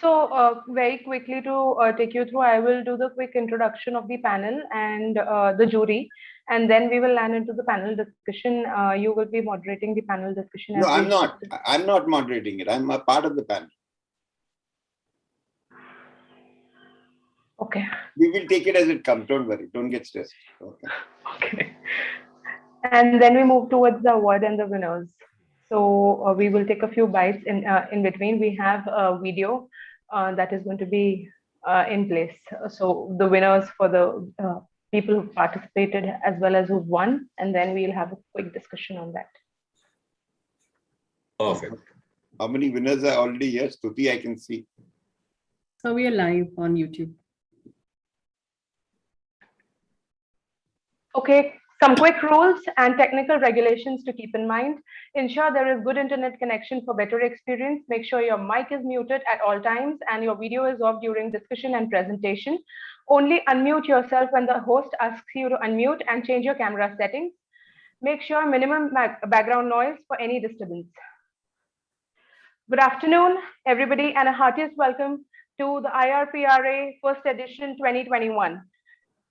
So, very quickly to take you through, I will do the quick introduction of the panel and the jury, and then we will land into the panel discussion. You will be moderating the panel discussion No, as I'm we. not. I'm not moderating it. I'm a part of the panel. Okay. We will take it as it comes. Don't worry. Don't get stressed. Okay. Okay. And then we move towards the award and the winners. So we will take a few bites in between. We have a video that is going to be in place. So the winners for the people who participated as well as who won, and then we'll have a quick discussion on that. Perfect. How many winners are already here? Stuti, I can see. So we are live on YouTube. Okay, some quick rules and technical regulations to keep in mind. Ensure there is good internet connection for better experience. Make sure your mic is muted at all times and your video is off during discussion and presentation. Only unmute yourself when the host asks you to unmute and change your camera settings. Make sure minimum background noise for any disturbance. Good afternoon, everybody, and a heartiest welcome to the IRPRA First Edition 2021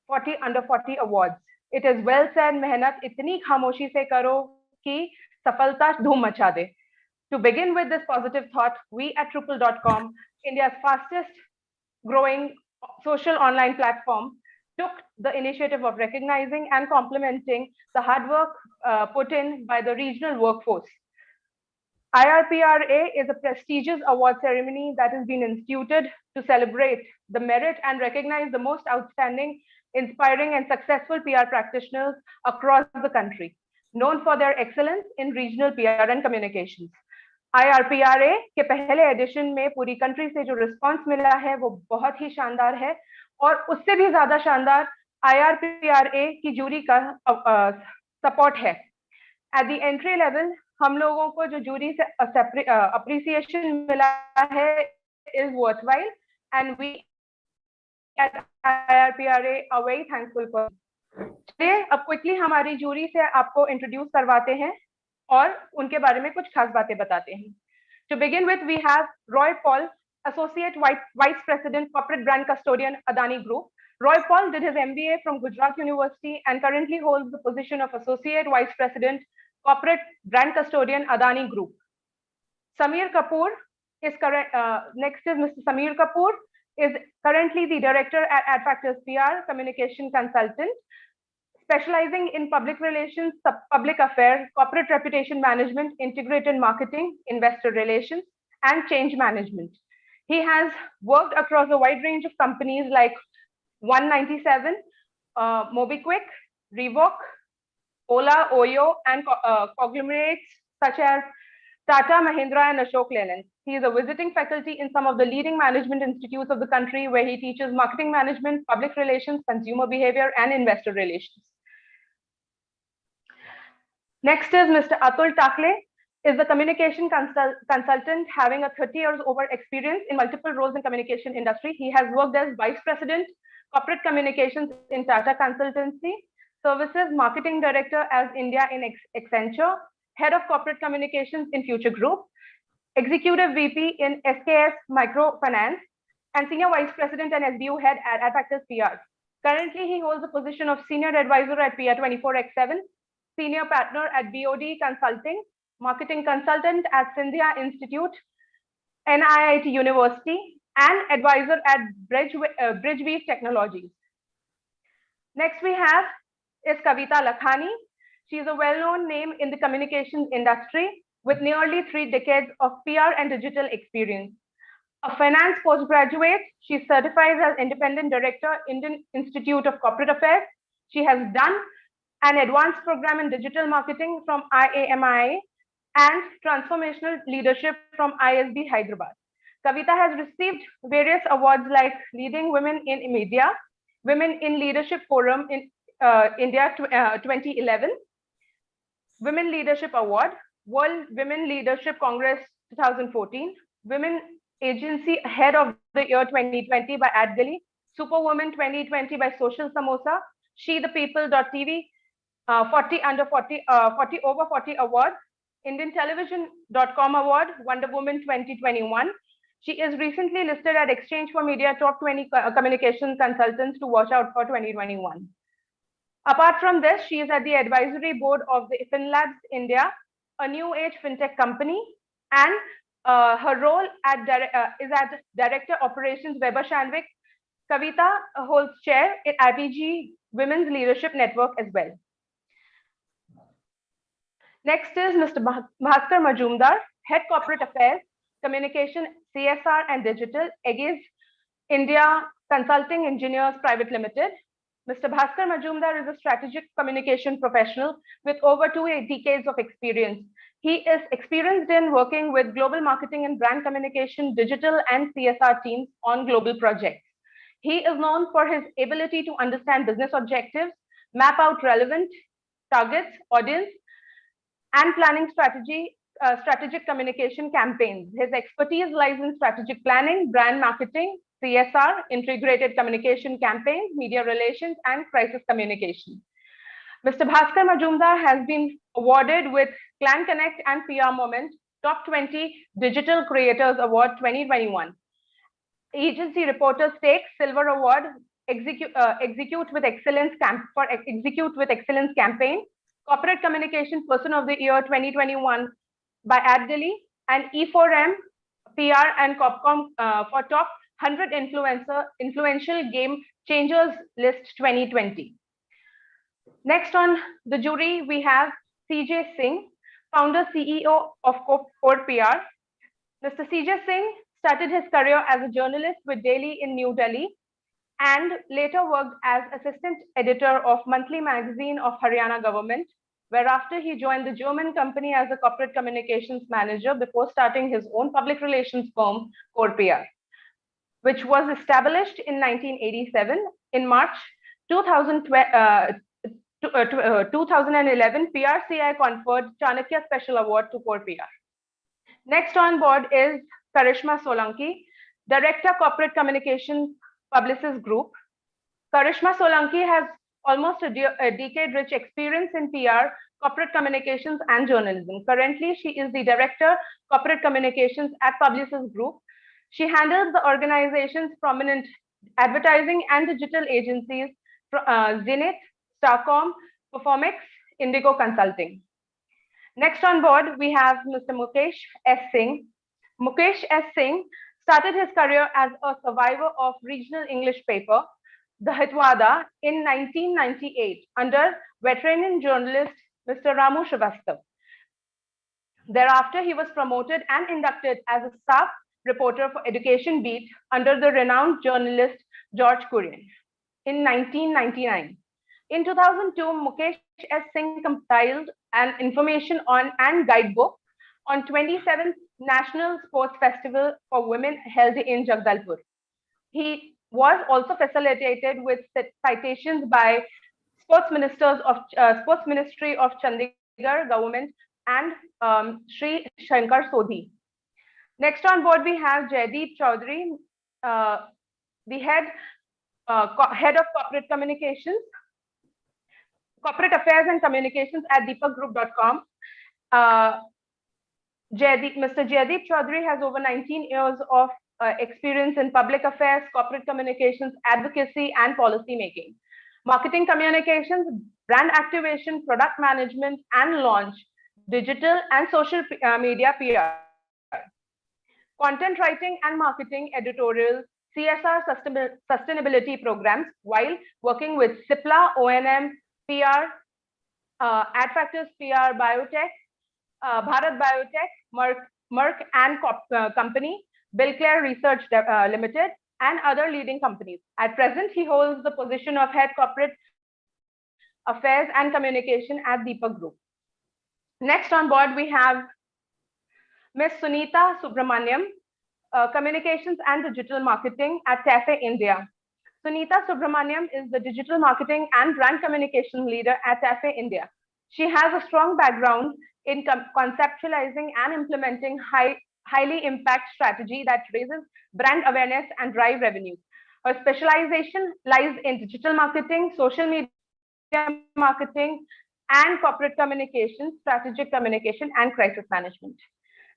40 Under 40 Awards. It is well said, मेहनत इतनी खामोशी से करो कि सफलता धूम मचा दे. To begin with this positive thought, we at Truple.com, India's fastest growing social online platform, took the initiative of recognizing and complimenting the hard work put in by the regional workforce. IRPRA is a prestigious award ceremony that has been instituted to celebrate the merit and recognize the most outstanding, inspiring, and successful PR practitioners across the country, known for their excellence in regional PR and communications. IRPRA के पहले addition में पूरी country से जो response मिला है वो बहुत ही शानदार है और उससे भी ज्यादा शानदार IRPRA की जूरी का सपोर्ट है. At the entry level, हम लोगों को जो जूरी से appreciation मिला है is worthwhile, and we at IRPRA are very thankful for. चलिए अब क्विकली हमारी जूरी से आपको इंट्रोड्यूस करवाते हैं और उनके बारे में कुछ खास बातें बताते हैं. To begin with, we have Roy Paul, Associate Vice President, Corporate Brand Custodian, Adani Group. Roy Paul did his MBA from Gujarat University and currently holds the position of Associate Vice President, Corporate Brand Custodian, Adani Group. Samir Kapoor is next is Mr. Samir Kapoor is currently the Director at Adfactors PR, Communication Consultant, specializing in public relations, public affairs, corporate reputation management, integrated marketing, investor relations, and change management. He has worked across a wide range of companies like 197, MobiKwik, Reebok, Ola, Oyo, and conglomerates such as Tata, Mahindra, and Ashok Leyland. He is a visiting faculty in some of the leading management institutes of the country where he teaches marketing management, public relations, consumer behavior, and investor relations. Next is Mr. Atul Takle, is the communication consultant having a 30 years over experience in multiple roles in communication industry. He has worked as Vice President, Corporate Communications in Tata Consultancy, Services Marketing Director as India in Accenture, Head of Corporate Communications in Future Group, Executive VP in SKS Microfinance, and Senior Vice President and SBU Head at Adfactors PR. Currently, he holds the position of Senior Advisor at PR 24x7, Senior Partner at BOD Consulting, Marketing Consultant at Scindia Institute, NIIT University, and Advisor at Bridgeweave Technologies. Next we have is Kavita Lakhani. She is a well-known name in the communications industry with nearly 3 decades of PR and digital experience. A finance postgraduate, she certifies as Independent Director, Indian Institute of Corporate Affairs. She has done an advanced program in digital marketing from IAMI and transformational leadership from ISB Hyderabad. Kavita has received various awards like Leading Women in Media, Women in Leadership Forum in India 2011, Women Leadership Award, World Women Leadership Congress 2014, Women Agency Head of the Year 2020 by AdGully, Superwoman 2020 by Social Samosa, She the People.tv, 40 over 40 award, Indian Television.com award, Wonder Woman 2021. She is recently listed at Exchange for Media Top 20 Communication Consultants to watch out for 2021. Apart from this, she is at the advisory board of the FinLabs India, a new age fintech company, and her role is at Director Operations Weber Shandwick. Kavita holds chair at IPG Women's Leadership Network as well. Next is Mr. Bhaskar Majumdar, Head Corporate Affairs, Communication, CSR and Digital, Aegis India Consulting Engineers Private Limited. Mr. Bhaskar Majumdar is a strategic communication professional with over 2 decades of experience. He is experienced in working with global marketing and brand communication, digital and CSR teams on global projects. He is known for his ability to understand business objectives, map out relevant targets, audience, and planning strategic communication campaigns. His expertise lies in strategic planning, brand marketing, CSR, integrated communication campaigns, media relations, and crisis communication. Mr. Bhaskar Majumdar has been awarded with Clan Connect and PR Moment Top 20 Digital Creators Award 2021. Agency Reporters Take Silver Award, Execute with Excellence campaign, Corporate Communication Person of the Year 2021 by AdDelhi, and E4M PR and Copcom for Top 100 Influential Game Changers List 2020. Next on the jury, we have CJ Singh, founder CEO of Core PR. Mr. CJ Singh started his career as a journalist with Daily in New Delhi and later worked as assistant editor of monthly magazine of Haryana government, whereafter he joined the German company as a corporate communications manager before starting his own public relations firm, Core PR, which was established in 1987. In March 2011, PRCI conferred Chanakya Special Award to Core PR. Next on board is Karishma Solanki, Director Corporate Communications Publicis Group. Karishma Solanki has almost a decade-rich experience in PR, corporate communications, and journalism. Currently, she is the Director Corporate Communications at Publicis Group. She handles the organization's prominent advertising and digital agencies, Zenith, Starcom, Performix, Indigo Consulting. Next on board, we have Mr. Mukesh S. Singh. Mukesh S. Singh started his career as a survivor of regional English paper, The Hitwada, in 1998 under veteran journalist Mr. Ramu Srivastav. Thereafter, he was promoted and inducted as a staff reporter for Education Beat under the renowned journalist George Kurian in 1999. In 2002, Mukesh S. Singh compiled an information on and guidebook on 27th National Sports Festival for Women held in Jagdalpur. He was also facilitated with citations by Sports Ministry of Chandigarh government and Sri Shankar Sodhi. Next on board, we have Jaideep Chaudhary, the head of corporate communications, corporate affairs and communications at deepakgroup.com. Mr. Jaideep Chaudhary has over 19 years of experience in public affairs, corporate communications, advocacy, and policy making, marketing communications, brand activation, product management and launch, digital and social media PR, content writing and marketing, editorial, CSR sustainability programs, while working with CIPLA, ONM, PR, AdFactors PR, Biotech, Bharat Biotech, Merck and Company, Billcare Research Limited, and other leading companies. At present, he holds the position of Head Corporate Affairs and Communication at Deepak Group. Next on board, we have Ms. Sunita Subramaniam, Communications and Digital Marketing at TAFE India. Sunita Subramaniam is the Digital Marketing and Brand Communication Leader at TAFE India. She has a strong background in conceptualizing and implementing highly impact strategy that raises brand awareness and drive revenue. Her specialization lies in digital marketing, social media marketing, and corporate communication, strategic communication, and crisis management.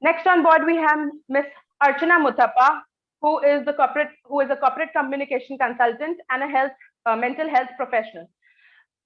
Next on board, we have Ms. Archana Muthappa, who is a corporate communication consultant and a mental health professional.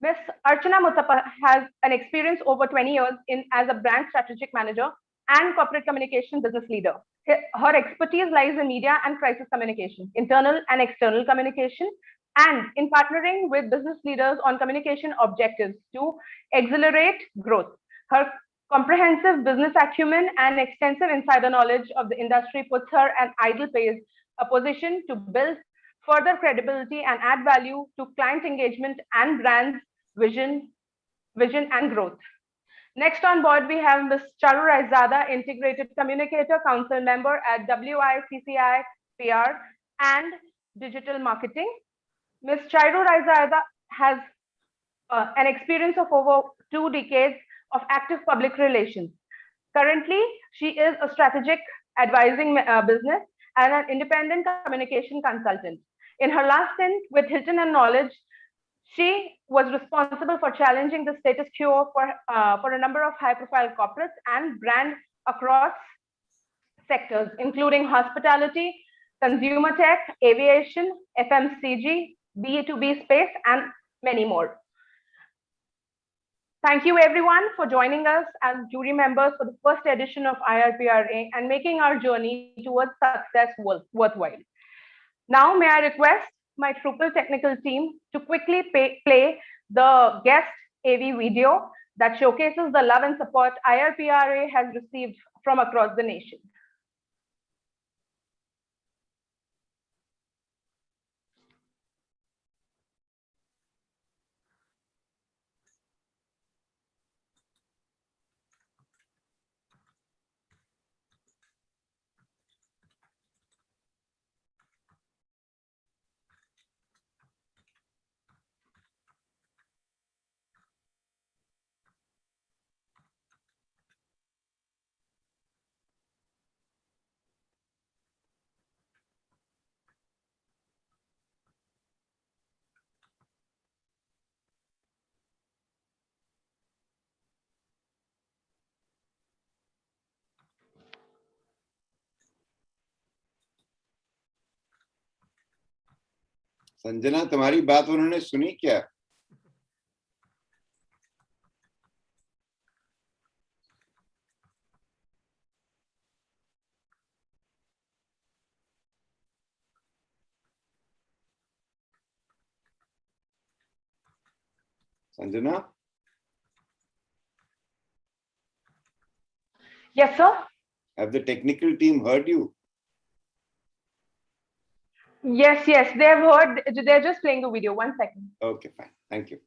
Ms. Archana Muthappa has an experience over 20 years as a brand strategic manager and corporate communication business leader. Her expertise lies in media and crisis communication, internal and external communication, and in partnering with business leaders on communication objectives to accelerate growth. Her comprehensive business acumen and extensive insider knowledge of the industry puts her an ideal place, a position to build further credibility and add value to client engagement and brands vision and growth. Next on board, we have Ms. Charu Raizada, Integrated Communicator Council member at WICCI PR and Digital Marketing. Ms. Charu Raizada has an experience of over 2 decades of active public relations. Currently, she is a strategic advising business and an independent communication consultant. In her last stint with Hilton and Knowledge, she was responsible for challenging the status quo for a number of high-profile corporates and brands across sectors, including hospitality, consumer tech, aviation, FMCG, B2B space, and many more. Thank you everyone for joining us as jury members for the first edition of IRPRA and making our journey towards success worthwhile. Now, may I request my Drupal technical team to quickly play the guest AV video that showcases the love and support IRPRA has received from across the nation. Sanjana, तुम्हारी बात उन्होंने सुनी क्या? Sanjana? Yes, sir. Have the technical team heard you? Yes, they have heard. They're just playing the video. 1 second. Okay, fine. Thank you.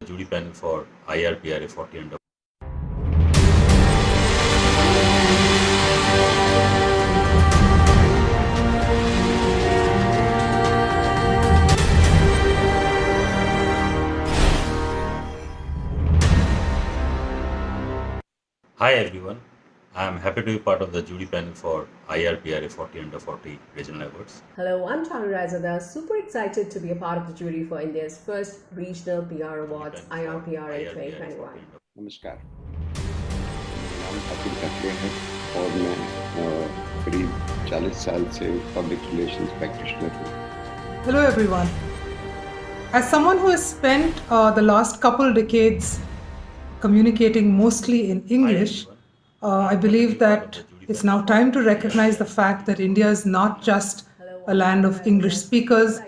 Jury panel for IRPRA 40 and above. Hi everyone, I am happy to be part of the jury panel for IRPRA 40 under 40 regional awards. Hello, I'm Charu Raizada, super excited to be a part of the jury for India's first regional PR awards, IRPRA 2021. नमस्कार, नाम अतुल खत्री है और मैं करीब 40 साल से public relations practitioner हूँ. Hello everyone. As someone who has spent the last couple decades communicating mostly in English, I believe that it's now time to recognize the fact that India is not just a land of English speakers,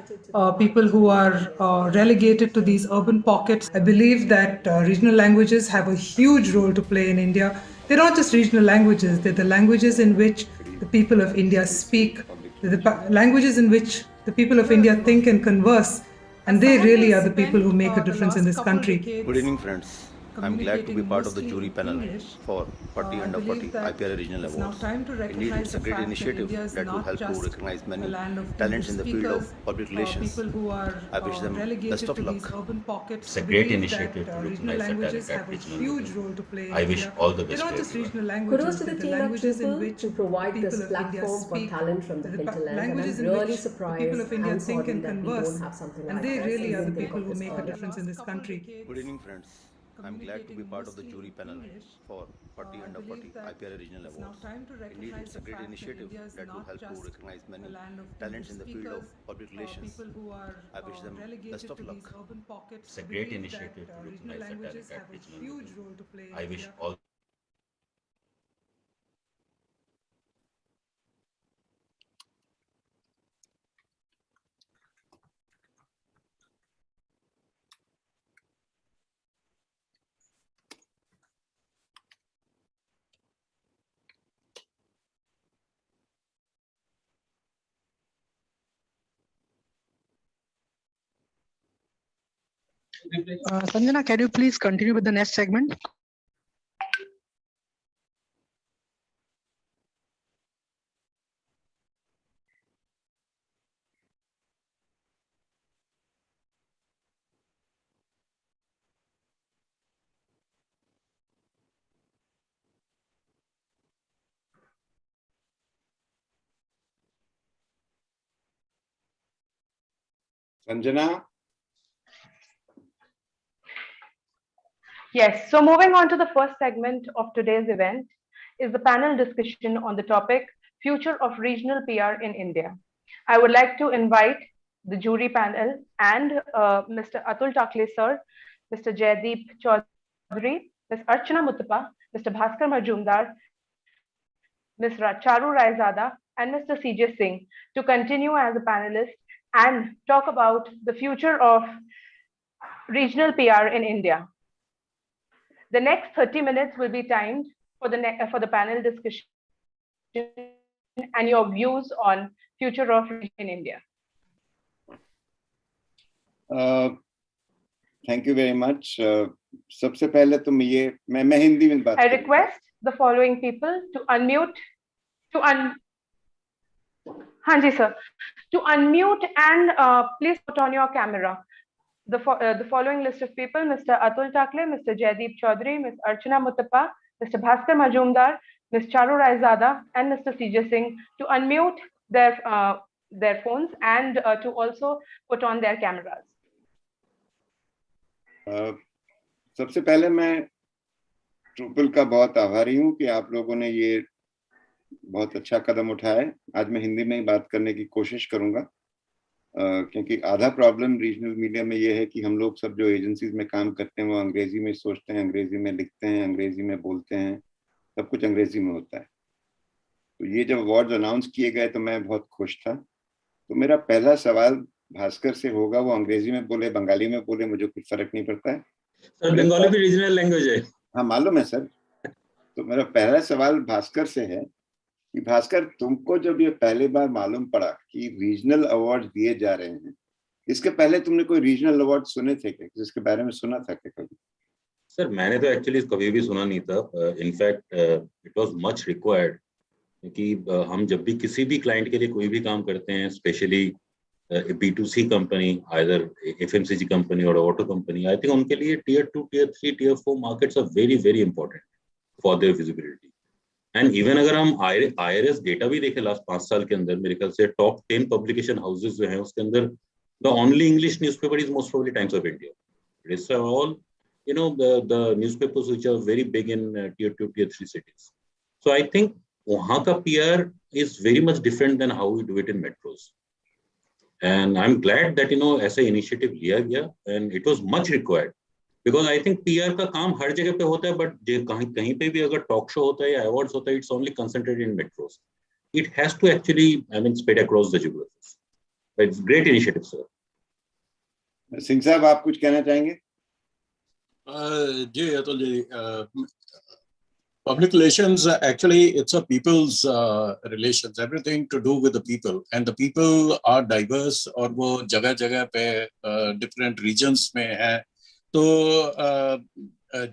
people who are relegated to these urban pockets. I believe that regional languages have a huge role to play in India. They're not just regional languages, they're the languages in which the people of India speak, the languages in which the people of India think and converse, and they really are the people who make a difference in this country. Good evening, friends. I'm glad to be part of the jury panel for 40 Under 40 IPRA Regional Awards. Indeed, it's a great initiative that will help to recognize many talents in the field of public relations. I wish them best of luck. It's a great initiative to recognize the talent at regional level. I wish all the best to everyone. Kudos to the team at Triple to provide this platform for talent from the hinterland, and I'm really surprised and sorry that we don't have something like they this really and are the didn't think people of who this make a earlier. difference in this country. Good evening, friends. I'm glad to be part of the jury panel for 40 Under 40 IPRA Regional Awards. Indeed, it's a great initiative that will help to recognize many talents in the field of public relations. I wish them best of luck. It's a great initiative to recognize the talent at regional level. I wish all Sanjana, can you please continue with the next segment? Sanjana? Yes, so moving on to the first segment of today's event is the panel discussion on the topic Future of Regional PR in India. I would like to invite the jury panel and Mr. Atul Takle sir, Mr. Jaideep Chaudhary, Ms. Archana Muttappa, Mr. Bhaskar Majumdar, Ms. Charu Raizada, and Mr. CJ Singh to continue as a panelist and talk about the future of regional PR in India. The next 30 minutes will be timed for the panel discussion and your views on future of region in India. Thank you very much. सबसे पहले तो मैं हिंदी में बात I request the following people to unmute, Hanji sir, to unmute and please put on your camera. The following list of people: Mr. Atul Takle, Mr. Jaideep Chaudhary, Ms. Archana Muttappa, Mr. Bhaskar Majumdar, Ms. Charu Raizada, and Mr. CJ Singh to unmute their phones and to also put on their cameras. सबसे पहले मैं triple का बहुत आभारी हूँ कि आप लोगों ने ये बहुत अच्छा कदम उठाया है। आज मैं हिंदी में ही बात करने की कोशिश करूंगा क्योंकि आधा प्रॉब्लम रीजनल मीडिया में ये है कि हम लोग सब जो एजेंसीज में काम करते हैं वो अंग्रेजी में सोचते हैं, अंग्रेजी में लिखते हैं, अंग्रेजी में बोलते हैं, सब कुछ अंग्रेजी में होता है। तो ये जब अवार्ड्स अनाउंस किए गए तो मैं बहुत खुश था। तो मेरा पहला सवाल भास्कर से होगा, वो अंग्रेजी में बोले, बंगाली में बोले, मुझे कुछ फर्क नहीं पड़ता है। सर बंगाली भी रीजनल लैंग्वेज है। हाँ मालूम है सर। तो मेरा पहला सवाल भास्कर से है कि भास्कर, तुमको जब ये पहली बार मालूम पड़ा कि रीजनल अवार्ड दिए जा रहे हैं, इसके पहले तुमने कोई रीजनल अवार्ड सुने थे क्या, जिसके बारे में सुना था क्या कभी? सर मैंने तो एक्चुअली कभी भी सुना नहीं था। In fact it was much required क्योंकि हम जब भी किसी भी क्लाइंट के लिए कोई भी काम करते हैं, specially B2C company, either FMCG company और ऑटो कंपनी, आई थिंक उनके लिए tier 2, tier 3, tier 4 markets are very very important for their visibility. And even अगर हम IRS डेटा भी देखें लास्ट 5 साल के अंदर, मेरे ख्याल से टॉप 10 पब्लिकेशन हाउसेस जो हैं उसके अंदर the only English newspaper is most probably times of India. It is all the newspapers which are very big in tier 2, tier 3 cities. So I think वहाँ का PR is very much different than how we do it in metros. And I'm glad that ऐसा initiative लिया गया and it was much required. Because I think PR का काम हर जगह पे होता है, but कहीं पे भी अगर टॉक शो होता है या अवार्ड्स होता है, it's only concentrated in metros. It has to actually, spread across the geographies. But it's great initiative, sir. Singh साहब, आप कुछ कहना चाहेंगे? जी Atul ji, Public relations, actually, it's a people's relations, everything to do with the people. And the people are diverse और वो जगह जगह पे different regions में है. तो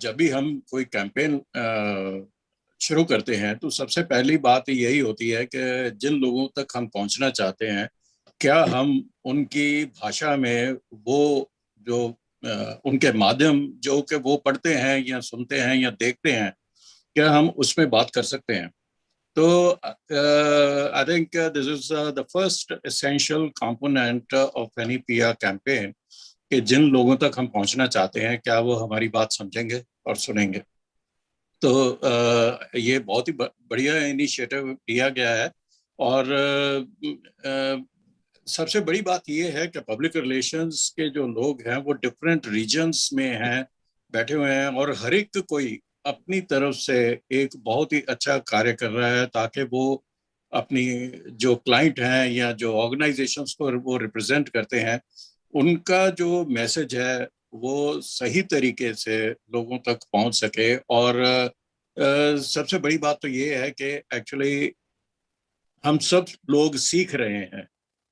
जब भी हम कोई कैंपेन शुरू करते हैं तो सबसे पहली बात यही होती है कि जिन लोगों तक हम पहुंचना चाहते हैं, क्या हम उनकी भाषा में वो जो उनके माध्यम जो कि वो पढ़ते हैं या सुनते हैं या देखते हैं, क्या हम उसमें बात कर सकते हैं. तो I think this is the first essential component of any PR campaign कि जिन लोगों तक हम पहुंचना चाहते हैं, क्या वो हमारी बात समझेंगे और सुनेंगे. तो ये बहुत ही बढ़िया इनिशिएटिव लिया गया है. और सबसे बड़ी बात ये है कि पब्लिक रिलेशंस के जो लोग हैं वो डिफरेंट रीजन्स में हैं, बैठे हुए हैं, और हर एक कोई अपनी तरफ से एक बहुत ही अच्छा कार्य कर रहा है ताकि वो अपनी जो क्लाइंट हैं या जो ऑर्गेनाइजेशंस को वो रिप्रेजेंट करते हैं, उनका जो मैसेज है वो सही तरीके से लोगों तक पहुंच सके. और सबसे बड़ी बात तो ये है कि एक्चुअली हम सब लोग सीख रहे हैं,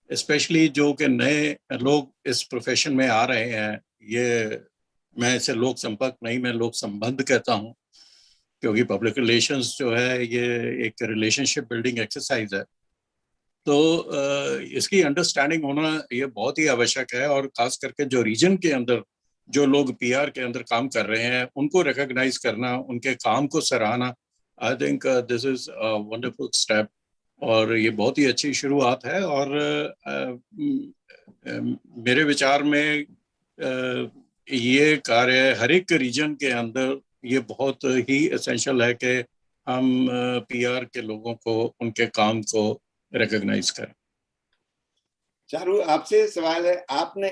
स्पेशली जो कि नए लोग इस प्रोफेशन में आ रहे हैं. ये मैं इसे लोक संपर्क नहीं, मैं लोक संबंध कहता हूँ, क्योंकि पब्लिक रिलेशंस जो है ये एक रिलेशनशिप बिल्डिंग एक्सरसाइज है. तो इसकी अंडरस्टैंडिंग होना ये बहुत ही आवश्यक है. और खास करके जो रीजन के अंदर जो लोग पीआर के अंदर काम कर रहे हैं, उनको रिकॉग्नाइज करना, उनके काम को सराहना, I think this is a wonderful step. और ये बहुत ही अच्छी शुरुआत है. और मेरे विचार में ये कार्य हर एक रीजन के अंदर ये बहुत ही एसेंशियल है कि हम पीआर के लोगों को उनके काम को रिकॉग्नाइज करें. चारू, आपसे सवाल है, आपने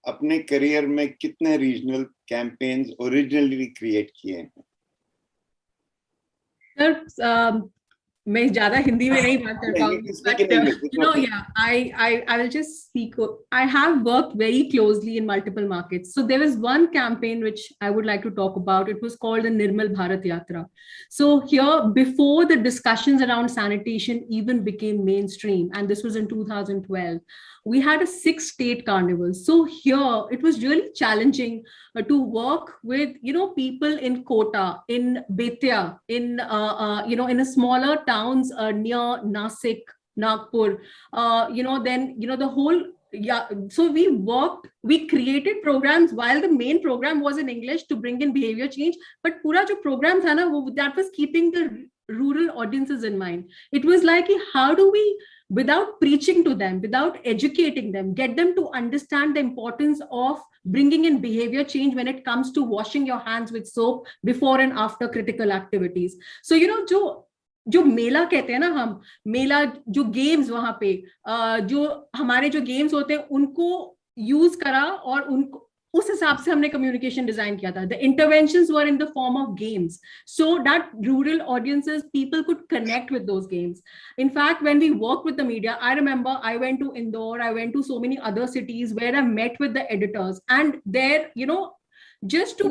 अपने करियर में कितने रीजनल कैंपेन्स ओरिजिनली क्रिएट किए हैं? सर, मैं ज्यादा हिंदी में नहीं बात कर पाऊंगी, but I will just speak. I have worked very closely in multiple markets. So there was one campaign which I would like to talk about. It was called the Nirmal Bharat Yatra. So here, before the discussions around sanitation even became mainstream, and this was in 2012, we had a 6-state carnival. So here it was really challenging to work with people in Kota, in Betia, in in a smaller towns near Nasik, Nagpur, then the whole. So we created programs while the main program was in English to bring in behavior change, but pura jo program tha na, that was keeping the rural audiences in mind. It was like, how do we, without preaching to them, without educating them, get them to understand the importance of bringing in behavior change when it comes to washing your hands with soap before and after critical activities. So जो मेला कहते हैं ना, हम मेला, जो games वहां पे जो हमारे जो गेम्स होते हैं उनको यूज करा, और उनको उस हिसाब से हमने कम्युनिकेशन डिजाइन किया था. The interventions were in the form of games, so that rural audiences, people could connect with those games. In fact, when we work with the media, I remember I went to Indore, I went to so many other cities where I met with the editors, and there, just to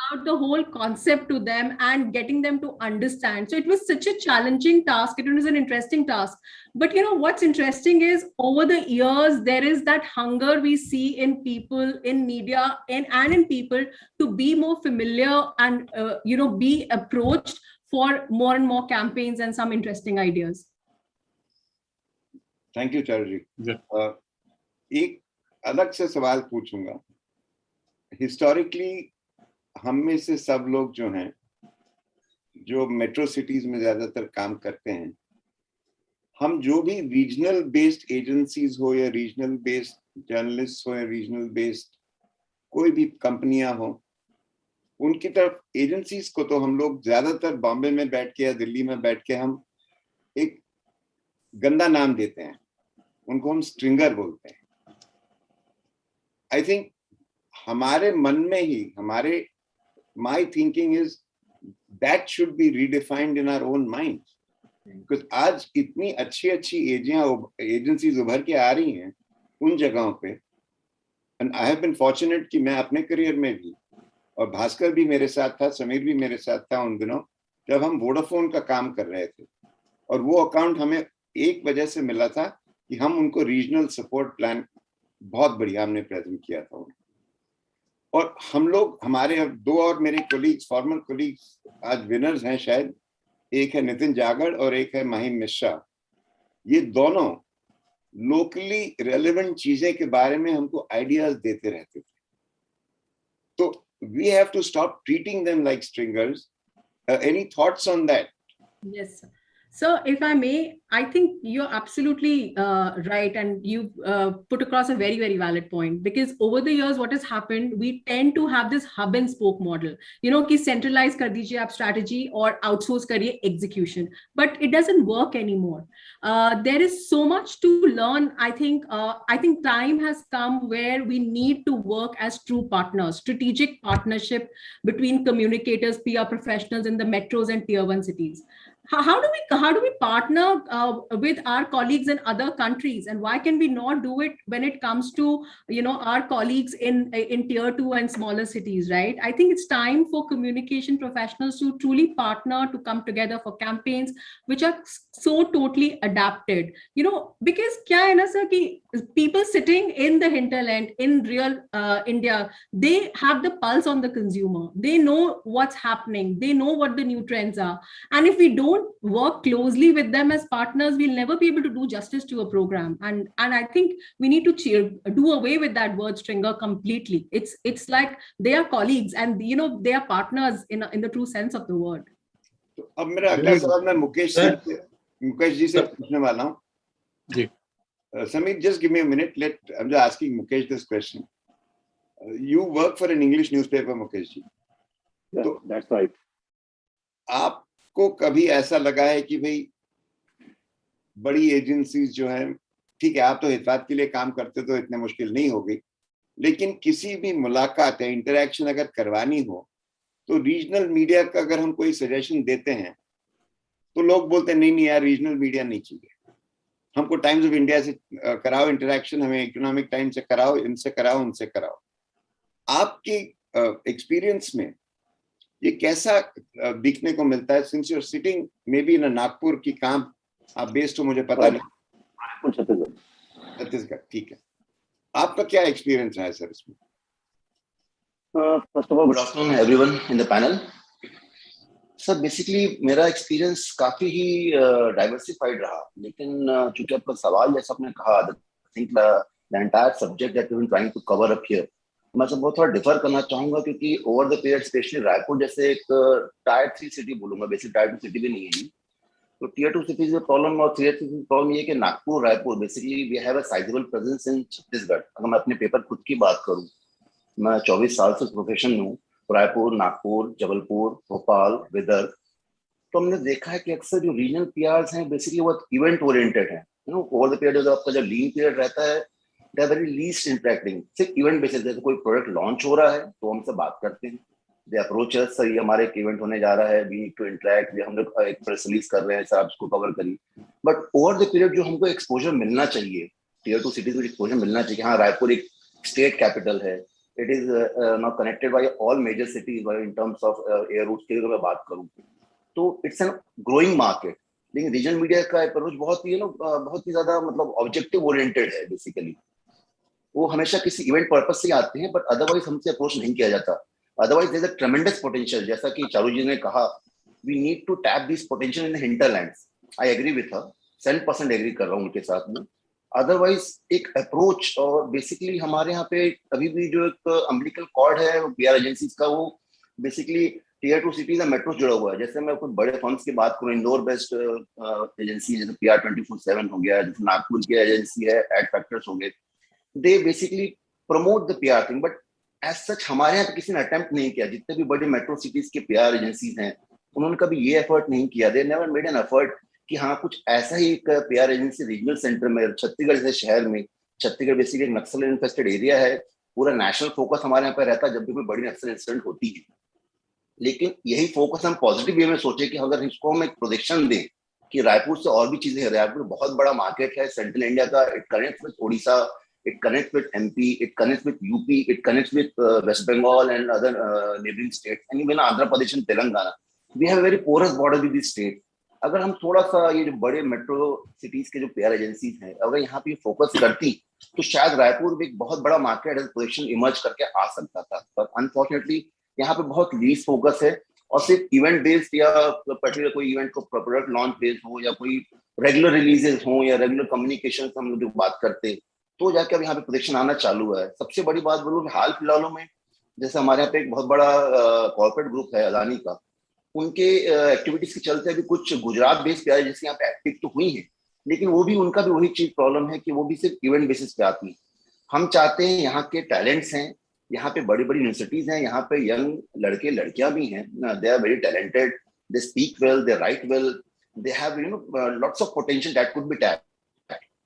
out the whole concept to them and getting them to understand. So it was such a challenging task. It was an interesting task. But what's interesting is, over the years, there is that hunger we see in people, in media, and in people to be more familiar and be approached for more and more campaigns and some interesting ideas. Thank you, Charu ji. एक अलग से सवाल पूछूंगा. Historically, हम में से सब लोग जो हैं, जो मेट्रो सिटीज में ज्यादातर काम करते हैं, हम जो भी रीजनल बेस्ड एजेंसीज हो या रीजनल बेस्ड जर्नलिस्ट हो या रीजनल बेस्ड कोई भी कंपनियां हो, उनकी तरफ एजेंसीज को तो हम लोग ज्यादातर बॉम्बे में बैठ के या दिल्ली में बैठ के हम एक गंदा नाम देते हैं, उनको हम स्ट्रिंगर बोलते हैं. आई थिंक हमारे मन में ही my thinking is that should be redefined in our own minds, because आज इतनी अच्छी एजेंसीज उभर के आ रही हैं उन जगहों पे, and I have been fortunate कि मैं अपने करियर में भी और भास्कर भी मेरे साथ था, समीर भी मेरे साथ था उन दिनों जब हम वोडाफोन का काम कर रहे थे, और वो अकाउंट हमें एक वजह से मिला था कि हम उनको रीजनल सपोर्ट प्लान बहुत बढ़िया हमने प्रेजेंट किया था उनको। और हम लोग, हमारे दो और मेरे कोलीग्स, फॉर्मर कोलीग्स आज विनर्स हैं शायद, एक है नितिन जागड़ और एक है महिम मिश्रा। ये दोनों लोकली रेलेवेंट चीजें के बारे में हमको आइडियाज देते रहते थे। तो we have to stop treating them like stringers. Any thoughts on that? Yes, sir. So, if I may, I think you're absolutely right, and you put across a very, very valid point. Because over the years, what has happened, we tend to have this hub and spoke model. You know, कि centralize कर दीजिए आप strategy और outsource करिए execution, but it doesn't work anymore. There is so much to learn. I think time has come where we need to work as true partners, strategic partnership between communicators, PR professionals in the metros and tier 1 cities. How do we partner with our colleagues in other countries, and why can we not do it when it comes to, you know, our colleagues in tier 2 and smaller cities, right? I think it's time for communication professionals to truly partner, to come together for campaigns which are so totally adapted, you know, because kya hai na sir, ki people sitting in the hinterland in real India, they have the pulse on the consumer, they know what's happening, they know what the new trends are, and if we don't work closely with them as partners, we'll never be able to do justice to a program. And I think we need to do away with that word stringer completely. It's like they are colleagues, and you know, they are partners in the true sense of the word. तो अब मेरा अगला सवाल मैं मुकेश जी से पूछने वाला हूँ जी। Sameer, just give me a minute. I'm just asking Mukesh this question. You work for an English newspaper, Mukesh ji. Yeah, that's right. आपको कभी ऐसा लगा है कि भाई बड़ी एजेंसीज जो हैं, ठीक है आप तो हितवाद के लिए काम करते तो इतने मुश्किल नहीं होगी, लेकिन किसी भी मुलाकात या इंटरेक्शन अगर करवानी हो तो रीजनल मीडिया का अगर हम कोई सजेशन देते हैं तो लोग बोलते हैं नहीं यार रीजनल मीडिया नहीं चाहिए, हमको टाइम्स ऑफ इंडिया से कराओ इंटरेक्शन, हमें इकोनॉमिक टाइम्स से कराओ, इनसे कराओ, उनसे कराओ। आपके एक्सपीरियंस में ये कैसा दिखने को मिलता है? Since you are sitting may be in Nagpur की काम आप बेस्ड हो, मुझे पता नहीं, छत्तीसगढ़, ठीक है, आपका क्या एक्सपीरियंस रहा है सर इसमें? First of all good afternoon everyone in the panel. Sir basically मेरा एक्सपीरियंस काफी ही डाइवर्सिफाइड रहा, लेकिन चूंकि आपका सवाल जैसा आपने कहा, I think the entire subject that we are trying to cover up here, मैं सब बहुत थोड़ा डिफर करना चाहूंगा, क्योंकि over the period specially Raipur जैसे एक टायर 3 सिटी बोलूंगा, बेसिक टायर 2 सिटी भी नहीं है, तो टियर 2 सिटीज में प्रॉब्लम और टियर 3 प्रॉब्लम ये कि Nagpur Raipur basically we have a sizeable presence in Chhattisgarh. अगर मैं अपने पेपर खुद की बात करूं, मैं 24 साल से प्रोफेशन में हूँ, रायपुर, नागपुर, जबलपुर, भोपाल, विदर्भ, तो हमने देखा है कि अक्सर जो रीजनल पीआरस हैं बेसिकली वो इवेंट ओरिएंटेड है, you know, over the period आपका जब लीन पीरियड रहता है, they are very least interacting, सिर्फ इवेंट बेसिस, जैसे कोई प्रोडक्ट लॉन्च हो रहा है तो हमसे बात करते हैं, दे अप्रोच अस, सर ये हमारे एक इवेंट होने जा रहा है, वी नीड टू इंटरेक्ट, हम लोग एक प्रेस रिलीज कर रहे हैं, सर आप इसको कवर करिए। बट ओवर द पीरियड जो हमको एक्सपोजर मिलना चाहिए, टियर 2 सिटीज में एक्सपोजर मिलना चाहिए, हाँ रायपुर एक स्टेट कैपिटल है, it is not connected by all major cities in terms of air route की अगर मैं बात करूँ तो इट्स एन ग्रोइंग मार्केट, लेकिन रीजनल मीडिया का अप्रोच बहुत ही बहुत ही ज्यादा मतलब ऑब्जेक्टिव ओरिएंटेड है, बेसिकली वो हमेशा किसी इवेंट पर्पज से आते हैं, बट अदरवाइज हमसे अप्रोच नहीं किया जाता। Otherwise there is a tremendous potential, जैसा कि चारू जी ने कहा, we need to tap this potential in the hinterlands. I agree with her, 100% agree कर रहा हूँ उनके साथ में। अदरवाइज एक अप्रोच, और बेसिकली हमारे यहाँ पे अभी भी जो एक अम्बिलिकल कॉर्ड है पीआर एजेंसीज का, वो बेसिकली टियर 2 सिटीज और मेट्रो जुड़ा हुआ है। जैसे मैं कुछ बड़े फर्म्स की बात करूँ, इंदौर बेस्ड एजेंसी जैसे PR 24/7 हो गया, जैसे नागपुर की एजेंसी है एड फैक्टर्स हो गए, they basically promote the PR thing, but as such हमारे यहाँ पे किसी ने अटेम्प्ट नहीं किया। जितने भी बड़े मेट्रो सिटीज के PR एजेंसीज हैं उन्होंने कभी ये एफर्ट नहीं किया, they never made an effort कि हाँ कुछ ऐसा ही एक PR एजेंसी रीजनल सेंटर में, छत्तीसगढ़ जैसे शहर में, छत्तीसगढ़ बेसिकली एक नक्सल इन्फेस्टेड एरिया है, पूरा नेशनल फोकस हमारे यहाँ पे रहता है जब भी कोई बड़ी नक्सल इंसिडेंट होती है। लेकिन यही फोकस हम पॉजिटिव वे में सोचे कि अगर इसको हम एक प्रोजेक्शन दें कि रायपुर से और भी चीजें हैं, रायपुर बहुत बड़ा मार्केट है सेंट्रल इंडिया का, it connects with Odisha, It connects with MP, it connects with UP, it connects with West Bengal and other neighboring states, and even Andhra Pradesh and Telangana. We have a very porous border with these states. अगर हम थोड़ा सा ये जो बड़े metro cities के जो PR agencies हैं, अगर यहाँ पे फोकस करती तो शायद रायपुर में एक बहुत बड़ा मार्केट एज पोजीशन इमर्ज करके आ सकता था, पर अनफॉर्चुनेटली यहाँ पे बहुत लीज फोकस है और सिर्फ इवेंट बेस्ड या पर्टिकुलर कोई इवेंट को प्रोडक्ट लॉन्च बेस्ड हो या कोई रेगुलर रिलीजेस हो या रेगुलर कम्युनिकेशन हम लोग जो बात करते तो जाके अब यहाँ पे प्रोजेक्शन आना चालू है। सबसे बड़ी बात बोलूँ हाल फिलहालों में जैसे हमारे यहाँ पे एक बहुत बड़ा कॉर्पोरेट ग्रुप है अदानी का, उनके एक्टिविटीज के चलते अभी कुछ गुजरात बेस्ड PR एजेंसी यहाँ पे एक्टिव तो हुई है, लेकिन वो भी उनका भी वही चीज प्रॉब्लम है कि वो भी सिर्फ इवेंट बेसिस पे आती है। हम चाहते हैं यहाँ के टैलेंट्स हैं, यहाँ पे बड़ी बड़ी यूनिवर्सिटीज हैं, यहाँ पे यंग लड़के लड़कियां भी हैं, they are very talented, they speak well, they write well, they have lots of potential that could be tapped,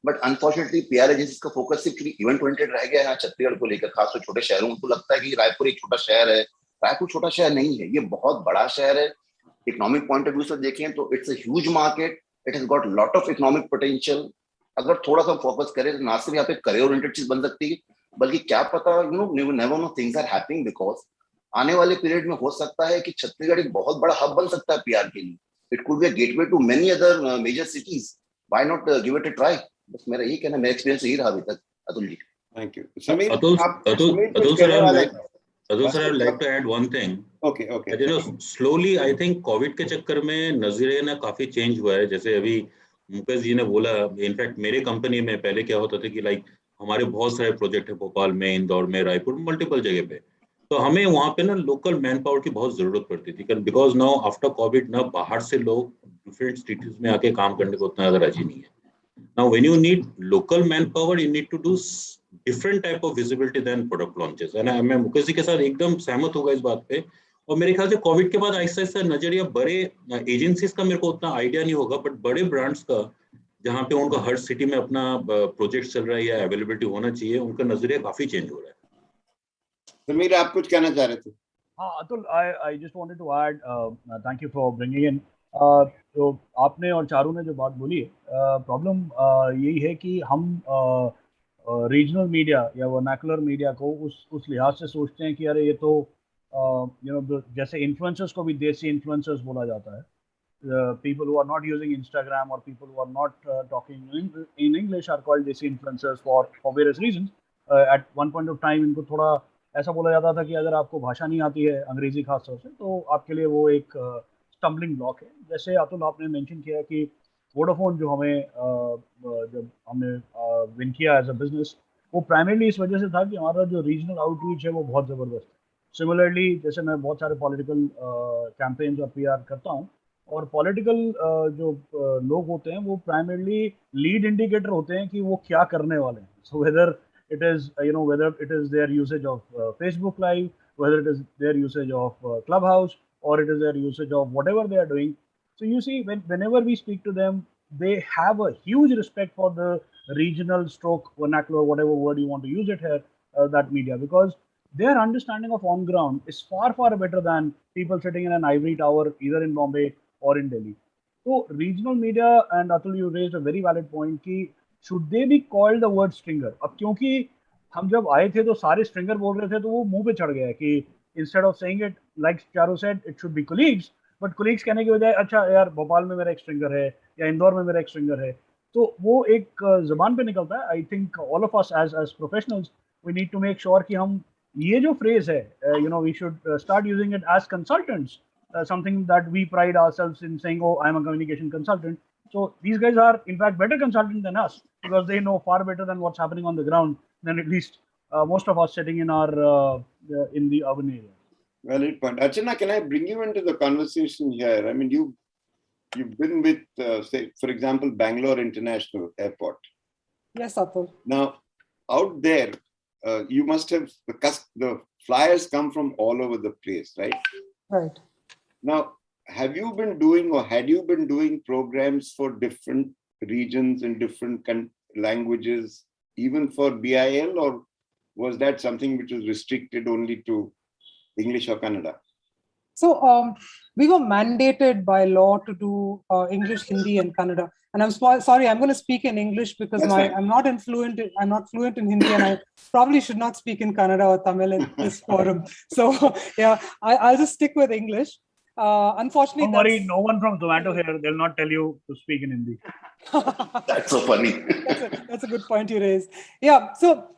but unfortunately PR agencies का फोकस सिर्फ इवेंट ओरिएंटेड रह गया है छत्तीसगढ़ को लेकर, खासकर छोटे शहरों में। तो लगता है कि रायपुर एक छोटा शहर है, रायपुर छोटा शहर नहीं है, ये बहुत बड़ा शहर है। इकोनॉमिक पॉइंट ऑफ व्यू से देखें तो it's a huge market, it has got lot of economic potential. अगर थोड़ा सा फोकस करें तो ना सिर्फ यहाँ पे करियर ओरिएंटेड चीज बन सकती है, बल्कि क्या पता never know things are happening, because आने वाले पीरियड में हो सकता है कि छत्तीसगढ़ एक बहुत बड़ा हब बन सकता है PR के लिए। It could be a gateway to many other major cities, why not give it a try. बस मेरा यही कहना, मेरा एक्सपीरियंस यही रहा अभी तक। Atul ji, thank you. Sameer, Atul, आप Atul, समीर कुछ Atul sir, कहने वाले थे? Atul sir, I would like to add one thing. Okay, okay. You know, slowly I think Covid के चक्कर में नजरिया ना काफी चेंज हुआ है। जैसे अभी मुकेश जी ने बोला, इनफैक्ट मेरे कंपनी में पहले क्या होता था कि लाइक हमारे बहुत सारे प्रोजेक्ट है भोपाल में, इंदौर में, रायपुर में, मल्टीपल जगह पे, तो हमें वहाँ पे ना लोकल मैन पावर की बहुत जरूरत पड़ती थी, बिकॉज नाउ आफ्टर कोविड ना बाहर से लोग डिफरेंट सिटीज में आके काम करने को उतना ज्यादा राजी नहीं है। Now, when you need local manpower, you need to do different type of visibility than product launches. And मैं मुकेश जी के साथ एकदम सहमत होगा इस बात पे। और मेरे ख्याल से कोविड के बाद आहिस्ता आहिस्ता नजरिया बड़े एजेंसीज का मेरे को उतना आइडिया नहीं होगा, बट बड़े ब्रांड्स का जहाँ पे उनका हर सिटी में अपना प्रोजेक्ट चल रहा है या अवेलेबिलिटी होना चाहिए, उनका नजरिया काफी चेंज हो रहा है। समीर, आप कुछ कहना चाह रहे थे? हाँ Atul, I just wanted to add, thank you for bringing in. तो आपने और चारू ने जो बात बोली है, प्रॉब्लम यही है कि हम रीजनल मीडिया या वर्नाकुलर मीडिया को उस लिहाज से सोचते हैं कि अरे ये तो जैसे इन्फ्लुएंसर्स को भी देसी इन्फ्लुएंसर्स बोला जाता है, people who are not using Instagram or people who are not talking in English are called desi influencers for various reasons. At one point of time इनको थोड़ा ऐसा बोला जाता था कि अगर आपको भाषा नहीं आती है अंग्रेजी खास तौर से, तो आपके लिए वो एक स्टम्बलिंग ब्लॉक है। जैसे अतुल आपने मेंशन किया कि वोडाफोन जो हमें जब हमने विन किया एज अ बिजनेस, वो प्राइमरली इस वजह से था कि हमारा जो रीजनल आउटरीच है वो बहुत ज़बरदस्त है। सिमिलरली जैसे मैं बहुत सारे पॉलिटिकल कैंपेन्स और PR करता हूँ, और पॉलिटिकल जो लोग होते हैं वो प्राइमरली लीड इंडिकेटर होते हैं कि वो क्या करने वाले हैं। So whether it is whether it is their usage of Facebook Live, whether it is their usage of Clubhouse, or it is their usage of whatever they are doing. So you see, whenever we speak to them, they have a huge respect for the regional stroke vernacular, whatever word you want to use it here, that media, because their understanding of on ground is far better than people sitting in an ivory tower either in Bombay or in Delhi. So regional media, and Atul, you raised a very valid point कि should they be called the word stringer? अब क्योंकि हम जब आए थे तो सारे stringer बोल रहे थे, तो वो मुंह पे चढ़ गया कि instead of saying it like Charu said, it should be colleagues, but colleagues कहने की बजाय अच्छा यार भोपाल में मेरा एक स्ट्रिंगर है या इंदौर में मेरा एक स्ट्रिंगर है, तो वो एक जबान पे निकलता है। I think all of us as professionals we need to make sure कि हम ये जो फ्रेज है, we should start using it as consultants, something that we pride ourselves in saying, oh, I'm a communication consultant. So these guys are in fact better consultants than us, because they know far better than what's happening on the ground than at least most of us sitting in our in the urban area. Valid point. Archana, can I bring you into the conversation here? I mean, you've been with, say, for example, Bangalore International Airport. Yes, Atul. Now, out there, you must have, the flyers come from all over the place, right? Right. Now, have you been doing, or had you been doing programs for different regions and different languages, even for BIL, or was that something which was restricted only to English or Kannada? So we were mandated by law to do English, Hindi, and Kannada. And I'm sorry, I'm going to speak in English because I'm not fluent in Hindi, and I probably should not speak in Kannada or Tamil in this forum. So yeah, I'll just stick with English. Unfortunately, don't worry, no one from Zomato here. They'll not tell you to speak in Hindi. That's so funny. That's a good point you raised. Yeah. So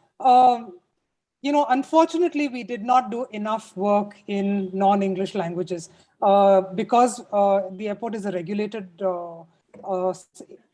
unfortunately, we did not do enough work in non-English languages because the airport is a regulated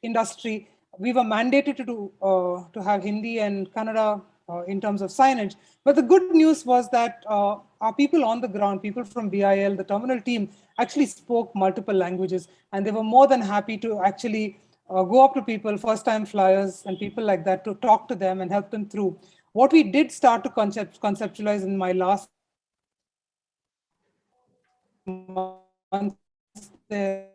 industry. We were mandated to have Hindi and Kannada in terms of signage. But the good news was that our people on the ground, people from BIL, the terminal team, actually spoke multiple languages, and they were more than happy to actually go up to people, first-time flyers and people like that, to talk to them and help them through. What we did start to conceptualize in my last months there,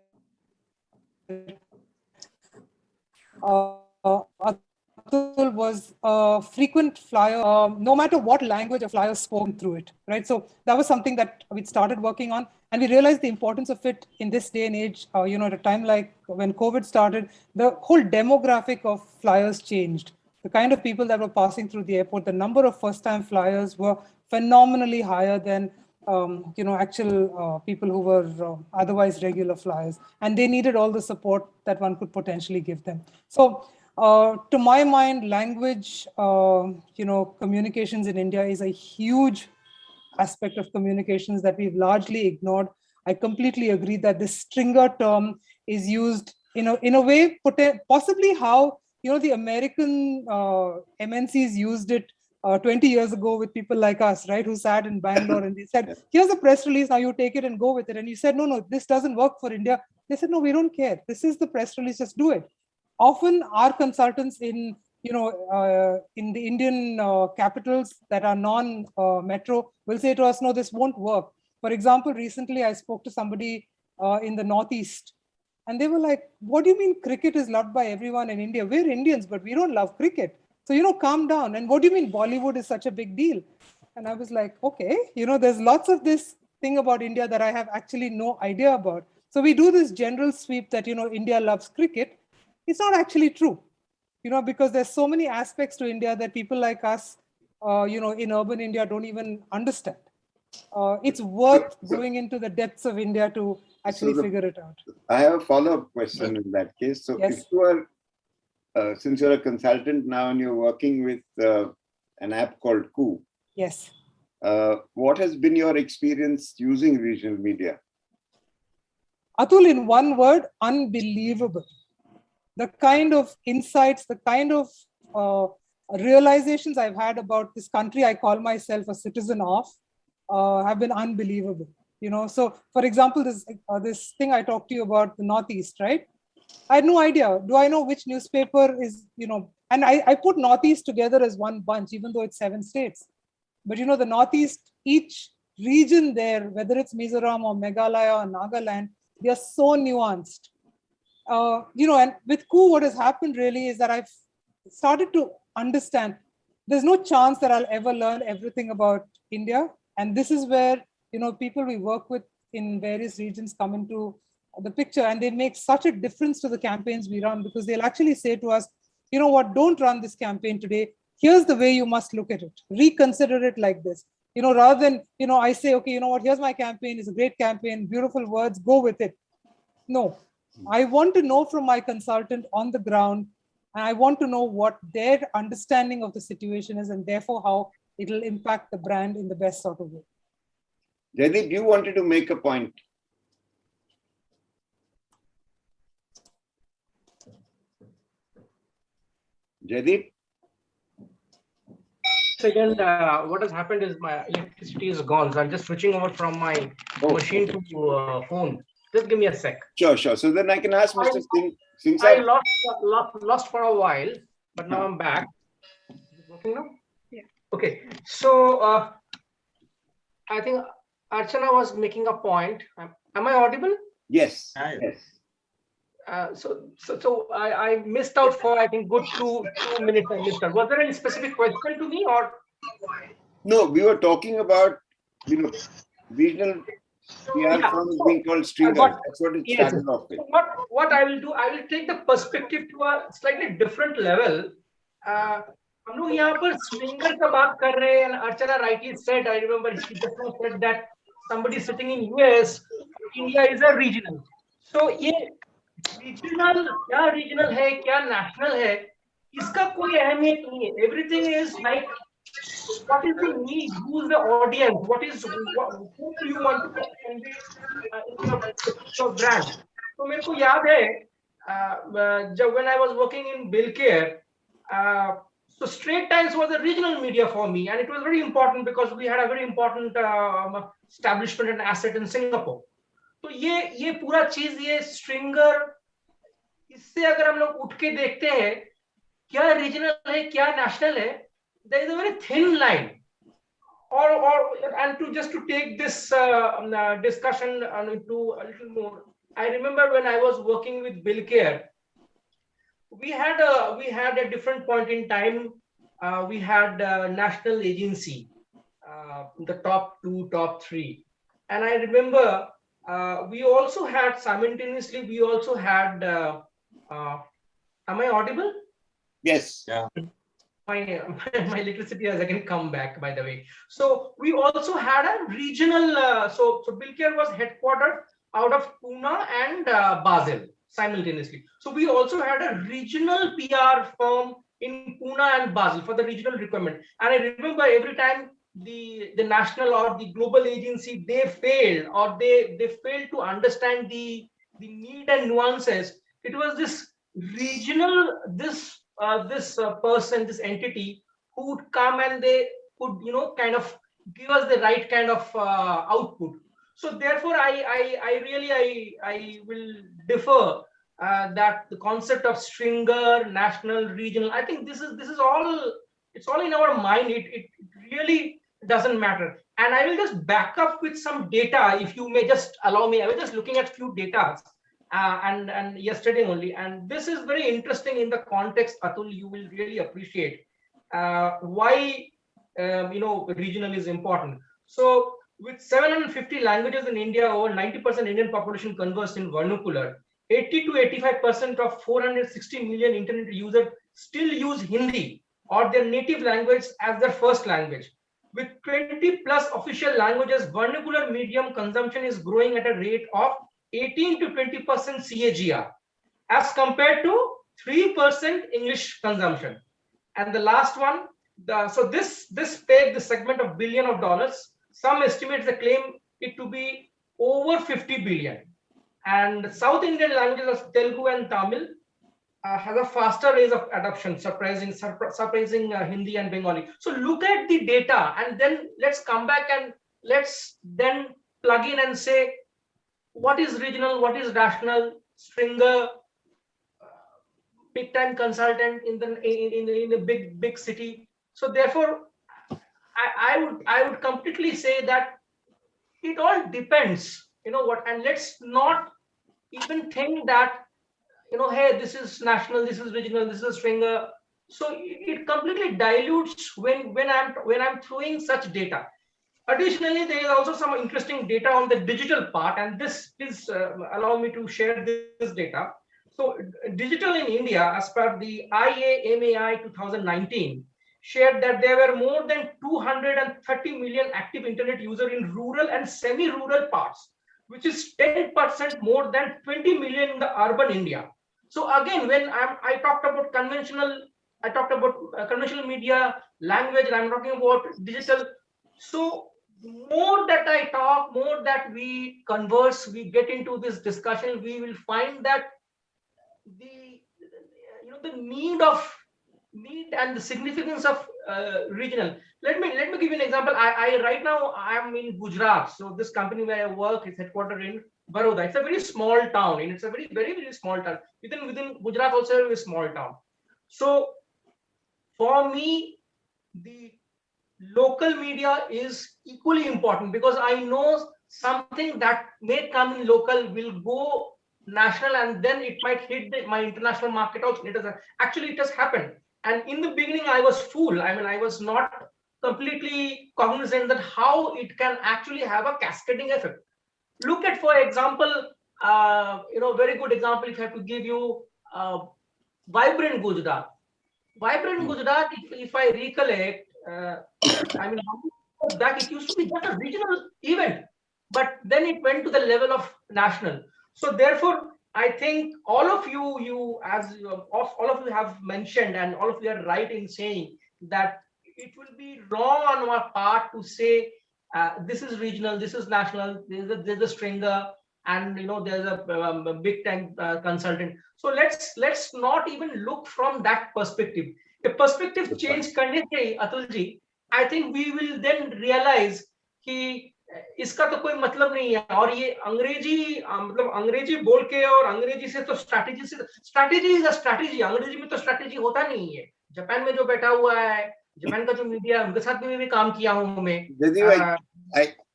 Atul was a frequent flyer, no matter what language a flyer spoke through it, right? So that was something that we started working on, and we realized the importance of it in this day and age. At a time like when COVID started, the whole demographic of flyers changed. The kind of people that were passing through the airport, the number of first-time flyers were phenomenally higher than actual people who were otherwise regular flyers, and they needed all the support that one could potentially give them. So to my mind, language, communications in India is a huge aspect of communications that we've largely ignored. I completely agree that this stringer term is used in a way, possibly how the American MNCs used it 20 years ago with people like us, right, who sat in Bangalore and they said, here's a press release, now you take it and go with it. And you said, no, this doesn't work for India. They said, no, we don't care. This is the press release, just do it. Often our consultants in the Indian capitals that are non-metro will say to us, no, this won't work. For example, recently I spoke to somebody in the Northeast, and they were like, what do you mean cricket is loved by everyone in India? We're Indians, but we don't love cricket. So, calm down. And what do you mean Bollywood is such a big deal? And I was like, okay, there's lots of this thing about India that I have actually no idea about. So we do this general sweep that, India loves cricket. It's not actually true, because there's so many aspects to India that people like us, in urban India don't even understand. It's worth going into the depths of India to actually figure it out. I have a follow-up question in that case. So yes. If you are, since you're a consultant now and you're working with an app called Koo. Yes. What has been your experience using regional media? Atul, in one word, unbelievable. The kind of insights, the kind of realizations I've had about this country I call myself a citizen of have been unbelievable. So for example, this thing I talked to you about, the Northeast, right? I had no idea. Do I know which newspaper is, and I put Northeast together as one bunch, even though it's 7 states. But the Northeast, each region there, whether it's Mizoram or Meghalaya or Nagaland, they are so nuanced. And with Koo, what has happened really is that I've started to understand there's no chance that I'll ever learn everything about India. And this is where, people we work with in various regions come into the picture, and they make such a difference to the campaigns we run, because they'll actually say to us, you know what, don't run this campaign today. Here's the way you must look at it. Reconsider it like this. Rather than, I say, okay, you know what, here's my campaign. It's a great campaign, beautiful words, go with it. No, I want to know from my consultant on the ground, and I want to know what their understanding of the situation is, and therefore how it'll impact the brand in the best sort of way. Jaideep, you wanted to make a point. Jaideep? Second, what has happened is my electricity is gone, so I'm just switching over from my machine to phone. Just give me a sec. Sure. So then I can ask Mr. Singh. I lost for a while, but now I'm back. Is it working now? Yeah. Okay. So I think Archana was making a point. Am I audible? Yes. Yes. So I missed out for, I think, good two minutes. I missed out. Was there any specific question to me, or? No, we were talking about regional PR Yeah. firm is So, being called stringers. That's what it yes. started off with. So what I will do, I will take the perspective to a slightly different level. हम लोग यहाँ पर stringer का बात कर रहे हैं, and Archana rightly said, I remember she just now said that somebody sitting in US, India is a regional. So ये regional क्या regional है क्या national है, इसका कोई अहमियत नहीं है. Everything is like what is the need, who is the audience, who do you want to convey in your brand. तो मेरे को याद है जब when I was working in Billcare, so Straight Times was a regional media for me, and it was very important because we had a very important establishment and asset in Singapore. तो ये पूरा चीज ये stringer, इससे अगर हम लोग उठ के देखते हैं क्या रीजनल है क्या नेशनल है, there is a very thin line. And to just to take this discussion into a little more, I remember when I was working with Billcare, we had a different point in time. We had a national agency, the top 2, top 3, and I remember we also had simultaneously. We also had. Am I audible? Yes. Yeah. My electricity has again come back, by the way. So we also had a regional, so Billcare was headquartered out of Pune and Basel simultaneously. So we also had a regional PR firm in Pune and Basel for the regional requirement. And I remember every time the national or the global agency, they failed or they failed to understand the need and nuances. It was this regional, this person, this entity who would come and they could, kind of give us the right kind of output. So therefore, I really will differ that the concept of stringer, national, regional. I think this is all. It's all in our mind. It really doesn't matter. And I will just back up with some data, if you may just allow me. I was just looking at few data. And yesterday only, and this is very interesting in the context, Atul, you will really appreciate why regional is important. So with 750 languages in India, over 90% Indian population converse in vernacular. 80 to 85% of 460 million internet users still use Hindi or their native language as their first language. With 20 plus official languages, vernacular medium consumption is growing at a rate of 18 to 20% CAGR as compared to 3% English consumption. And the last one, so this paid the segment of billion of dollars. Some estimates they claim it to be over 50 billion. And South Indian languages of Telugu and Tamil has a faster rate of adoption, surprising Hindi and Bengali. So look at the data, and then let's come back and let's then plug in and say, what is regional, what is national, stringer, big time consultant in a big city. So therefore, I would completely say that it all depends. You know what? And let's not even think that hey, this is national, this is regional, this is stringer. So it completely dilutes when I'm throwing such data. Additionally, there is also some interesting data on the digital part, and this is allow me to share this data. So digital in India, as per the IAMAI 2019, shared that there were more than 230 million active internet users in rural and semi-rural parts, which is 10% more than 20 million in the urban India. So again, when I talked about conventional media language, and I'm talking about digital. So more that I talk, more that we converse, we get into this discussion, we will find that the need and the significance of regional. Let me give you an example. I right now I am in Gujarat. So this company where I work is headquartered in Baroda. It's a very small town, and it's a very, very, very small town. Within Gujarat also is a small town. So for me, the local media is equally important, because I know something that may come in local will go national, and then it might hit my international market also. It has happened. And in the beginning, I was fooled. I mean, I was not completely cognizant that how it can actually have a cascading effect. Look at, for example, very good example, if I have to give you, Vibrant Gujarat. Vibrant Gujarat, if I recollect, I mean, how many years back it used to be just a regional event, but then it went to the level of national. So therefore, I think all of you all of you have mentioned, and all of you are right in saying that it will be wrong on our part to say this is regional, this is national, there's a stringer, and there's a big time consultant. So let's not even look from that perspective. A perspective change करने से, Atul ji, I think we will then realize कि इसका तो कोई मतलब नहीं है, और ये अंग्रेजी मतलब अंग्रेजी बोल के और अंग्रेजी से तो स्ट्रैटेजी इज अ स्ट्रैटेजी, अंग्रेजी में तो स्ट्रैटेजी होता नहीं है। जापान में जो बैठा हुआ है, जापान का जो मीडिया, उनके साथ भी काम किया हूं मैं।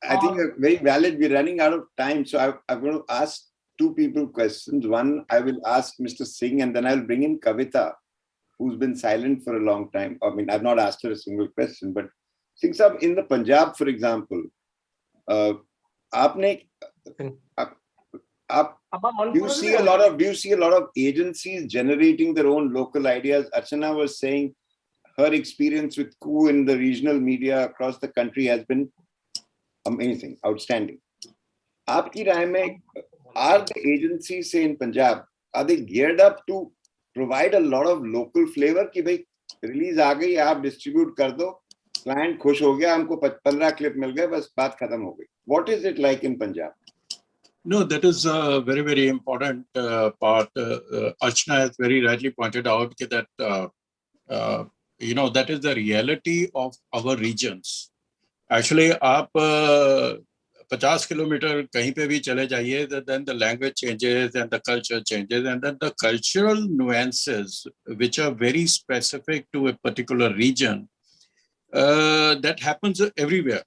I think very valid. We're running out of time, so I'm going to ask two people questions. One, I will ask Mr. Singh, and then I'll bring in Kavita, who's been silent for a long time. I mean, I've not asked her a single question, but Singh Saab, in the Punjab, for example, do you see a lot of agencies generating their own local ideas? Archana was saying her experience with coup in the regional media across the country has been amazing, outstanding. Aapki raay mein, are the agencies, say in Punjab, are they geared up to provide a lot of local flavor कि भाई release आ गई, आप distribute कर दो, client खुश हो गया, हमको 15 clip मिल गए, बस बात खत्म हो गई. What is it like in Punjab? No, that is a very, very important part. Archana has very rightly pointed out that that is the reality of our regions. Actually, आप 50 kilometer कहीं पे भी चले जाइए, then the language changes and the culture changes, and then the cultural nuances which are very specific to a particular region, that happens everywhere.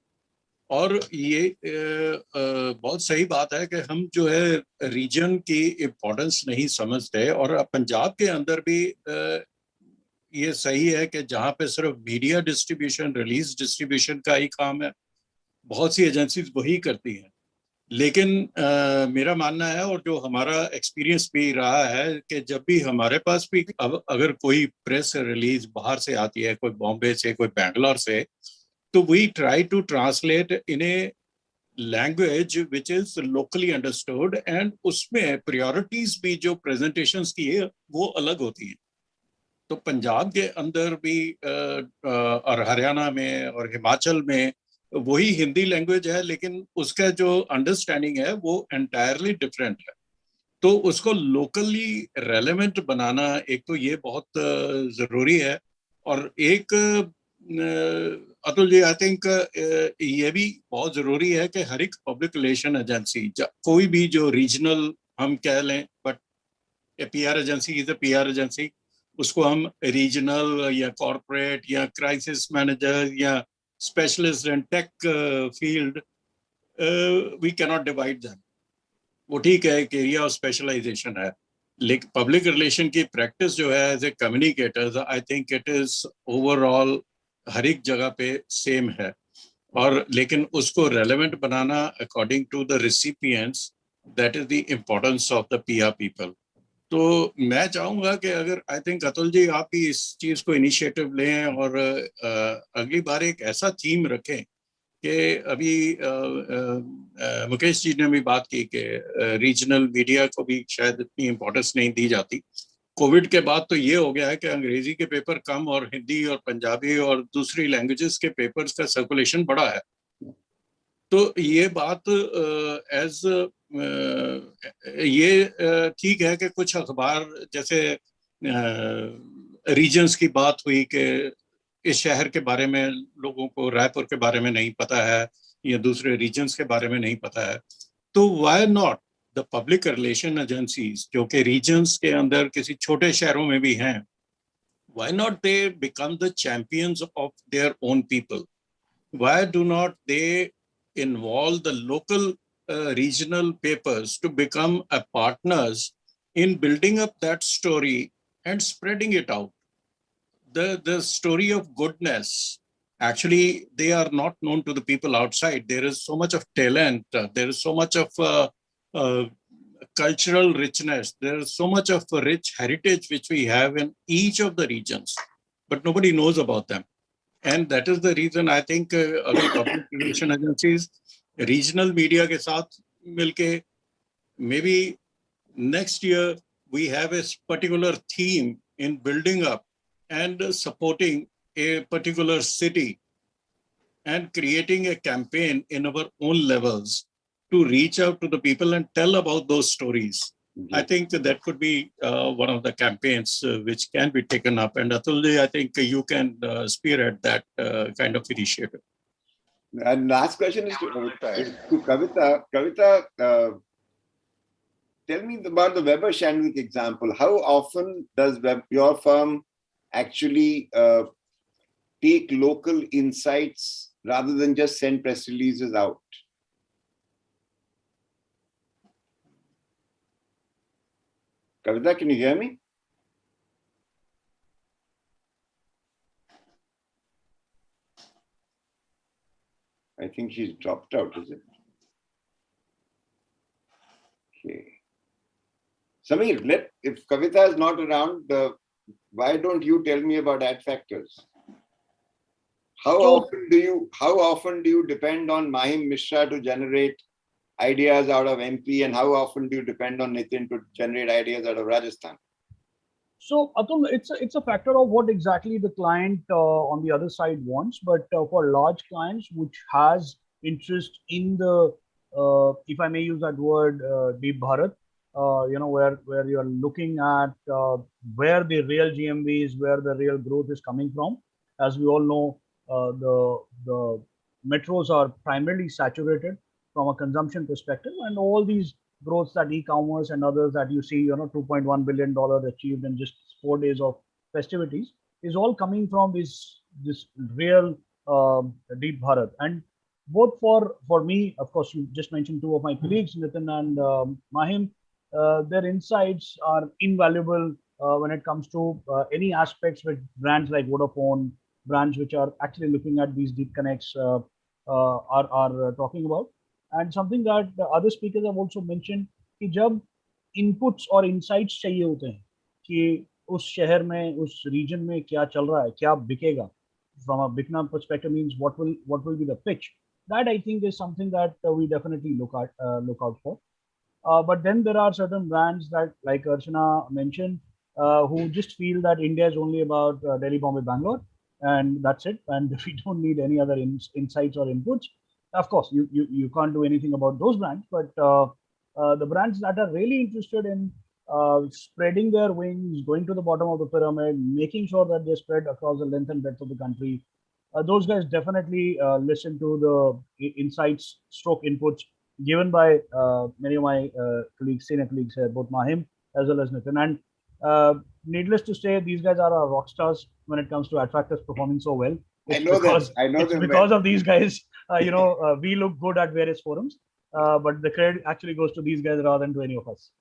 और ये बहुत सही बात है कि हम जो है रीजन की इम्पोर्टेंस नहीं समझते, और पंजाब के अंदर भी ये सही है कि जहाँ पे सिर्फ मीडिया डिस्ट्रीब्यूशन, रिलीज डिस्ट्रीब्यूशन का ही काम है, बहुत सी एजेंसीज वही करती हैं। लेकिन मेरा मानना है, और जो हमारा एक्सपीरियंस भी रहा है, कि जब भी हमारे पास भी अगर कोई प्रेस रिलीज बाहर से आती है, कोई बॉम्बे से, कोई बैंगलोर से, तो we try to translate in a language which is locally understood, and उसमें priorities भी जो presentations की है वो अलग होती हैं। तो पंजाब के अंदर भी और हरियाणा में और हिमाचल में वही हिंदी लैंग्वेज है, लेकिन उसका जो अंडरस्टैंडिंग है वो एंटायरली डिफरेंट है। तो उसको लोकली रेलेवेंट बनाना एक तो ये बहुत जरूरी है, और एक अतुल जी, आई थिंक ये भी बहुत जरूरी है कि हर एक पब्लिक रिलेशन एजेंसी, कोई भी जो रीजनल हम कह लें, but PR agency is a PR agency, उसको हम रीजनल या कॉर्पोरेट या क्राइसिस मैनेजर या specialist in tech field, we can not divide them. वो ठीक है, एक एरिया ऑफ स्पेशलाइजेशन है, लेकिन पब्लिक रिलेशन की प्रैक्टिस जो है as a communicators, I think it is overall हर एक जगह पे सेम है, और लेकिन उसको रेलेवेंट बनाना according to the recipients, that is the importance of the PR people. तो मैं चाहूंगा कि अगर आई थिंक अतुल जी आप भी इस चीज को इनिशिएटिव लें, और अगली बार एक ऐसा थीम रखें कि अभी मुकेश जी ने भी बात की कि रीजनल मीडिया को भी शायद इतनी इम्पोर्टेंस नहीं दी जाती। कोविड के बाद तो ये हो गया है कि अंग्रेजी के पेपर कम और हिंदी और पंजाबी और दूसरी लैंग्वेजेस के पेपर्स का सर्कुलेशन बढ़ा है। तो ये बात एज ये ठीक है कि कुछ अखबार, जैसे रीजन्स की बात हुई कि इस शहर के बारे में लोगों को रायपुर के बारे में नहीं पता है या दूसरे रीजन्स के बारे में नहीं पता है, तो why not the public relation agencies जो कि रीजन्स के अंदर किसी छोटे शहरों में भी हैं, why not they become the champions of their own people? Why do not they involve the local regional papers to become a partners in building up that story and spreading it out? The story of goodness actually they are not known to the people outside. There is so much of talent. There is so much of cultural richness. There is so much of a rich heritage which we have in each of the regions, but nobody knows about them. And that is the reason I think अगर public relation agencies regional media के साथ मिलके maybe next year we have a particular theme in building up and supporting a particular city and creating a campaign in our own levels to reach out to the people and tell about those stories. I think that could be one of the campaigns which can be taken up. And Atulji, I think you can spearhead that kind of initiative. And last question is to Kavita. Kavita, tell me about the Weber Shandwick example. How often does your firm actually take local insights rather than just send press releases out? Kavita, can you hear me? I think she's dropped out, is it? Okay. Samir, if Kavita is not around, why don't you tell me about ad factors? How often do you depend on Mahim Mishra to generate ideas out of MP, and how often do you depend on Nitin to generate ideas out of Rajasthan? So Atul, it's a factor of what exactly the client on the other side wants. But for large clients which has interest in the, if I may use that word, Deep Bharat, where you are looking at where the real GMV is, where the real growth is coming from. As we all know, the metros are primarily saturated from a consumption perspective, and all these growths that e-commerce and others that you see, $2.1 billion achieved in just 4 days of festivities, is all coming from this real Deep Bharat. And both for me, of course, you just mentioned two of my colleagues, Nitin and Mahim, their insights are invaluable when it comes to any aspects with brands like Vodafone, brands which are actually looking at these deep connects are talking about. And something that the other speakers have also mentioned, कि जब inputs और insights चाहिए होते हैं कि उस शहर में, उस region में क्या चल रहा है, क्या बिकेगा, from a बिकना perspective means what will be the pitch. That I think is something that we definitely look out for. But then there are certain brands that, like Archana mentioned, who just feel that India is only about Delhi, Bombay, Bangalore, and that's it, and we don't need any other insights or inputs. Of course, you can't do anything about those brands, but the brands that are really interested in spreading their wings, going to the bottom of the pyramid, making sure that they spread across the length and breadth of the country, those guys definitely listen to the insights stroke inputs given by many of my colleagues, senior colleagues here, both Mahim as well as Nitin. And needless to say, these guys are our rock stars when it comes to ad factors performing so well. I know them because of these guys, we look good at various forums, but the credit actually goes to these guys rather than to any of us.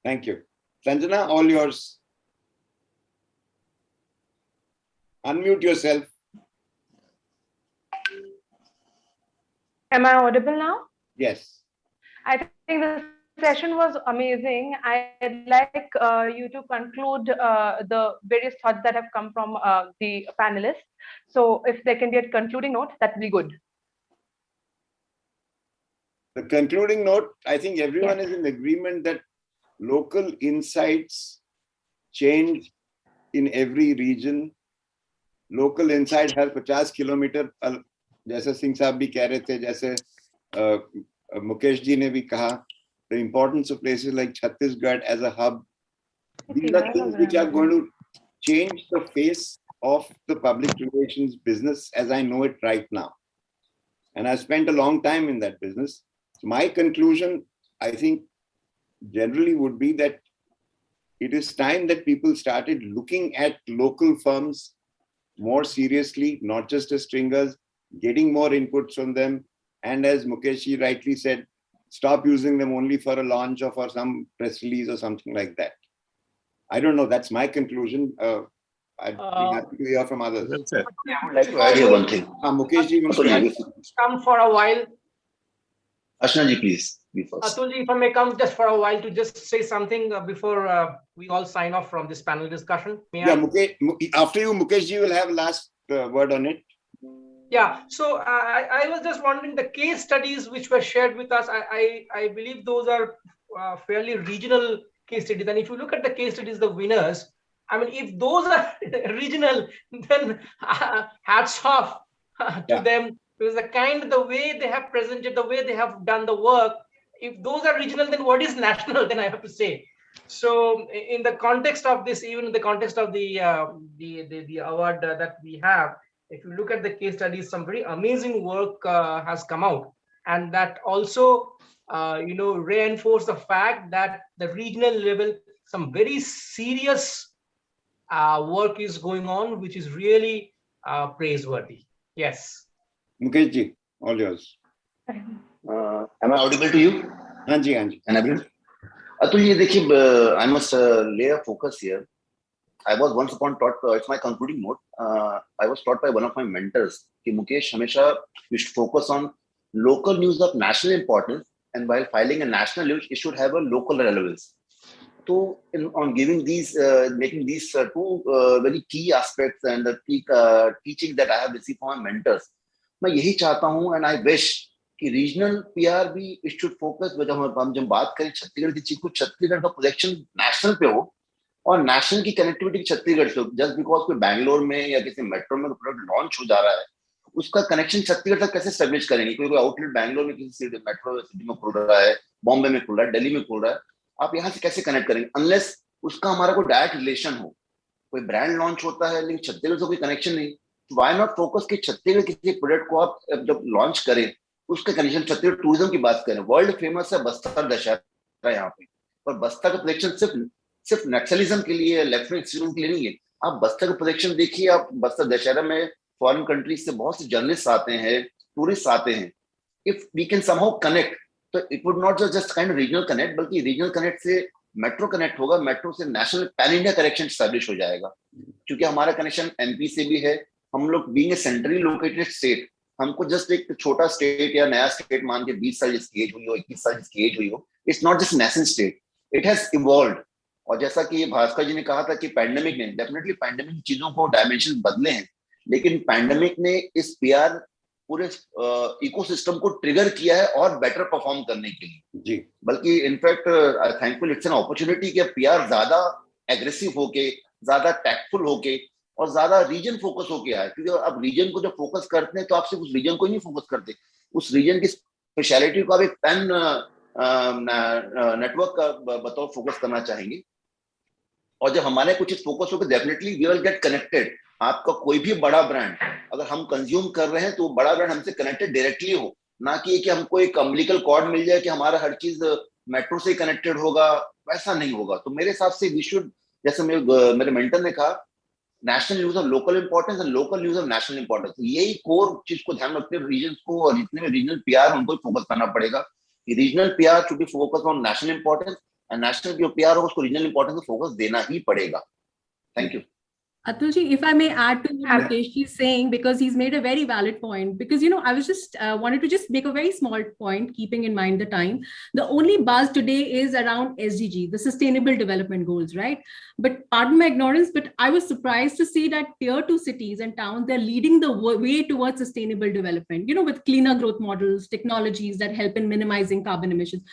Thank you. Sanjana, all yours. Unmute yourself. Am I audible now? Yes. I think the session was amazing. I'd like you to conclude the various thoughts that have come from the panelists. So if there can be a concluding note, that would be good. The concluding note, I think everyone is in agreement that local insights change in every region. Local insight her 50 kilometre, जैसे सिंह साहब भी कह रहे थे, जैसे मुकेश जी ने भी कहा, the importance of places like Chhattisgarh as a hub. These are things which are going to change the face of the public relations business as I know it right now. And I spent a long time in that business. So my conclusion, I think, generally would be that it is time that people started looking at local firms more seriously, not just as stringers, getting more inputs from them. And as Mukesh rightly said, stop using them only for a launch or for some press release or something like that. I don't know. That's my conclusion. I'd be happy to hear from others. I would like to add here one thing. Mukesh ji will come for a while. Ashna ji, please be first. Atul ji, if I may come just for a while to just say something before we all sign off from this panel discussion. Yeah, Mukesh, after you, Mukesh ji will have last word on it. Yeah, so I was just wondering, the case studies which were shared with us, I believe those are fairly regional case studies. And if you look at the case studies, the winners, I mean, if those are regional, then hats off to them. Because the way they have presented, the way they have done the work, if those are regional, then what is national, then I have to say. So in the context of this, even in the context of the award that we have, if you look at the case studies, some very amazing work has come out. And that also, reinforce the fact that the regional level, some very serious work is going on, which is really praiseworthy. Yes. Mukesh ji, all yours. Am I audible to you? हाँ जी, हाँ जी. Atul ji, देखिए, I must lay a focus here. I was once upon taught, it's my concluding note, I was taught by one of my mentors कि Mukesh हमेशा you should focus on local news of national importance, and while filing a national news, it should have a local relevance. So on giving these, making these two very key aspects and the key teaching that I have received from my mentors, मैं यही चाहता हूँ, and I wish कि regional PR भी it should focus, जब बात करें छत्तीसगढ़ की चीज को, छत्तीसगढ़ का प्रोजेक्शन नेशनल पे हो और नेशनल की कनेक्टिविटी छत्तीसगढ़ से, जस्ट बिकॉज कोई बैंगलोर में या किसी मेट्रो में प्रोडक्ट लॉन्च हो जा रहा है, उसका कनेक्शन छत्तीसगढ़ तक कैसे स्टैब्लिश करेंगे? कोई आउटलेट बैंगलोर में किसी मेट्रो सिटी में खुल रहा है, बॉम्बे में खुल रहा है, दिल्ली में खुल रहा है, आप यहाँ से कैसे कनेक्ट करेंगे अनलेस उसका हमारा कोई डायरेक्ट रिलेशन हो? कोई ब्रांड लॉन्च होता है लेकिन छत्तीसगढ़ से कोई कनेक्शन नहीं, व्हाई नॉट फोकस कि छत्तीसगढ़ किसी प्रोडक्ट को आप जब लॉन्च करें उसका कनेक्शन, छत्तीसगढ़ टूरिज्म की बात करें, वर्ल्ड फेमस है बस्तर दशहरा यहाँ पे, पर बस्तर का प्रोजेक्शन सिर्फ नक्सलिज्म के लिए, लेफ्ट विंग एक्सट्रीमिज्म के लिए नहीं है. आप बस्तर का प्रोजेक्शन देखिए, आप बस्तर दशहरा में फॉरेन कंट्रीज से बहुत से जर्नलिस्ट आते हैं, टूरिस्ट आते हैं. If we can somehow connect, तो it would not just kind of regional connect, बल्कि रीजनल कनेक्ट से मेट्रो कनेक्ट होगा, मेट्रो से national pan India connection establish हो जाएगा. क्योंकि हमारा कनेक्शन एमपी से भी है, हम लोग being a centrally located state, हमको जस्ट एक छोटा स्टेट या नया स्टेट मान के 20 साल जिसकी एज हुई हो, 21 साल जिसकी एज हुई हो, it's not just national state, it has evolved. और जैसा कि भास्कर जी ने कहा था कि पैंडेमिक ने, डेफिनेटली पैंडेमिक चीजों को डायमेंशन बदले हैं, लेकिन पैंडेमिक ने इस पीआर पूरे इकोसिस्टम को ट्रिगर किया है और बेटर परफॉर्म करने के लिए जी. बल्कि in fact thankful it's an opportunity कि पीआर ज्यादा एग्रेसिव होके, ज्यादा टैक्टफुल होके और ज्यादा रीजन फोकस होके आए. क्योंकि अब रीजन को जब फोकस करते हैं तो आप सिर्फ उस रीजन को ही नहीं फोकस करते, उस रीजन की स्पेशलिटी को आप एक पैन नेटवर्क का बतौर फोकस करना चाहेंगे. और जब हमारे कुछ फोकस होकर definitely we will get connected. आपका कोई भी बड़ा ब्रांड अगर हम कंज्यूम कर रहे हैं तो बड़ा ब्रांड हमसे कनेक्टेड डायरेक्टली हो, ना कि हमको एक अम्बिलिकल कॉर्ड मिल जाए कि हमारा हर चीज मेट्रो से कनेक्टेड होगा, वैसा नहीं होगा. तो मेरे हिसाब से वी शुड, जैसे मेरे मेंटर ने कहा, national news of local importance and local news of national importance. यही कोर चीज को ध्यान रखते हुए रीजन को और जितने भी रीजनल पीआर उनको फोकस करना पड़ेगा. Regional PR should be focus on national importance and national जो पीआर होगा उसको रीजनल इंपॉर्टेंस को फोकस देना ही पड़ेगा. Thank you. Atulji, if I may add to what Mukesh is saying, because he's made a very valid point, because, I was just wanted to just make a very small point, keeping in mind the time. The only buzz today is around SDG, the Sustainable Development Goals, right? But pardon my ignorance, but I was surprised to see that tier 2 cities and towns, they're leading the way towards sustainable development, with cleaner growth models, technologies that help in minimizing carbon emissions.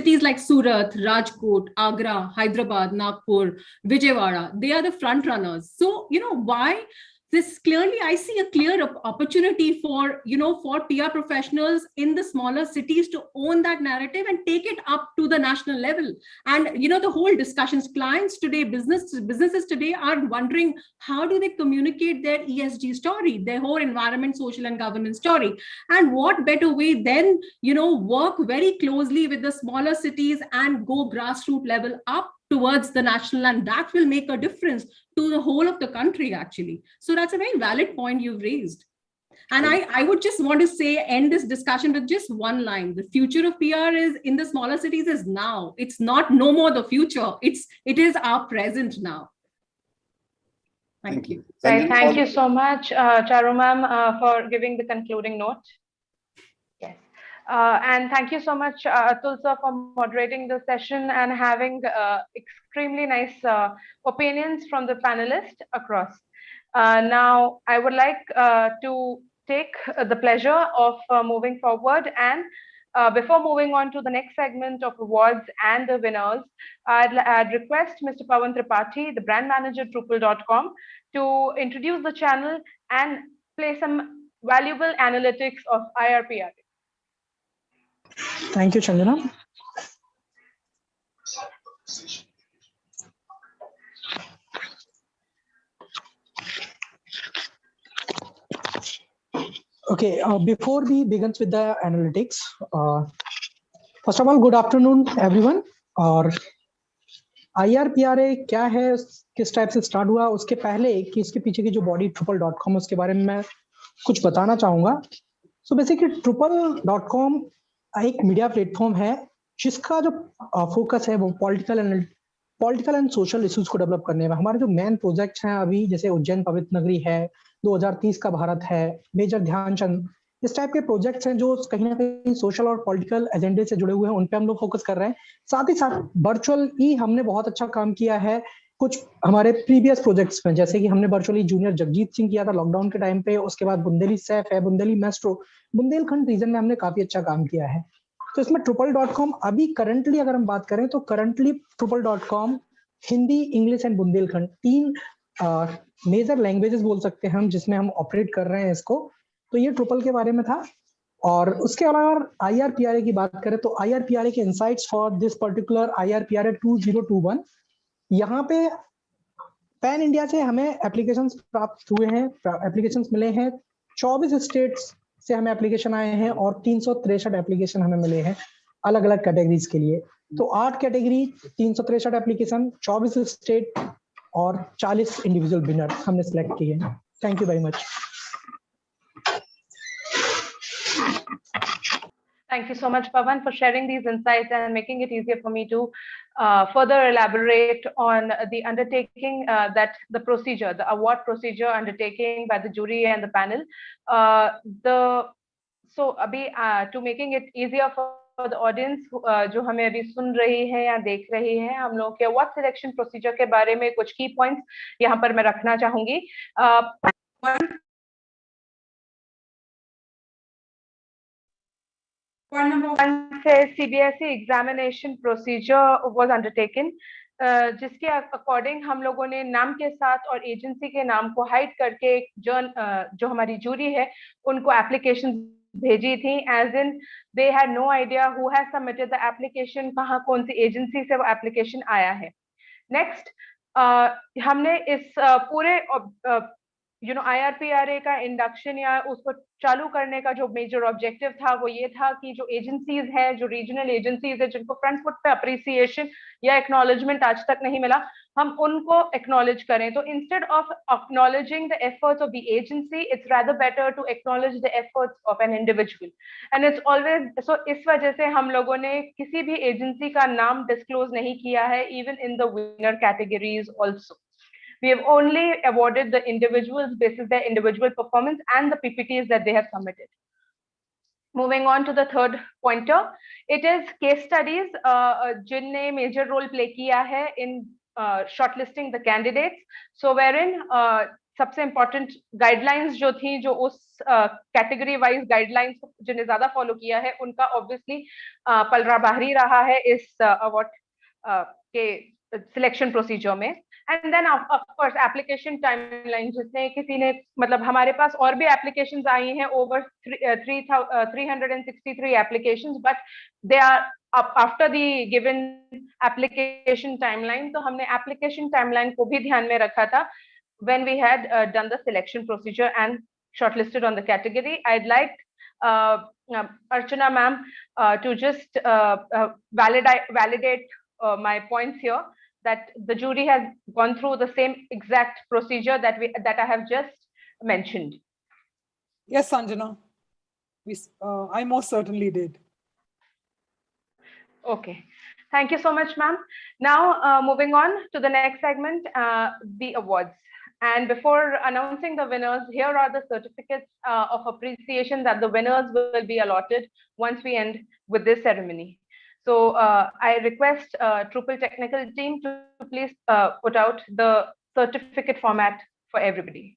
Cities like Surat, Rajkot, Agra, Hyderabad, Nagpur, Vijayawada, they are the front runners. So, why this clearly, I see a clear opportunity for, for PR professionals in the smaller cities to own that narrative and take it up to the national level. And, the whole discussions, clients today, businesses today are wondering, how do they communicate their ESG story, their whole environment, social and governance story? And what better way than, work very closely with the smaller cities and go grassroots level up towards the national, and that will make a difference to the whole of the country, actually. So that's a very valid point you've raised. And I would just want to say, end this discussion with just one line. The future of PR is in the smaller cities is now. It's not no more the future. It is our present now. Thank you. Right, thank you so much, Charu ma'am, for giving the concluding note. Yes. And thank you so much, Atul sir, for moderating the session and having extremely nice opinions from the panelists across. Now, I would like to take the pleasure of moving forward, and before moving on to the next segment of awards and the winners, I'd request Mr. Pawan Tripathi, the brand manager Drupal.com, to introduce the channel and play some valuable analytics of IRPRA. Thank you, Chandana. Okay, before we begin with the analytics, first of all, good afternoon, everyone. और IRPRA क्या है, किस type से start हुआ, उसके पहले कि इसके पीछे की जो बॉडी Drupal.com उसके बारे में मैं कुछ बताना चाहूँगा. So basically Drupal.com एक मीडिया प्लेटफॉर्म है जिसका जो फोकस है वो पॉलिटिकल एंड सोशल इश्यूज को डेवलप करने में. हमारे जो मेन प्रोजेक्ट्स हैं अभी, जैसे उज्जैन पवित्र नगरी है, 2030 का भारत है, मेजर ध्यानचंद, इस टाइप के प्रोजेक्ट्स हैं जो कहीं ना कहीं सोशल और पॉलिटिकल एजेंडे से जुड़े हुए हैं, उन पे हम लोग फोकस कर रहे हैं. साथ ही साथ वर्चुअल ही हमने बहुत अच्छा काम किया है कुछ हमारे प्रीवियस प्रोजेक्ट्स में, जैसे कि हमने वर्चुअली जूनियर जगजीत सिंह किया था लॉकडाउन के टाइम पे, उसके बाद बुंदेली सैफ है, बुंदेली मेस्ट्रो, बुंदेलखंड रीजन में हमने काफी अच्छा काम किया है. तो इसमें Drupal.com अभी करंटली अगर हम बात करें तो currently Drupal.com Hindi, English and Bundelkhand 3 major languages बोल सकते हैं हम जिसमें हम ऑपरेट कर रहे हैं इसको. तो ये Drupal के बारे में था. और उसके अलावा IRPRA की बात करें तो IRPRA के insights for this particular IRPRA 2021, यहाँ पे पैन इंडिया से हमें एप्लीकेशंस प्राप्त हुए हैं, एप्लीकेशंस मिले हैं. 24 स्टेट्स से हमें एप्लीकेशन आए हैं और 363 एप्लीकेशन हमें मिले हैं अलग अलग कैटेगरीज के लिए. तो 8 कैटेगरी, 363 एप्लीकेशन, 24 स्टेट और 40 इंडिविजुअल विनर हमने सिलेक्ट किए हैं. Thank you very much. Thank you so much, Pawan, for sharing these insights and making it easier for me to further elaborate on the undertaking that the procedure, the award procedure undertaking by the jury and the panel. So, abhi, to making it easier for the audience जो हमें अभी सुन रही है या देख रही है, हम लोग के award selection procedure के बारे में कुछ key points यहाँ पर मैं रखना चाहूंगी. Point number 1 says CBSE examination procedure was undertaken, जिसके अकॉर्डिंग हम लोगों ने नाम के साथ और एजेंसी के नाम को हाइड करके जो हमारी जूरी है उनको एप्लीकेशन भेजी थी. As in they had no idea who has submitted the application, कहाँ कौन सी एजेंसी से वो एप्लीकेशन आया है. नेक्स्ट, हमने इस पूरे IRPRA का इंडक्शन या उसको चालू करने का जो मेजर ऑब्जेक्टिव था वो ये था कि जो एजेंसीज है, जो रीजनल एजेंसीज है जिनको फ्रंट फुट पे अप्रिसिएशन या एक्नॉलेजमेंट आज तक नहीं मिला, हम उनको एक्नॉलेज करें. तो instead of acknowledging the efforts of the agency, it's rather better to acknowledge the efforts of an individual. And it's always so, इस वजह से हम लोगों ने किसी भी एजेंसी का नाम डिस्क्लोज नहीं किया है, even in the winner categories also. We have only awarded the individuals basis their individual performance and the PPTs that they have submitted. Moving on to the third pointer, it is case studies जिनने major role play किया है in shortlisting the candidates. So wherein सबसे important guidelines जो थी, जो उस category wise guidelines जिन्हें ज़्यादा follow किया है, उनका obviously पलरा बाहरी रहा है इस award के selection procedure में. And then of course application timeline, जिसने किसी ने मतलब हमारे पास और भी applications आई हैं, over 363 applications, but they are after the given application timeline. तो हमने application timeline को भी ध्यान में रखा था when we had done the selection procedure and shortlisted on the category. I'd like Archana ma'am to just validate my points here, that the jury has gone through the same exact procedure that I have just mentioned. Yes, Sanjana, I most certainly did. Okay, thank you so much, ma'am. Now moving on to the next segment, the awards. And before announcing the winners, here are the certificates of appreciation that the winners will be allotted once we end with this ceremony. So I request Drupal technical team to please put out the certificate format for everybody.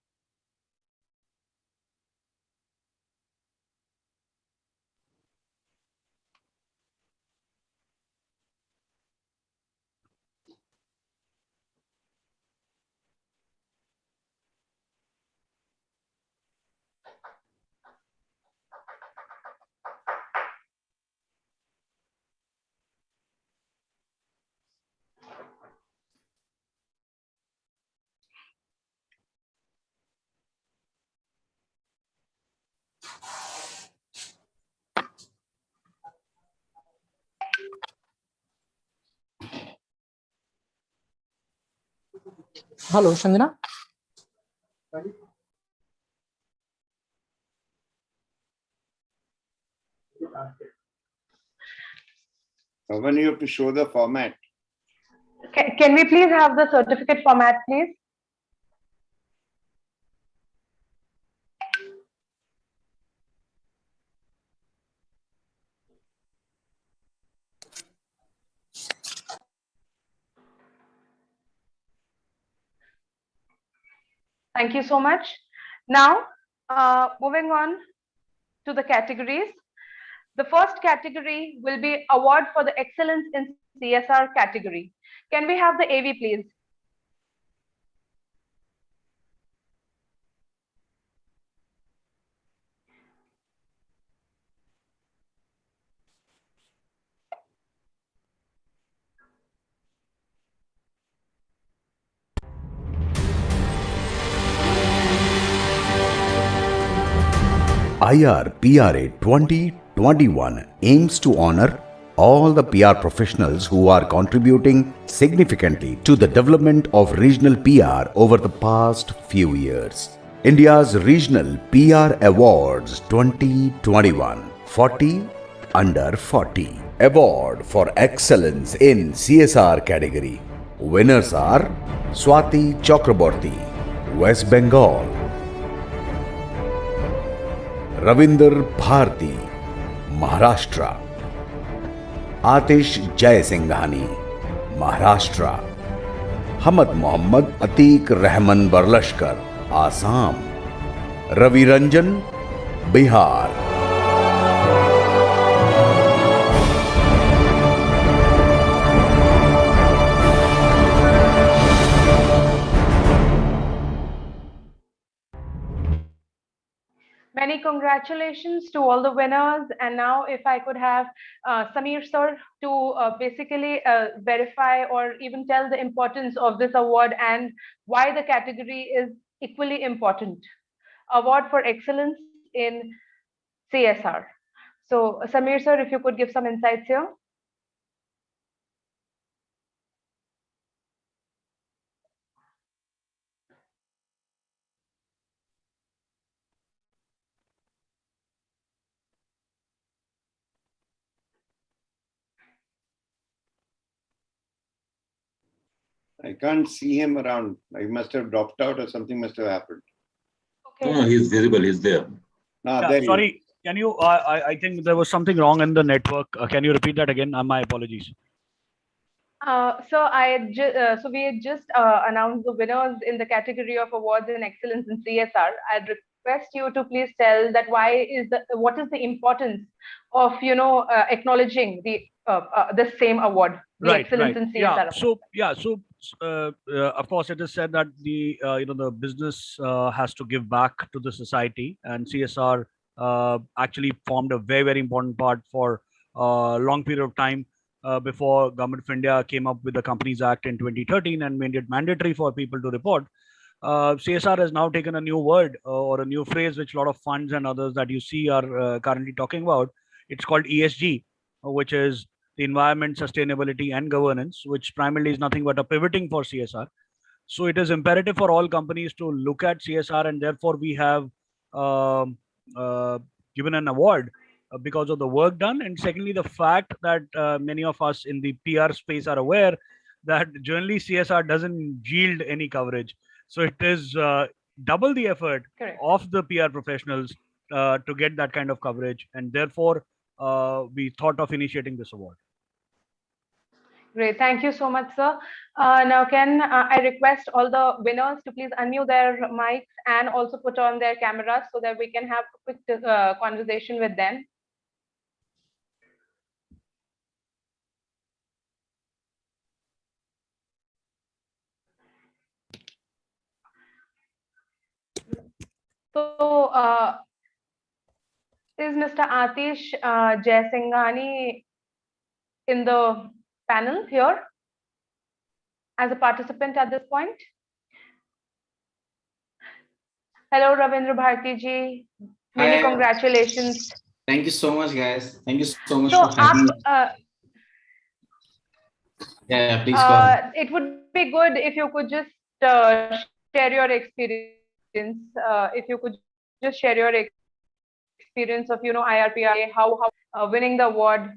Hello, Sanjana. Pavan, you have to show the format. Can we please have the certificate format, please? Thank you so much. Now, moving on to the categories. The first category will be Award for the Excellence in CSR category. Can we have the AV, please? IRPRA 2021 aims to honor all the PR professionals who are contributing significantly to the development of regional PR over the past few years. India's Regional PR Awards 2021 40 Under 40 Award for Excellence in CSR category. Winners are Swati Chakraborty, West Bengal; Ravinder Bharti, Maharashtra; Atish Jaisinghani, Maharashtra; Hamad Mohammad Atiq Rahman Barlashkar, Assam; Ravi Ranjan, Bihar. Many congratulations to all the winners. And now if I could have Samir sir to basically verify or even tell the importance of this award and why the category is equally important. Award for Excellence in CSR. So Samir sir, if you could give some insights here. I can't see him around. He must have dropped out or something must have happened. Okay. No, he's visible. He's there. Yeah, sorry, can you? I think there was something wrong in the network. Can you repeat that again? My apologies. So we had just announced the winners in the category of awards and excellence in CSR. I'd request you to please tell that what is the importance of acknowledging the same award, the excellence in CSR. So of course it is said that the business has to give back to the society, and CSR actually formed a very important part for a long period of time. Before Government of India came up with the Companies Act in 2013 and made it mandatory for people to report, CSR has now taken a new word or a new phrase, which a lot of funds and others that you see are currently talking about. It's called ESG, which is the environment, sustainability, and governance, which primarily is nothing but a pivoting for CSR. So it is imperative for all companies to look at CSR, and therefore we have given an award because of the work done. And secondly, the fact that many of us in the PR space are aware that generally CSR doesn't yield any coverage. So it is double the effort Correct. of the PR professionals to get that kind of coverage, and therefore we thought of initiating this award. Great. Thank you so much, sir. Now, can I request all the winners to please unmute their mics and also put on their cameras so that we can have a quick conversation with them. So, is Mr. Atish Jaisinghani in the panel here as a participant at this point? Hello, Ravindra Bharti ji. Many congratulations. Thank you so much, guys. Thank you so much So, for having me. Yeah, please go ahead. It would be good if you could just share your experience. If you could just share your experience of, IRPRA, how winning the award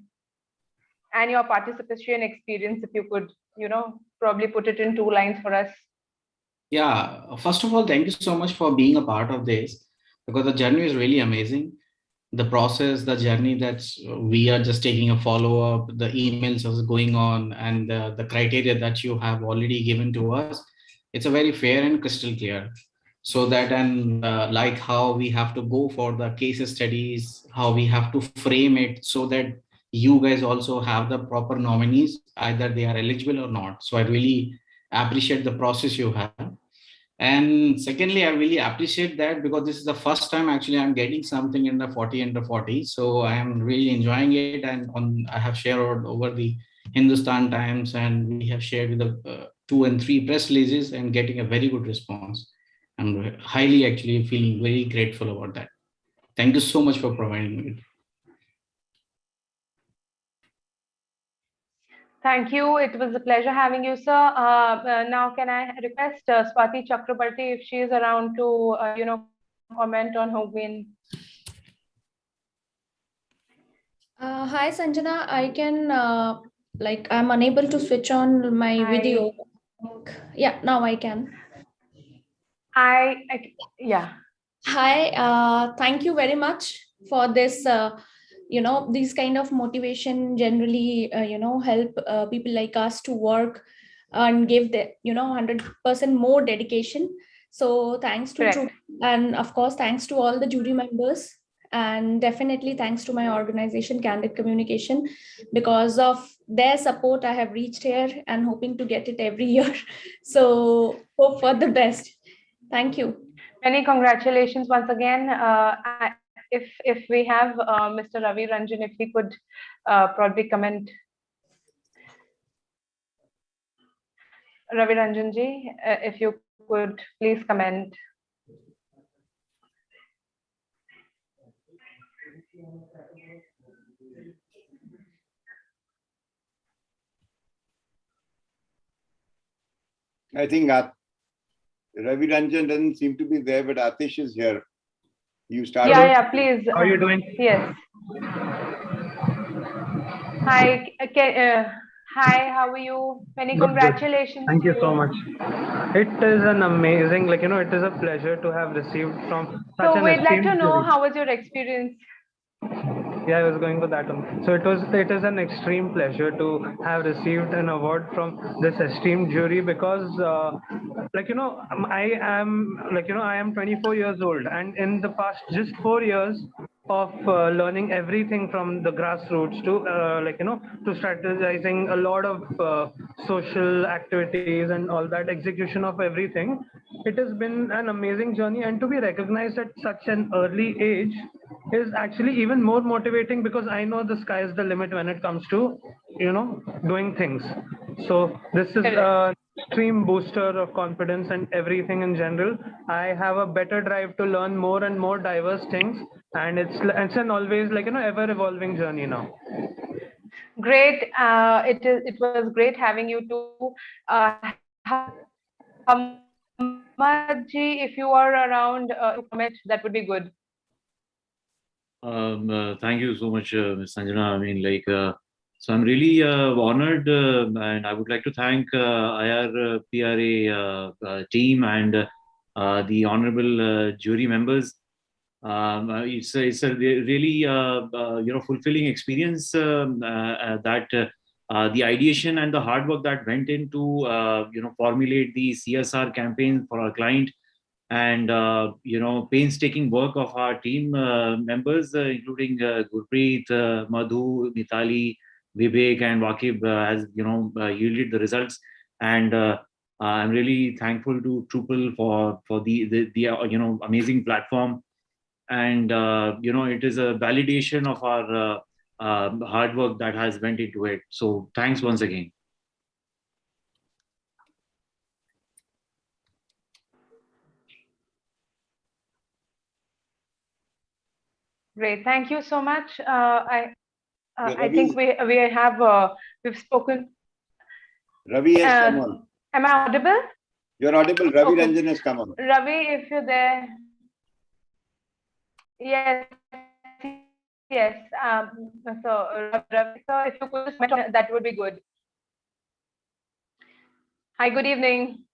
and your participation experience, if you could, probably put it in 2 lines for us. Yeah, first of all, thank you so much for being a part of this, because the journey is really amazing. The process, the journey that we are just taking a follow-up, the emails is going on, and the criteria that you have already given to us, it's a very fair and crystal clear. So that, and like how we have to go for the case studies, how we have to frame it so that you guys also have the proper nominees, either they are eligible or not. So I really appreciate the process you have. And secondly, I really appreciate that, because this is the first time actually I'm getting something in the 40 under 40. So I am really enjoying it. And I have shared over the Hindustan Times, and we have shared with the 2 and 3 press releases and getting a very good response. I'm highly actually feeling very grateful about that. Thank you so much for providing me. Thank you. It was a pleasure having you, sir. Now, can I request Swati Chakrabarti if she is around to, comment on her win? Hi, Sanjana. I can, I'm unable to switch on my video. Yeah, now I can. Yeah. Hi, thank you very much for this. These kind of motivation generally, help people like us to work and give the, 100% more dedication. So thanks to True, and of course, thanks to all the jury members, and definitely thanks to my organization, Candid Communication. Because of their support, I have reached here and hoping to get it every year. So hope for the best. Thank you. Many congratulations once again. If we have Mr. Ravi Ranjan, if he could probably comment. Ravi Ranjan ji, if you could please comment. I think Ravi Ranjan doesn't seem to be there, but Atish is here. You start. Yeah, please. How are you doing? Yes. Hi, hi, how are you? Many congratulations. Thank you so much. It is an amazing, it is a pleasure to have received from such an we'd like to know jury. how was your experience? Yeah, I was going for that one. So it is an extreme pleasure to have received an award from this esteemed jury, because I am 24 years old, and in the past just 4 years of learning everything from the grassroots to to strategizing a lot of social activities and all that, execution of everything. It has been an amazing journey, and to be recognized at such an early age is actually even more motivating, because I know the sky is the limit when it comes to doing things. So this is an extreme booster of confidence and everything in general. I have a better drive to learn more and more diverse things, and it's an always ever evolving journey now. Great. It was great having you too. Hamadji, if you are around to comment, that would be good. Thank you so much, Ms. Sanjana. I mean, So I'm really honored, and I would like to thank IRPRA team and the honorable jury members. It's a really fulfilling experience that the ideation and the hard work that went into formulate the CSR campaign for our client, and painstaking work of our team members, including Gurpreet, Madhu, Mitali, Vivek, and Wakib, has yielded the results. And I'm really thankful to Trupal for the amazing platform. And it is a validation of our hard work that has went into it. So thanks once again. Great, thank you so much. I think we've spoken. Ravi has come on. Am I audible? You're audible. Ravi Ranjan has come on. Ravi, if you're there. Yes. Yes. So Ravi, sir, if you could comment on that would be good. Hi, good evening.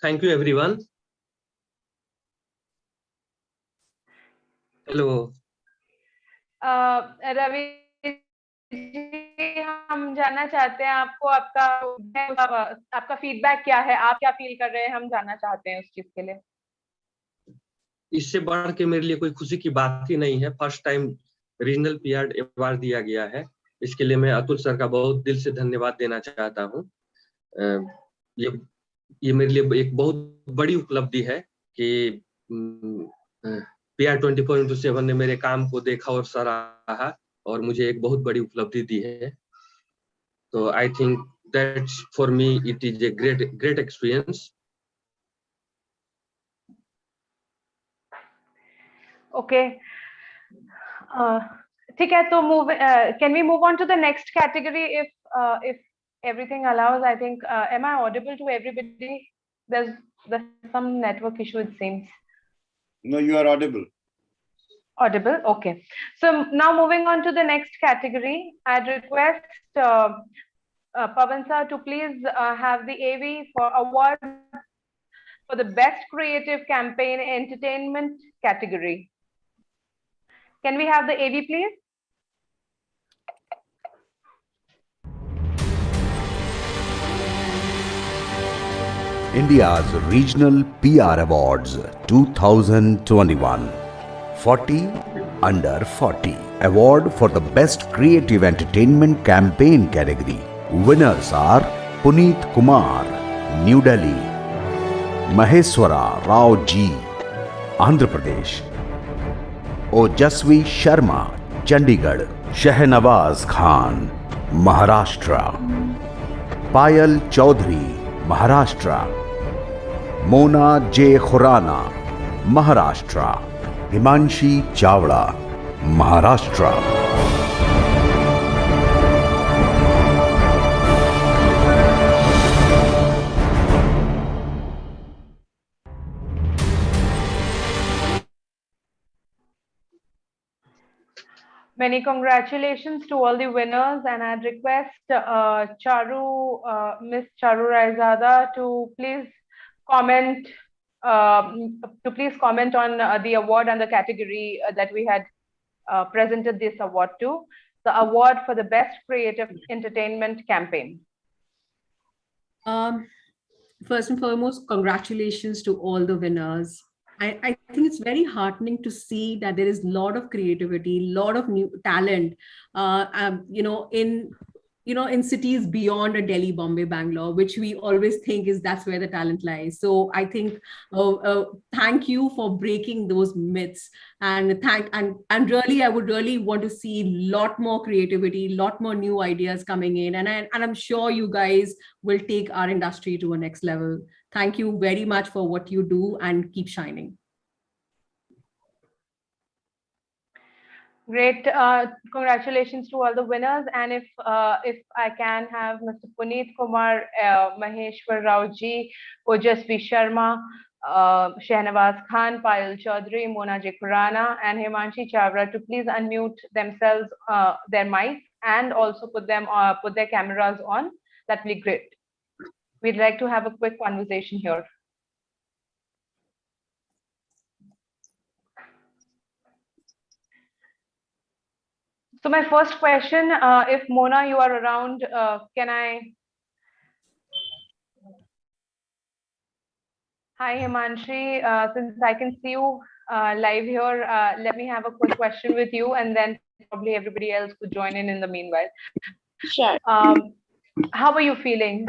Thank you, everyone. Hello. Ravi ji, हम जानना चाहते हैं आपको आपका feedback क्या है, आप क्या फील कर रहे हैं, हम जानना चाहते हैं उस चीज के लिए। इससे बढ़ के मेरे लिए कोई खुशी की बात ही नहीं है। First time regional PR award दिया गया है, इसके लिए मैं अतुल सर का बहुत दिल से धन्यवाद देना चाहता हूँ। ये मेरे लिए एक बहुत बड़ी उपलब्धि है कि पीआर 24/7 ने मेरे काम को देखा और सराहा और मुझे एक बहुत बड़ी उपलब्धि दी है। तो I think that's for me it is a great experience. Okay, ठीक है, तो can we move on to the next category if everything allows? I think am I audible to everybody? There's some network issue, it seems. No, you are audible. Audible, okay. So now moving on to the next category, I'd request Pavan sir to please have the AV for award for the best creative campaign entertainment category. Can we have the AV, please? India's Regional PR Awards 2021. 40 Under 40 Award for the Best Creative Entertainment Campaign category. Winners are Puneet Kumar, New Delhi; Maheshwara Rao G, Andhra Pradesh; Ojasvi Sharma, Chandigarh; Shehnawaz Khan, Maharashtra; Payal Chaudhary, Maharashtra; Mona J. Khurana, Maharashtra; Himanshi Chawla, Maharashtra. Many congratulations to all the winners, and I'd request Miss Charu Raizada to please comment on the award and the category that we had presented this award to, the award for the best creative entertainment campaign. First and foremost, congratulations to all the winners. I think it's very heartening to see that there is a lot of creativity, a lot of new talent, in cities beyond a Delhi, Bombay, Bangalore, which we always think that's where the talent lies. So I think thank you for breaking those myths, and really I would really want to see a lot more creativity, a lot more new ideas coming in, and I'm sure you guys will take our industry to a next level. Thank you very much for what you do, and keep shining. Great, congratulations to all the winners. And if I can have Mr. Puneet Kumar, Maheshwar Rao Ji, Ojasvi Sharma, Shehnawaz Khan, Payal Chaudhary, Mona J. Khurana, and Himanshi Chawla to please unmute themselves, their mics, and also put their cameras on, that would be great. We'd like to have a quick conversation here. So my first question, if Mona, you are around, can I? Hi, Himanshi. Since I can see you live here, let me have a quick question with you, and then probably everybody else could join in the meanwhile. Sure. How are you feeling?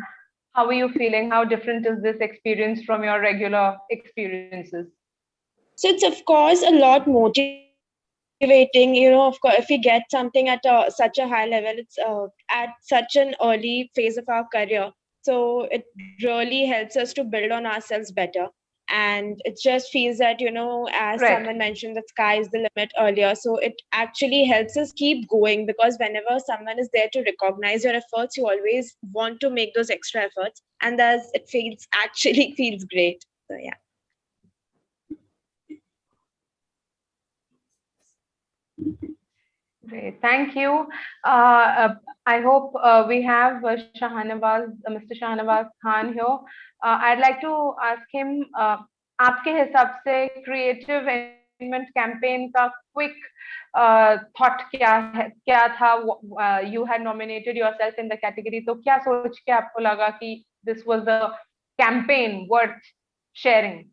How are you feeling? How different is this experience from your regular experiences? So it's of course a lot motivating, you know, of course, if we get something at such a high level, it's at such an early phase of our career. So it really helps us to build on ourselves better. And it just feels that, you know, as someone mentioned, that sky is the limit earlier. So it actually helps us keep going, because whenever someone is there to recognize your efforts, you always want to make those extra efforts. And thus it actually feels great. So yeah. Great, thank you. I hope we have Mr. Shahnawaz Khan here. I'd like to ask him, आपके हिसाब से creative engagement campaign का quick thought क्या था? You had nominated yourself in the category, तो क्या सोच के आपको लगा कि this was a campaign worth sharing?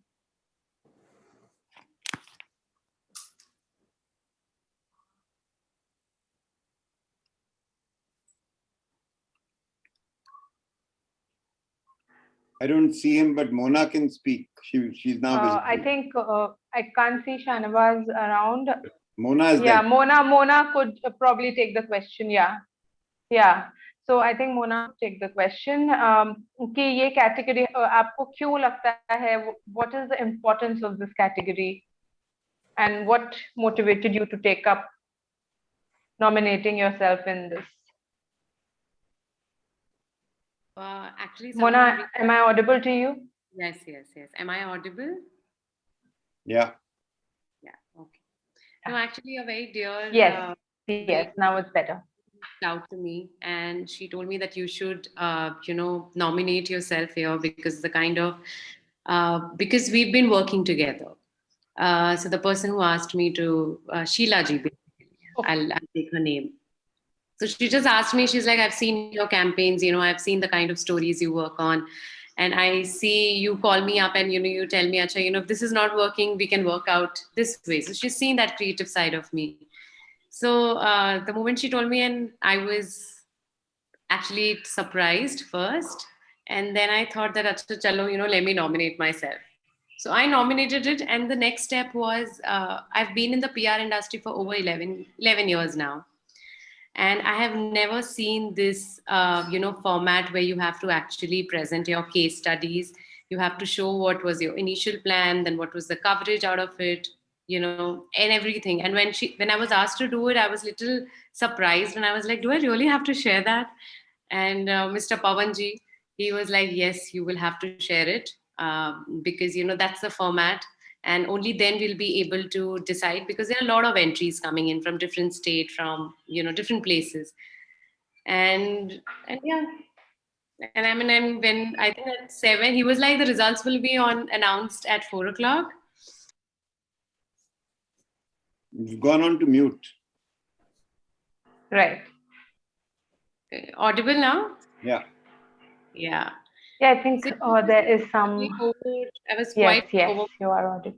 I don't see him, but Mona can speak. She's now visible. I think I can't see Shahnawaz around. Mona is there. there. Mona could probably take the question. Yeah. So I think Mona take the question. कि ये category आपको क्यों लगता है? What is the importance of this category, and what motivated you to take up nominating yourself in this? Actually, Mona, am I audible to you? Yes. Am I audible? Yeah. Okay. No, actually, a very dear. Yes. Now it's better. Out to me, and she told me that you should, nominate yourself here because because we've been working together. So the person who asked me to, Sheila ji, I'll take her name. So she just asked me, she's like, I've seen your campaigns, I've seen the kind of stories you work on. And I see you call me up and, you tell me, Acha, if this is not working, we can work out this way. So she's seen that creative side of me. So the moment she told me, and I was actually surprised first. And then I thought that, Acha, chalo, let me nominate myself. So I nominated it. And the next step was, I've been in the PR industry for over 11 years now. And I have never seen this, format where you have to actually present your case studies. You have to show what was your initial plan, then what was the coverage out of it, and everything. And when I was asked to do it, I was a little surprised, and I was like, do I really have to share that? And Mr. Pawanji, he was like, yes, you will have to share it because, that's the format. And only then we'll be able to decide, because there are a lot of entries coming in from different states, from different places, and yeah. And I mean, and when I think at 7, he was like, the results will be announced at 4 o'clock. You've gone on to mute. Right. Audible now? Yeah. Yeah. Yeah, I think there is some. I was yes, quite you are audible.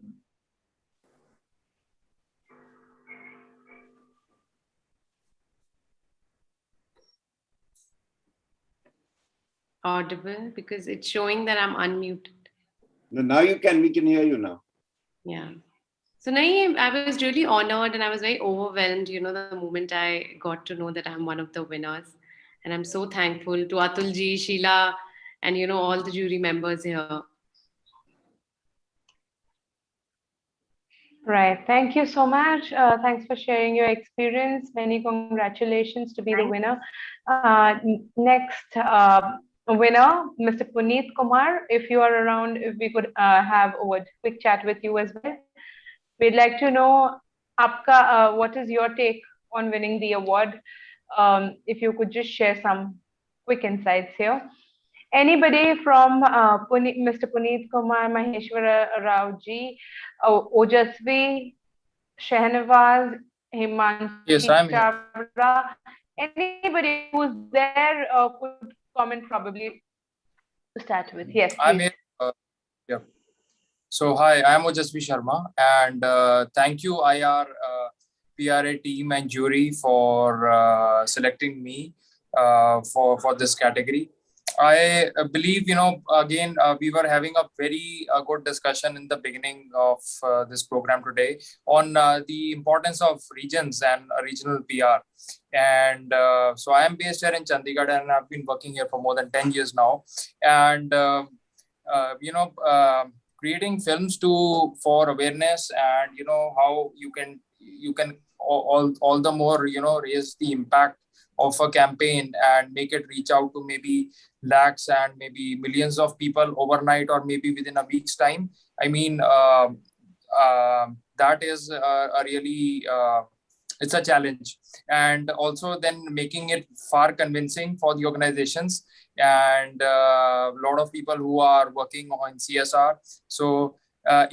Audible because it's showing that I'm unmuted. No, now we can hear you now. Yeah. So I was really honored and I was very overwhelmed, the moment I got to know that I'm one of the winners. And I'm so thankful to Atulji, Sheila, and all the jury members here. Right. Thank you so much. Thanks for sharing your experience. Many congratulations to be the winner. Next winner, Mr. Puneet Kumar. If you are around, if we could have a quick chat with you as well. We'd like to know, what is your take on winning the award? if you could just share some quick insights here. Anybody from Mr. Puneet Kumar, Maheshwara Rao ji, Ojasvi, Shehnawaz, Yes, Himanshi I'm here. Chabra, anybody who's there could comment probably to start with. Yes, I'm please. here. Yeah. So hi, I'm Ojasvi Sharma, and thank you IRPRA team and jury for selecting me for this category. I believe, again, we were having a very good discussion in the beginning of this program today on the importance of regions and regional PR. And so I am based here in Chandigarh, and I've been working here for more than 10 years now. And, creating films for awareness, and how you can all the more raise the impact of a campaign and make it reach out to maybe lakhs and maybe millions of people overnight, or maybe within a week's time. I mean, that is a really it's a challenge, and also then making it far convincing for the organizations and a lot of people who are working on CSR. So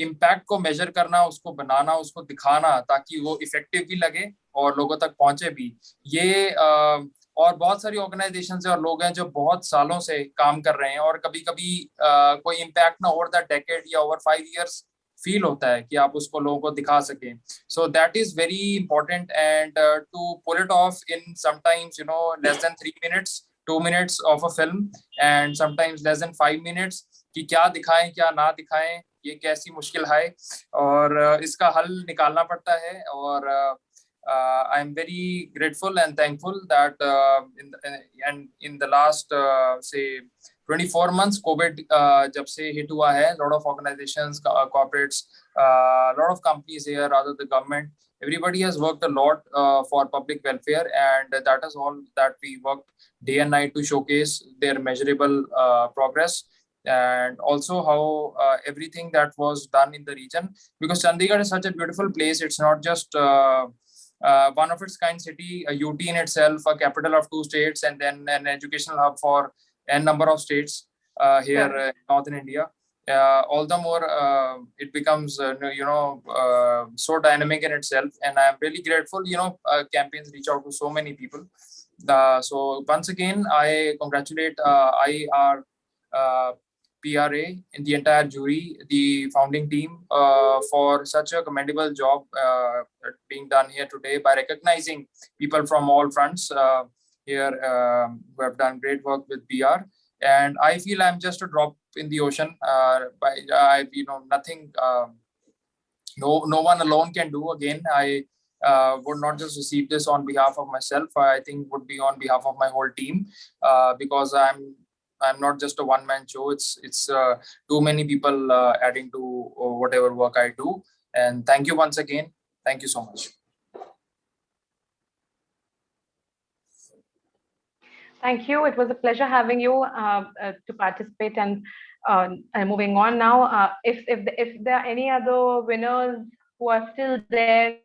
impact को major करना, उसको बनाना, उसको दिखाना, ताकि वो effective भी लगे और लोगों तक पहुंचे भी। ये और बहुत सारी ऑर्गेनाइजेशंस और लोग हैं जो बहुत सालों से काम कर रहे हैं, और कभी कभी कोई इम्पैक्ट ना ओवर द डेकेड या ओवर 5 years फील होता है कि आप उसको लोगों को दिखा सकें। So that is very important, and to pull it off in sometimes less than 3 minutes, 2 minutes of a film, and sometimes less than 5 minutes, कि क्या दिखाएं क्या ना दिखाएं, ये कैसी मुश्किल है, और इसका हल निकालना पड़ता है। और I am very grateful and thankful that in the last say 24 months, COVID जब से hit हुआ है, lot of organizations, corporates, lot of companies here, rather the government, everybody has worked a lot for public welfare, and that is all that we worked day and night to showcase their measurable progress, and also how everything that was done in the region, because Chandigarh is such a beautiful place. It's not just one of its kind city, a UT in itself, a capital of 2 states, and then an educational hub for n number of states here in northern India. All the more it becomes so dynamic in itself, and I am really grateful campaigns reach out to so many people. So once again, I congratulate IRPRA and the entire jury, the founding team, for such a commendable job being done here today by recognizing people from all fronts here who have done great work with PR. And I feel I'm just a drop in the ocean. Nothing, no one alone can do. Again, I would not just receive this on behalf of myself. I think would be on behalf of my whole team, because I'm not just a one-man show. It's too many people adding to whatever work I do. And thank you once again. Thank you so much. Thank you. It was a pleasure having you to participate. And moving on now, if there are any other winners who are still there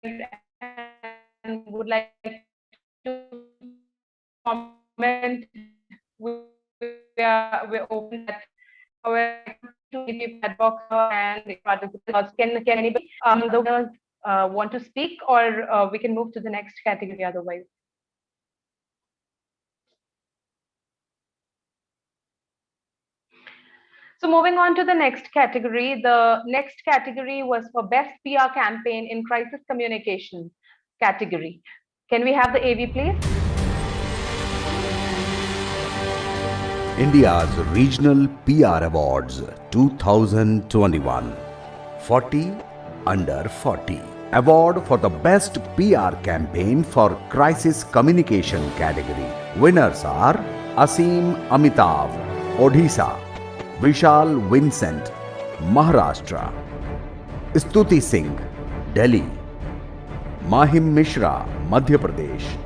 and would like to comment, we're open that to the chat box and participants. Can anybody the winners want to speak, or we can move to the next category otherwise? So moving on to the next category, the next category was for Best PR Campaign in Crisis Communications category. Can we have the AV, please? India's Regional PR Awards 2021 40 Under 40 Award for the Best PR Campaign for Crisis Communication category. Winners are Asim Amitav, Odisha; Vishal Vincent, Maharashtra; Stuti Singh, Delhi; Mahim Mishra, Madhya Pradesh.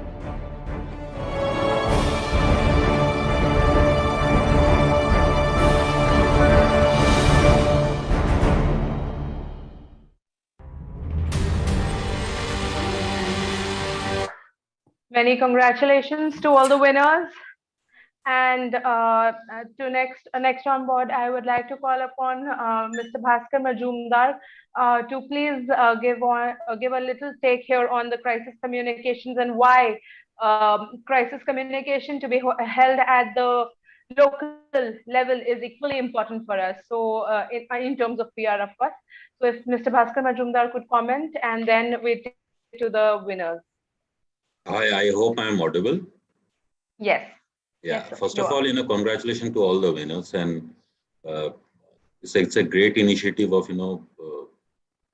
Many congratulations to all the winners. And to next on board, I would like to call upon Mr. Bhaskar Majumdar to please give a little take here on the crisis communications and why crisis communication to be held at the local level is equally important for us. So in terms of PR, of course. So if Mr. Bhaskar Majumdar could comment, and then we take it to the winners. I hope I am audible. Yes. Yeah, yes, first of all, congratulations to all the winners, and it's a great initiative of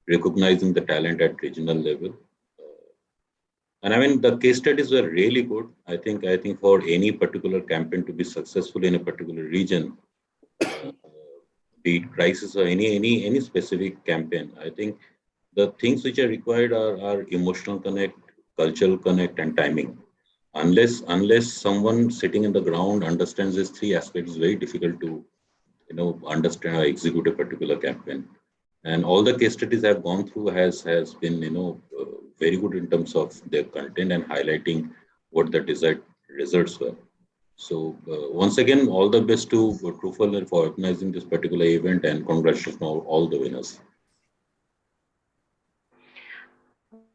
recognizing the talent at regional level. And I mean, the case studies were really good. I think for any particular campaign to be successful in a particular region, be it crisis or any specific campaign, I think the things which are required are emotional connect, cultural connect, and timing. Unless someone sitting in the ground understands these three aspects, it's very difficult to understand or execute a particular campaign. And all the case studies I've gone through has been very good in terms of their content and highlighting what the desired results were. So once again, all the best to Trueful for organizing this particular event, and congratulations to all the winners.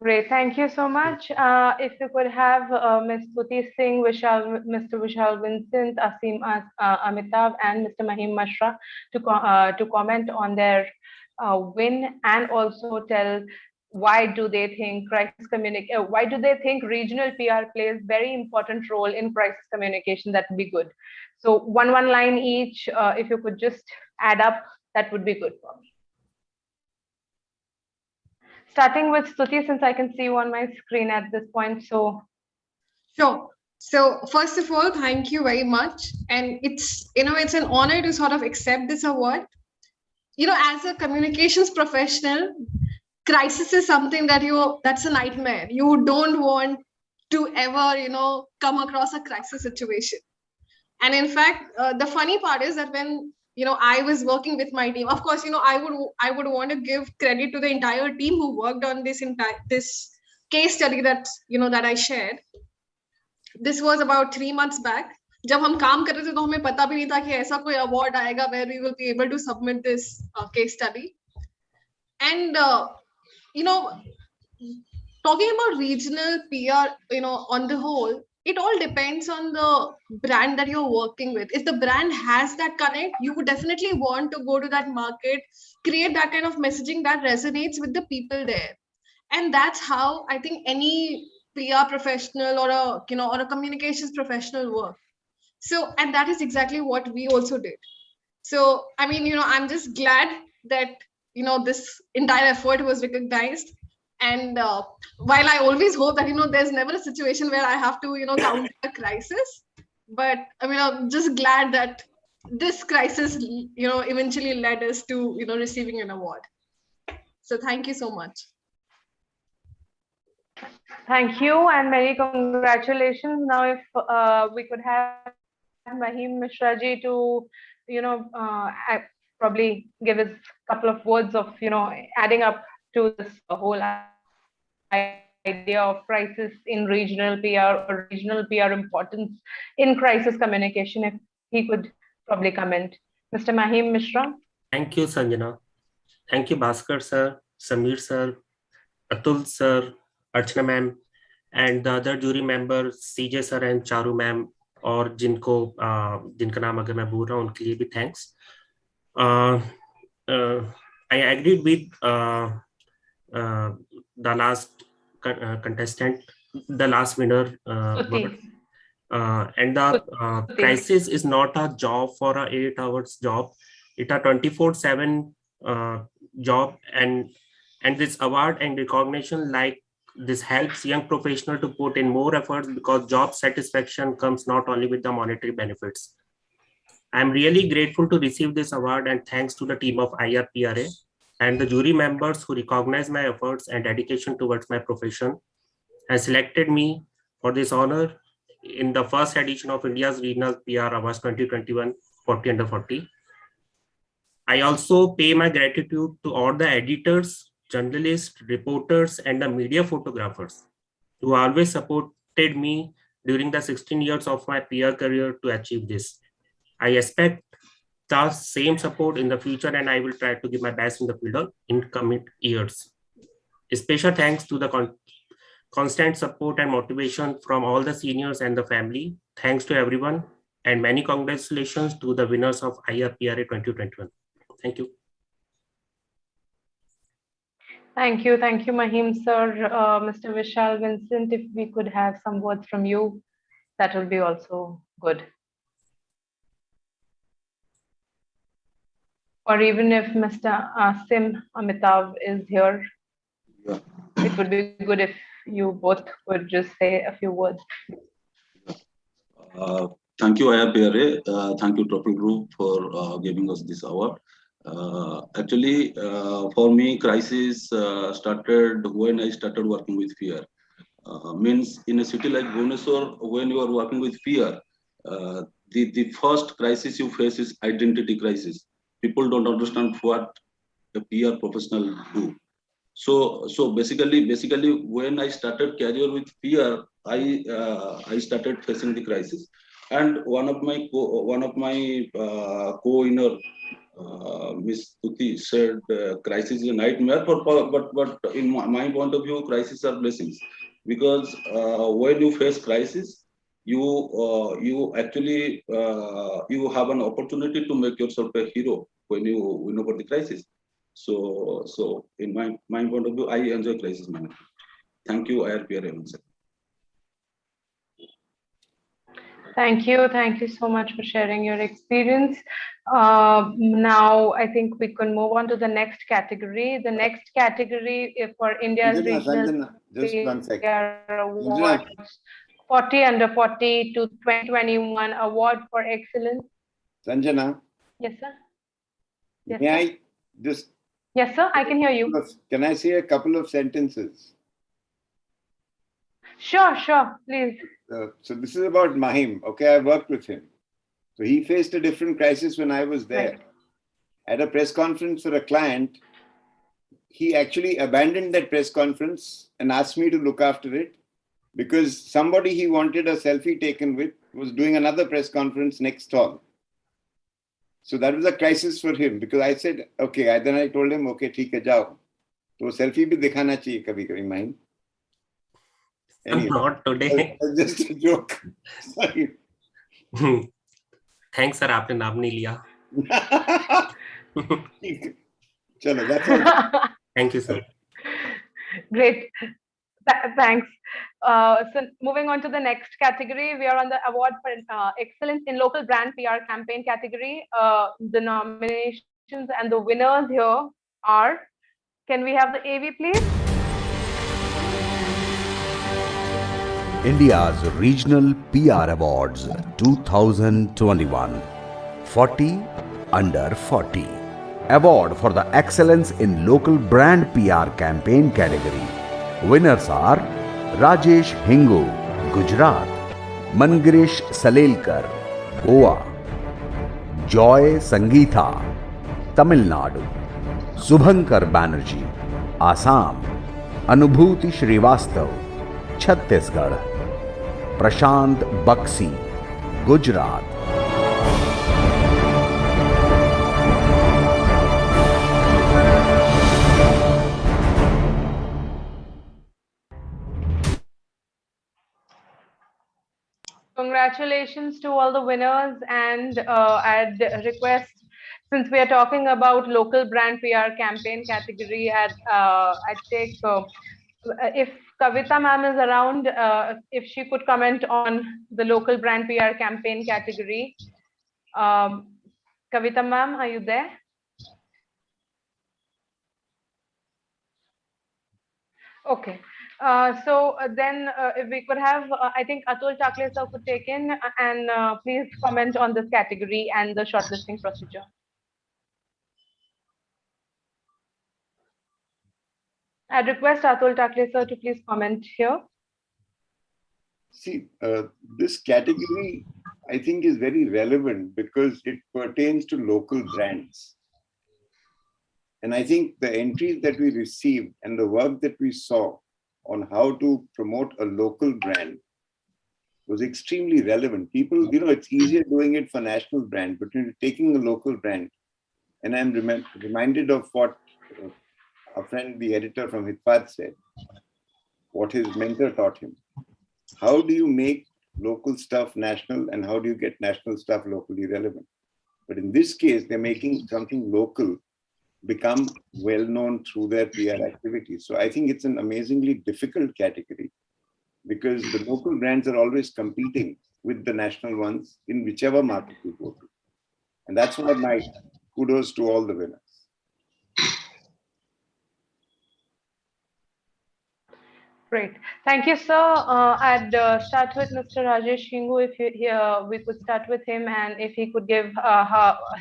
Great, thank you so much. If you could have Ms. Stuti Singh, Mr. Vishal Vincent, Asim Amitabh, and Mr. Mahim Mashra to comment on their win, and also tell why do they think why do they think regional PR plays very important role in crisis communication. That would be good. So one line each, if you could just add up, that would be good for me. Starting with Stuti, since I can see you on my screen at this point. So sure. So first of all, thank you very much. And it's an honor to sort of accept this award. As a communications professional, crisis is something that's a nightmare. You don't want to ever, come across a crisis situation. And in fact, the funny part is that when I was working with my team, of course, I would want to give credit to the entire team who worked on this case study that I shared. This was about 3 months back. जब हम काम कर रहे थे तो हमें पता भी नहीं था कि ऐसा कोई award आएगा where we will be able to submit this case study. And talking about regional PR, on the whole, it all depends on the brand that you're working with. If the brand has that connect, you would definitely want to go to that market, create that kind of messaging that resonates with the people there. And that's how I think any PR professional or a communications professional work. So, and that is exactly what we also did. So, I mean, I'm just glad that, this entire effort was recognized. And while I always hope that, there's never a situation where I have to, counter a crisis, but I mean, I'm just glad that this crisis, eventually led us to, receiving an award. So thank you so much. Thank you, and many congratulations. Now, if we could have Mahim Mishra ji to, probably give us a couple of words of, adding up to this whole idea of crisis in regional PR or regional PR importance in crisis communication, if he could probably comment. Mr. Mahim Mishra. Thank you, Sanjana. Thank you, Bhaskar sir, Samir sir, Atul sir, Archana ma'am, and the other jury members, CJ sir and Charu ma'am, और जिनका नाम अगर मैं भूल रहा हूँ उनके लिए भी thanks. I agreed with the last contestant, the last winner, and the crisis is not a job for a 8 hours job. It's a 24/7 job, and this award and recognition like this helps young professionals to put in more efforts, because job satisfaction comes not only with the monetary benefits. I'm really grateful to receive this award, and thanks to the team of IRPRA and the jury members who recognize my efforts and dedication towards my profession and selected me for this honor in the first edition of India's Regional PR Awards 2021 40 under 40. I also pay my gratitude to all the editors, journalists, reporters, and the media photographers who always support me during the 16 years of my PR career to achieve this. I expect the same support in the future, and I will try to give my best in the field in coming years. A special thanks to the constant support and motivation from all the seniors and the family. Thanks to everyone, and many congratulations to the winners of IRPRA 2021. Thank you. Thank you, Mahim sir. Mr. Vishal Vincent, if we could have some words from you, that will be also good. Or even if Mr. Asim Amitav is here, it would be good if you both would just say a few words. Thank you, IRPRA. Thank you, Trophy Group, for giving us this award. Actually, for me, crisis started when I started working with fear. Means in a city like Bhubaneswar, when you are working with fear, the first crisis you face is identity crisis. People don't understand what a PR professional do. So basically, when I started career with fear, I started facing the crisis. And one of my co-winner, Miss Tuti, said crisis is a nightmare, but in my point of view, crises are blessings, because when you face crisis, you actually you have an opportunity to make yourself a hero when you win over the crisis. So in my point of view, I enjoy crisis management. Thank you, IRPRA. Thank you so much for sharing your experience. Now, I think we can move on to the next category. The next category for India's regional just 1 second. awards, 40 under 40 to 2021 award for excellence. Sanjana. Yes, sir. Yes, May sir. I just? Yes, sir. I can hear you. Can I say a couple of sentences? Sure, please. So this is about Mahim. Okay, I worked with him. So he faced a different crisis when I was there. Right. At a press conference for a client, he actually abandoned that press conference and asked me to look after it, because somebody he wanted a selfie taken with was doing another press conference next stall. So that was a crisis for him, because I said, okay, then I told him, okay, theek hai, jao. So selfie bhi dikhana chahiye kabhi Mahim. Anyway, not today. Just a joke. Sorry. Thanks, sir. आपने नाम नहीं लिया. Chalo, that's all. Thank you, sir. Great. Thanks. So moving on to the next category, we are on the award for excellence in local brand PR campaign category. The nominations and the winners here are, can we have the AV please? India's Regional PR Awards 2021 40 under 40 Award for the Excellence in Local Brand PR Campaign category. Winners are Rajesh Hingu, Gujarat; Mangiresh Salelkar, Goa; Joy Sangeetha, Tamil Nadu; Subhankar Banerjee, Assam; Anubhuti Srivastav, Chhattisgarh; Prashant Baksi, Gujarat. Congratulations to all the winners, and I'd request, since we are talking about local brand PR campaign category, I'd take, if Kavita ma'am is around, if she could comment on the local brand PR campaign category. Kavita ma'am, are you there? Okay. So then if we could have, I think Atul Chakle sir could take in and please comment on this category and the shortlisting procedure. I'd request Atul Chakle sir to please comment here. See, this category, I think, is very relevant because it pertains to local brands. And I think the entries that we received and the work that we saw on how to promote a local brand was extremely relevant. People, it's easier doing it for national brand, but when you're taking a local brand, and I'm reminded of what a friend, the editor from Hitfat said, what his mentor taught him. How do you make local stuff national, and how do you get national stuff locally relevant? But in this case, they're making something local become well-known through their PR activities. So I think it's an amazingly difficult category, because the local brands are always competing with the national ones in whichever market you go to. And that's why my kudos to all the winners. Great. Thank you, sir. I'd start with Mr. Rajesh Hingu, if we could start with him, and if he could give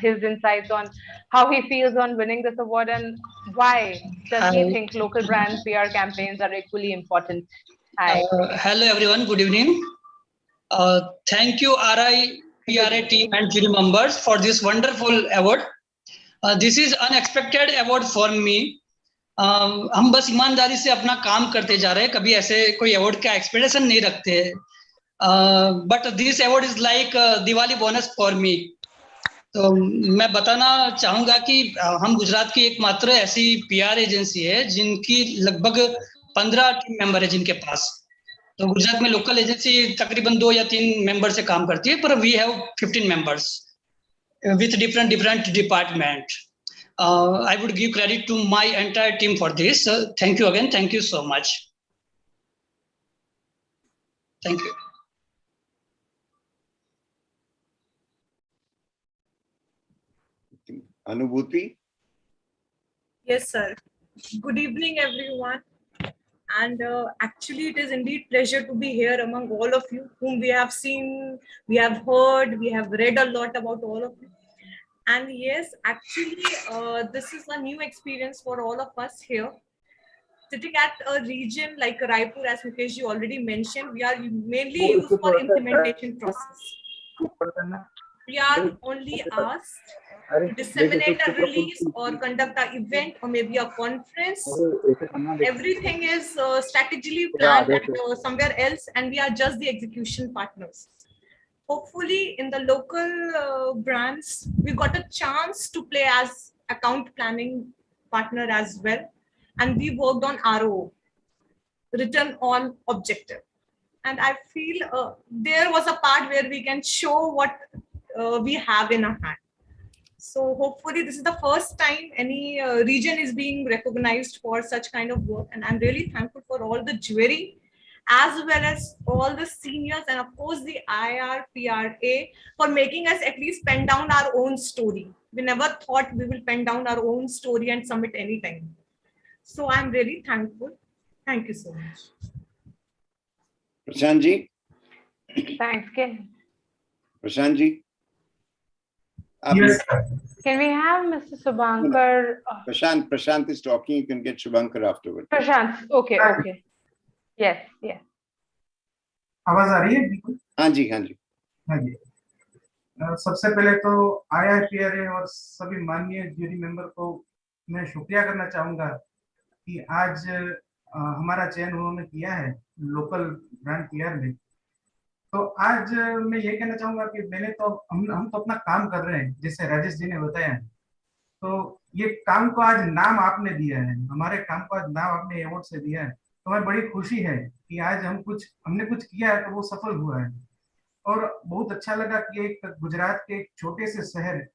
his insights on how he feels on winning this award, and why does he think local brand PR campaigns are equally important. Hi. Hello, everyone. Good evening. Thank you, IRPRA team and jury members, for this wonderful award. This is unexpected award for me. हम बस ईमानदारी से अपना काम करते जा रहे हैं, कभी ऐसे कोई अवार्ड का एक्सपेक्टेशन नहीं रखते हैं, but this award is like Diwali bonus for me. तो मैं बताना चाहूंगा कि हम गुजरात की एकमात्र ऐसी पीआर एजेंसी है जिनकी लगभग 15 टीम मेंबर है जिनके पास. तो गुजरात में लोकल एजेंसी तकरीबन 2 या 3 मेंबर से काम करती है, पर we have 15 members with different department. I would give credit to my entire team for this. Thank you again. Thank you so much. Thank you. Anubhuti? Yes, sir. Good evening, everyone. And actually, it is indeed pleasure to be here among all of you, whom we have seen, we have heard, we have read a lot about all of you. And yes, actually, this is a new experience for all of us here. Sitting at a region like Raipur, as Mukesh ji already mentioned, we are mainly used for implementation process. We are only asked to disseminate a release or conduct an event or maybe a conference. Everything is strategically planned at somewhere else, and we are just the execution partners. Hopefully in the local brands, we got a chance to play as account planning partner as well. And we worked on ROO, return on objective. And I feel there was a part where we can show what we have in our hand. So hopefully this is the first time any region is being recognized for such kind of work. And I'm really thankful for all the jury, as well as all the seniors, and of course the IRPRA for making us at least pen down our own story. We never thought we will pen down our own story and submit anytime. So I'm really thankful. Thank you so much. Prashant ji? Thanks, Ken. Prashant ji? Yes, can we have Mr. Subhankar? Prashant is talking. You can get Subhankar afterwards. Prashant, okay. Yes. आवाज आ रही है बिल्कुल? हाँ जी. सबसे पहले तो IRPRA और सभी माननीय जूरी मेंबर को मैं शुक्रिया करना चाहूंगा कि आज हमारा चयन उन्होंने किया है लोकल ब्रांड पीआर में. तो आज मैं ये कहना चाहूंगा कि हम तो अपना काम कर रहे हैं, जैसे राजेश जी ने बताया. तो ये काम को आज नाम आपने दिया है, हमारे काम को आज नाम आपने अवार्ड से दिया है. तो हमें बड़ी खुशी है कि आज हमने कुछ किया है तो वो सफल हुआ है. और बहुत अच्छा लगा कि एक गुजरात के एक छोटे से शहर,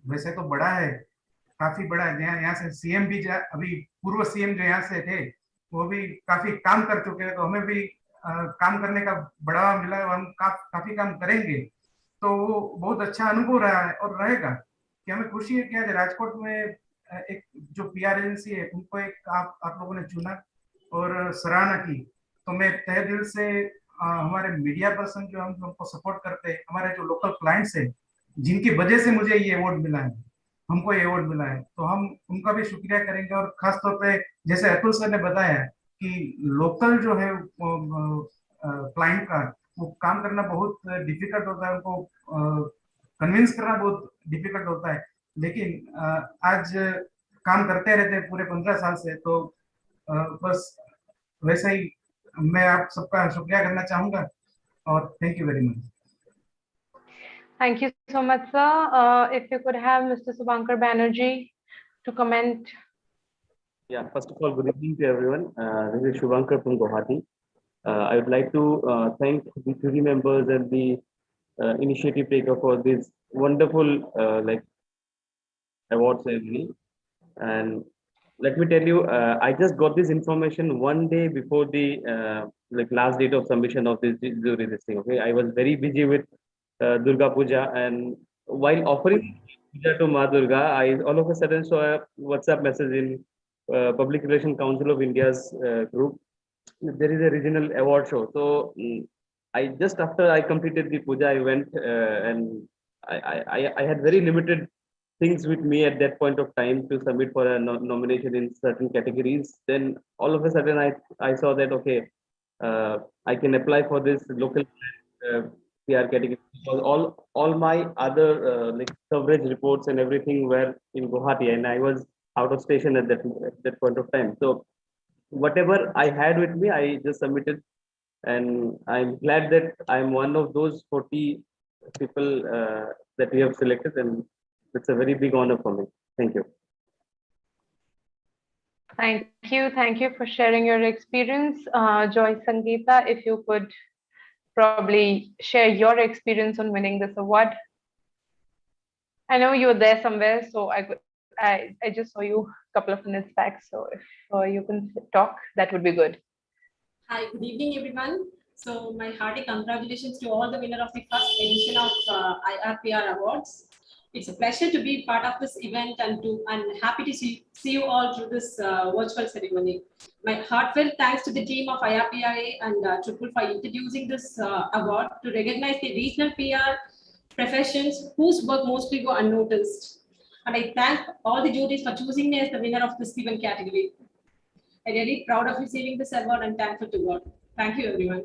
वैसे तो बड़ा है, काफी बड़ा है, यहाँ से सीएम भी अभी पूर्व सीएम जो यहाँ से थे वो भी काफी काम कर चुके हैं. तो हमें भी काम करने का बढ़ावा मिला है और हम काफी काम करेंगे. तो वो बहुत अच्छा अनुभव रहा है और रहेगा कि हमें खुशी है कि आज राजकोट में एक जो पीआर एजेंसी है उनको एक आप लोगों ने चुना और सराहना की. तो मैं तहे दिल से हमारे मीडिया पर्सन जो हमको सपोर्ट करते हैं, हमारे जो लोकल क्लाइंट्स है जिनकी वजह से मुझे ये अवार्ड मिला है, हमको ये अवार्ड मिला है, तो हम उनका भी शुक्रिया करेंगे. और खास तौर पे जैसे अतुल सर ने बताया कि लोकल जो है क्लाइंट का वो काम करना बहुत डिफिकल्ट होता है, उनको कन्विंस करना बहुत डिफिकल्ट होता है. लेकिन आज काम करते रहते हैं पूरे 15 साल से. तो बस वैसे ही मैं आप सबका शुक्रिया करना चाहूंगा और thank you very much. Thank you so much, sir. If you could have Mr. Subhankar Banerjee to comment. Yeah, first of all, good evening to everyone. This is Shubhankar from Guwahati. I would like to thank the jury members and the initiative taker for this wonderful award ceremony. And let me tell you, I just got this information one day before the last date of submission of this jury listing. Okay, I was very busy with Durga Puja, and while offering puja to Ma Durga, I all of a sudden saw a WhatsApp message in Public Relations Council of India's group. There is a regional award show. So I just after I completed the puja, I went and I had very limited things with me at that point of time to submit for a nomination in certain categories. Then all of a sudden I saw that okay, I can apply for this local PR category because all my other coverage reports and everything were in Guwahati, and I was out of station at that point of time. So whatever I had with me, I just submitted, and I'm glad that I'm one of those 40 people that we have selected, and it's a very big honor for me. Thank you. Thank you for sharing your experience. Joy Sangeeta, if you could probably share your experience on winning this award. I know you were there somewhere, so I just saw you a couple of minutes back. So if you can talk, that would be good. Hi, good evening, everyone. So my hearty congratulations to all the winner of the first edition of IRPR Awards. It's a pleasure to be part of this event and happy to see you all through this virtual ceremony. My heartfelt thanks to the team of IRPRA and Triple for introducing this award to recognize the regional PR professions whose work mostly go unnoticed. And I thank all the juries for choosing me as the winner of this given category. I'm really proud of receiving this award and thankful to God. Thank you, everyone.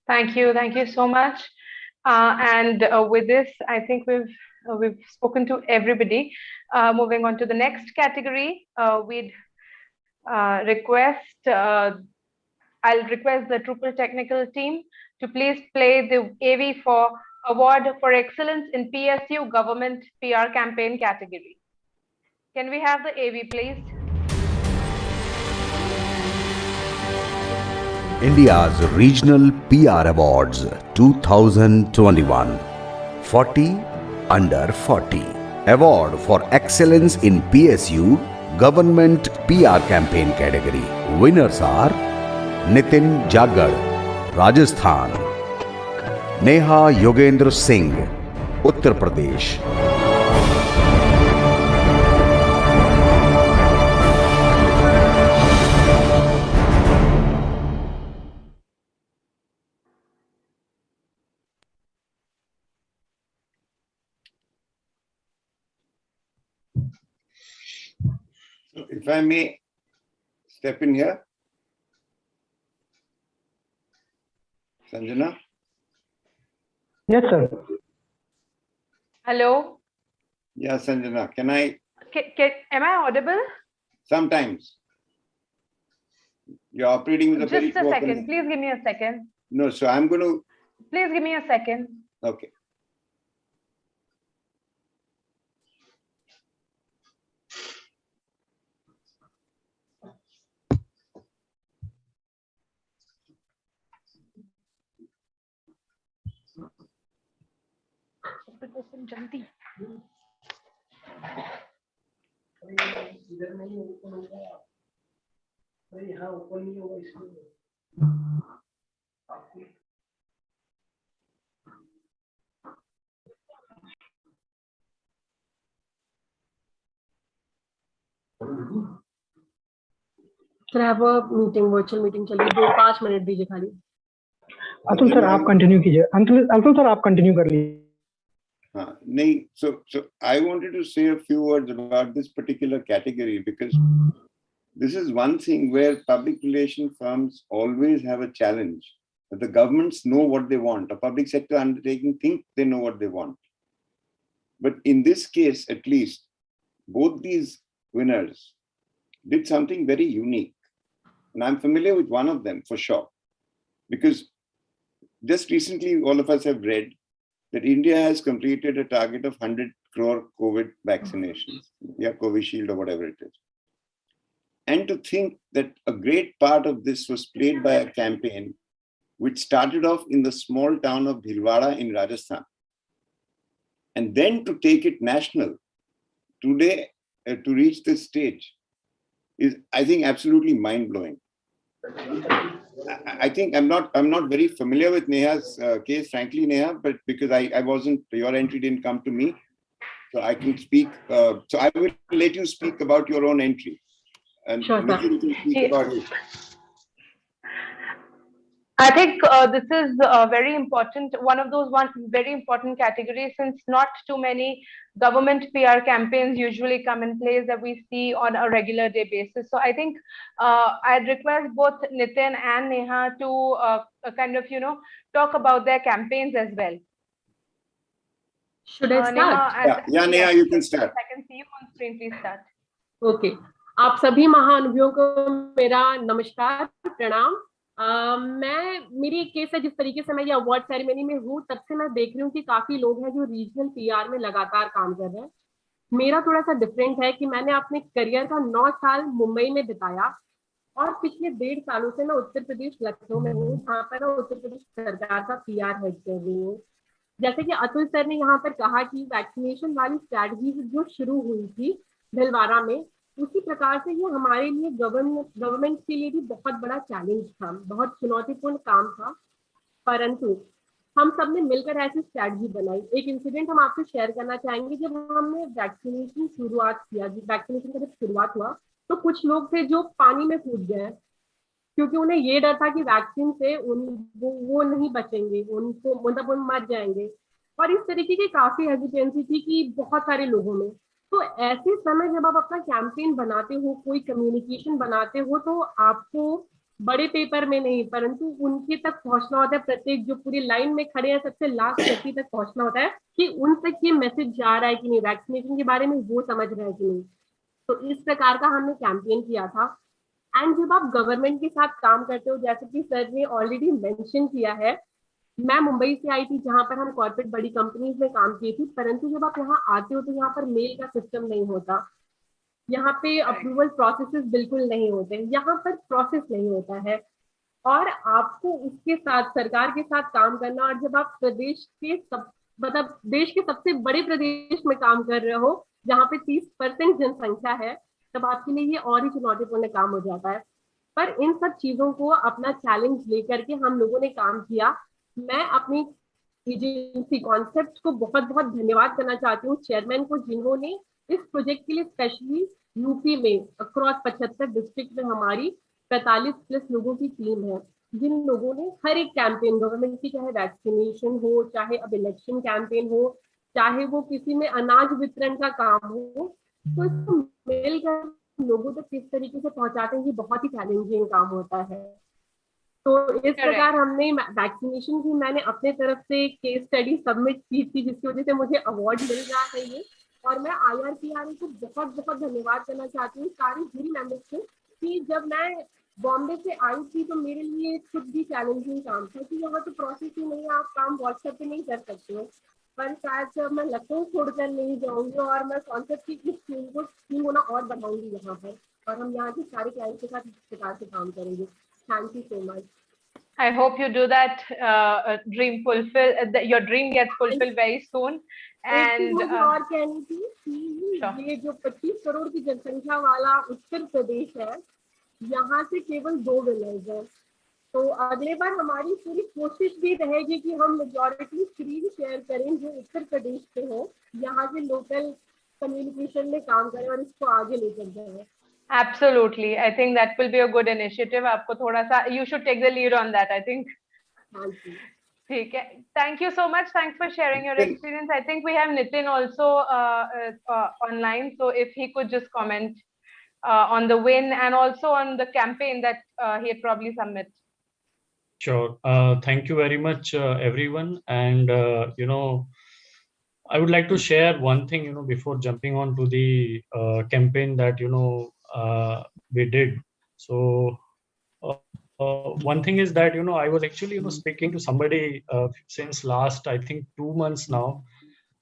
Thank you so much. And with this, I think we've spoken to everybody. Moving on to the next category, we'd request. I'll request the Drupal technical team to please play the AV for Award for Excellence in PSU Government PR Campaign category. Can we have the AV, please? India's Regional PR Awards 2021 40 Under 40 Award for Excellence in PSU Government PR Campaign category. Winners are Nitin Jagad, Rajasthan; Neha Yogendra Singh, Uttar Pradesh; If I may step in here, Sanjana. Yes, sir. Hello. Yeah, Sanjana. Can I? Am I audible? Sometimes. You're operating with a very Just a second. Please give me a second. No, so I'm going to. Please give me a second. Okay. जल्दी इधर नहीं open होगा अरे यहाँ open नहीं होगा इसलिए Can I have a meeting, virtual meeting चलिए 5 मिनट दीजिए खाली. अतुल सर आप कंटिन्यू कीजिए. अतुल सर आप कंटिन्यू कर लीजिए. So I wanted to say a few words about this particular category because this is one thing where public relation firms always have a challenge. The governments know what they want. A public sector undertaking think they know what they want. But in this case, at least, both these winners did something very unique. And I'm familiar with one of them for sure. Because just recently, all of us have read that India has completed a target of 100 crore COVID vaccinations. Yeah, Covishield or whatever it is. And to think that a great part of this was played by a campaign which started off in the small town of Bhilwara in Rajasthan. And then to take it national today, to reach this stage is, I think, absolutely mind-blowing. I think I'm not very familiar with Neha's case, frankly, Neha, but because I wasn't, your entry didn't come to me, so I can speak. So I will let you speak about your own entry, and Sure, sir. Nikhil can speak about it. I think this is very important, one of those very important categories, since not too many government PR campaigns usually come in place that we see on a regular day basis. So I think I'd request both Nitin and Neha to kind of, talk about their campaigns as well. Should I start? Yeah, Neha, you can start. I can see you on screen. Please start. Okay आप सभी महाअनुभवियों को मेरा नमस्कार प्रणाम। मैं मेरी एक case है, जिस तरीके से मैं ये अवार्ड सेरेमनी में हूँ तब से मैं देख रही हूँ कि काफी लोग हैं जो रीजनल पीआर में लगातार काम कर रहे हैं। मेरा थोड़ा सा डिफरेंट है कि मैंने अपने करियर का 9 साल मुंबई में बिताया और पिछले 1.5 सालों से मैं उत्तर प्रदेश लखनऊ में हूँ, जहाँ पर मैं उत्तर प्रदेश सरकार का पीआर हेड कर रही हूँ। जैसे कि अतुल सर ने यहाँ पर कहा कि वैक्सीनेशन वाली स्ट्रैटेजी जो शुरू हुई थी भिलवाड़ा में, उसी प्रकार से ये हमारे लिए गवर्नमेंट के लिए भी बहुत बड़ा चैलेंज था, बहुत चुनौतीपूर्ण काम था, परंतु हम सब ने मिलकर ऐसी स्ट्रैटेजी बनाई। एक इंसिडेंट हम आपसे शेयर करना चाहेंगे। जब हमने वैक्सीनेशन शुरुआत किया, वैक्सीनेशन का जब शुरुआत हुआ तो कुछ लोग थे जो पानी में कूद गए, क्योंकि उन्हें ये डर था कि वैक्सीन से वो नहीं बचेंगे, उनको मतलब वो मर जाएंगे, और इस तरीके की काफी हेजिटेंसी थी कि बहुत सारे लोगों में। तो ऐसे समय जब आप अपना कैंपेन बनाते हो, कोई कम्युनिकेशन बनाते हो, तो आपको बड़े पेपर में नहीं परंतु उनके तक पहुंचना होता है, प्रत्येक जो पूरी लाइन में खड़े हैं सबसे लास्ट व्यक्ति तक पहुंचना होता है कि उन तक ये मैसेज जा रहा है कि नहीं, वैक्सीनेशन के बारे में वो समझ रहे हैं कि नहीं। तो इस प्रकार का हमने कैंपेन किया था। एंड जब आप गवर्नमेंट के साथ काम करते हो, जैसे कि सर ने ऑलरेडी मेंशन किया है, मैं मुंबई से आई थी जहां पर हम कॉर्पोरेट बड़ी कंपनीज में काम की थी, परंतु जब आप यहाँ आते हो तो यहाँ पर मेल का सिस्टम नहीं होता, यहाँ पे अप्रूवल प्रोसेसेस बिल्कुल नहीं होते, यहाँ पर प्रोसेस नहीं होता है, और आपको उसके साथ सरकार के साथ काम करना, और जब आप प्रदेश के मतलब देश के सबसे बड़े प्रदेश में काम कर रहे हो जहाँ पे 30% जनसंख्या है, तब आपके लिए ये और ही चुनौतीपूर्ण काम हो जाता है। पर इन सब चीजों को अपना चैलेंज लेकर के हम लोगों ने काम किया। मैं अपनी एजेंसी कॉन्सेप्ट को बहुत बहुत धन्यवाद करना चाहती हूँ चेयरमैन को, जिन्होंने इस प्रोजेक्ट के लिए स्पेशली यूपी में अक्रॉस 75 डिस्ट्रिक्ट में हमारी 45+ लोगों की टीम है, जिन लोगों ने हर एक कैंपेन गवर्नमेंट की, चाहे वैक्सीनेशन हो, चाहे अब इलेक्शन कैंपेन हो, चाहे वो किसी में अनाज वितरण का काम हो, तो इसको मिलकर लोगों तक किस तरीके से पहुंचाते हैं, ये बहुत ही चैलेंजिंग काम होता है। तो इस प्रकार हमने वैक्सीनेशन की मैंने अपने तरफ से केस स्टडी सबमिट की थी, जिसकी वजह से मुझे अवार्ड मिल रहा है ये। और मैं IRPRA को बहुत बहुत धन्यवाद करना चाहती हूँ सारी जूरी मेंबर्स को, कि जब मैं बॉम्बे से आई थी तो मेरे लिए खुद भी चैलेंजिंग काम था कि यहाँ तो प्रोसेस ही नहीं है, आप काम व्हाट्सएप पे नहीं कर सकते हो। पर शायद जब मैं लखनऊ छोड़कर नहीं जाऊंगी और मैं कॉन्सेप्ट की इस टीम होना और बढ़ाऊंगी यहाँ पर, और हम यहाँ के सारे क्लाइंट के साथ इस प्रकार से काम करेंगे। Thank you so much. I hope you do that your dream gets fulfilled very soon. And मुझे और कहनी थी कि ये जो 25 करोड़ की जनसंख्या वाला उत्तर प्रदेश है, यहाँ से केवल 2 विलेज है, तो अगले बार हमारी पूरी कोशिश भी रहेगी कि हम मेजॉरिटी स्क्रीन शेयर करें जो उत्तर प्रदेश से हो, यहाँ से लोकल कम्युनिकेशन में काम करें और इसको आगे लेकर जाए। Absolutely, I think that will be a good initiative. आपको थोड़ा सा, you should take the lead on that, I think. ठीक है, thank you so much. Thanks for sharing your experience. I think we have Nitin also online, so if he could just comment on the win and also on the campaign that he had probably submitted. Sure. Thank you very much, everyone. And I would like to share one thing, before jumping on to the campaign that we did. So one thing is that, I was actually, speaking to somebody since last, I think 2 months now.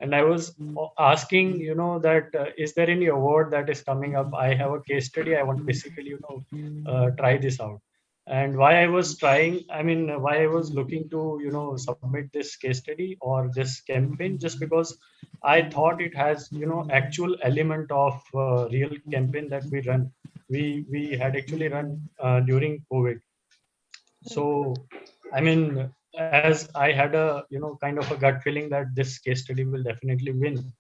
And I was asking, that is there any award that is coming up? I have a case study. I want to basically, try this out. And why I was trying, why I was looking to, submit this case study or this campaign, just because I thought it has, actual element of real campaign that we run. We had actually run during COVID. So, as I had a, kind of a gut feeling that this case study will definitely win.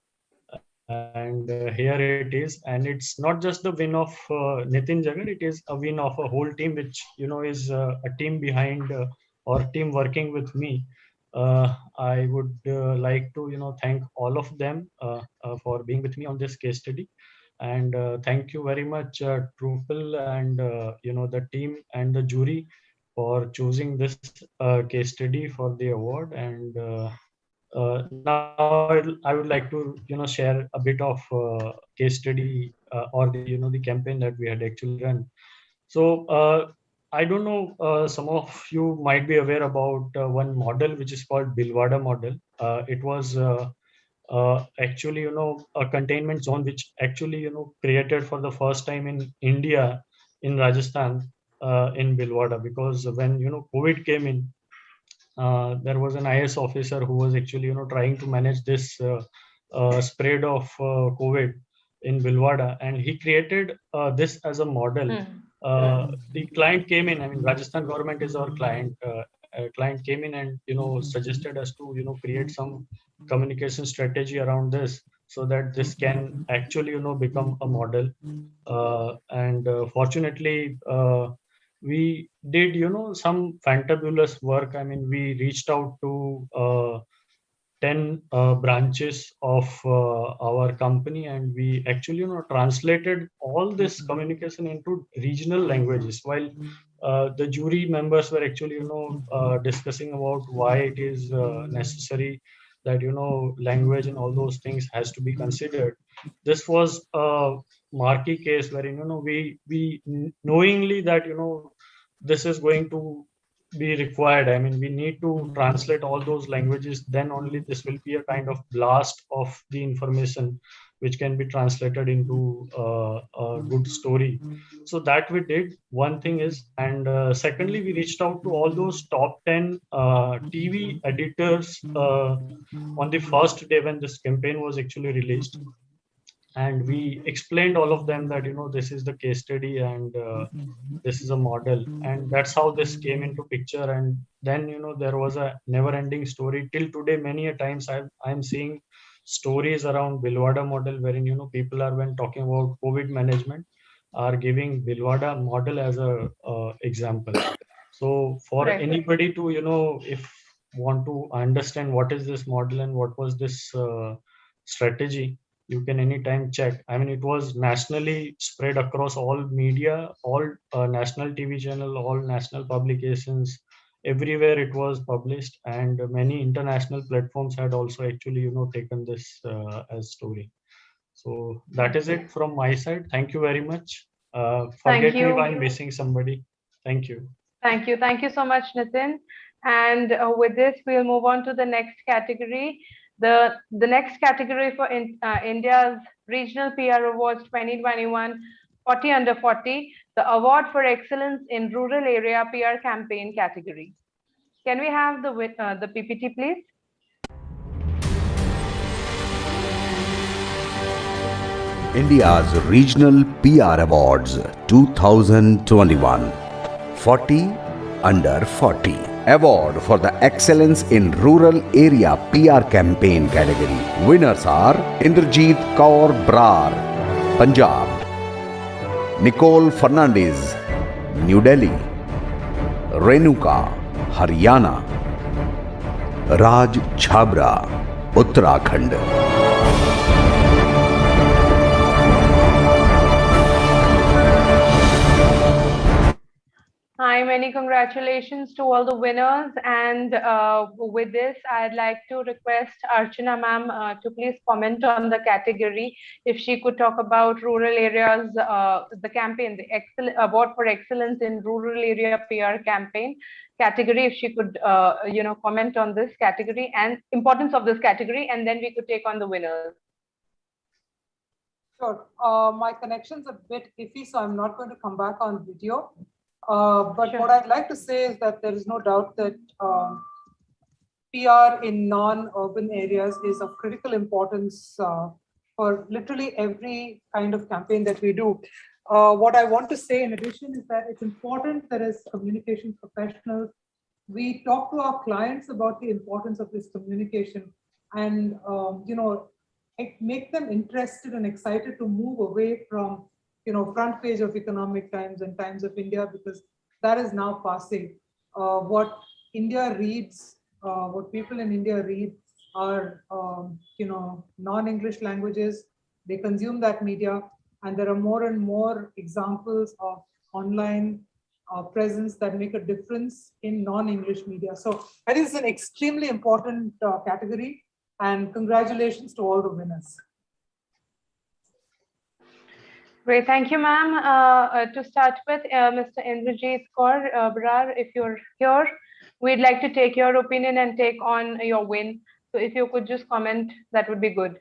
And here it is. And it's not just the win of Nitin Jagat, it is a win of a whole team, which, is a team behind or team working with me. I would like to, thank all of them for being with me on this case study. And thank you very much, Trupal, and, the team and the jury for choosing this case study for the award. And now I would like to share a bit of case study or the campaign that we had actually run. So I don't know, some of you might be aware about one model which is called Bilwada model. It was actually a containment zone which actually created for the first time in India, in Rajasthan, in Bilwada, because when COVID came in, there was an IS officer who was actually trying to manage this spread of COVID in Bilwada, and he created this as a model. The client came in. Rajasthan government is our client. Client came in and suggested us to create some communication strategy around this, so that this can actually become a model. And fortunately, we did some fantabulous work. We reached out to 10 branches of our company, and we actually translated all this communication into regional languages, while the jury members were actually discussing about why it is necessary that language and all those things has to be considered. This was a marquee case wherein we knowingly that this is going to be required. We need to translate all those languages. Then only this will be a kind of blast of the information which can be translated into a good story. So that we did. One thing is, and secondly, we reached out to all those top 10 TV editors on the first day when this campaign was actually released. And we explained all of them that this is the case study, and this is a model, and that's how this came into picture. And then there was a never ending story till today. Many a times I'm seeing stories around Bilwada model, wherein people are, when talking about COVID management, are giving Bilwada model as a example. So for Right. anybody to if want to understand what is this model and what was this strategy, you can anytime check. It was nationally spread across all media, all national TV channel, all national publications, everywhere it was published, and many international platforms had also actually taken this as story. So that is it from my side. Thank you very much. Forget me if I'm missing somebody. Thank you. Thank you. Thank you so much, Nitin. And with this, we'll move on to the next category. The next category for India's Regional PR Awards 2021, 40 under 40, the Award for Excellence in Rural Area PR Campaign category. Can we have the PPT, please? India's Regional PR Awards 2021, 40 under 40. Award for the Excellence in Rural Area PR Campaign category. Winners are Indrajit Kaur Brar, Punjab; Nicole Fernandez, New Delhi; Renuka, Haryana; Raj Chhabra, Uttarakhand. Hi, many congratulations to all the winners. And with this, I'd like to request Archana ma'am to please comment on the category. If she could talk about rural areas, the campaign, the award for excellence in rural area PR campaign category. If she could, comment on this category and importance of this category, and then we could take on the winners. Sure. My connection's a bit iffy, so I'm not going to come back on video. But what I'd like to say is that there is no doubt that PR in non-urban areas is of critical importance for literally every kind of campaign that we do. What I want to say in addition is that it's important that as communication professionals, we talk to our clients about the importance of this communication and, make them interested and excited to move away from, front page of Economic Times and Times of India, because that is now passing. What India reads, what people in India read are, non-English languages. They consume that media, and there are more and more examples of online presence that make a difference in non-English media. So that is an extremely important category, and congratulations to all the winners. Great, thank you, ma'am. To start with, Mr. Indrajit Kaur Brar, if you're here, we'd like to take your opinion and take on your win. So if you could just comment, that would be good.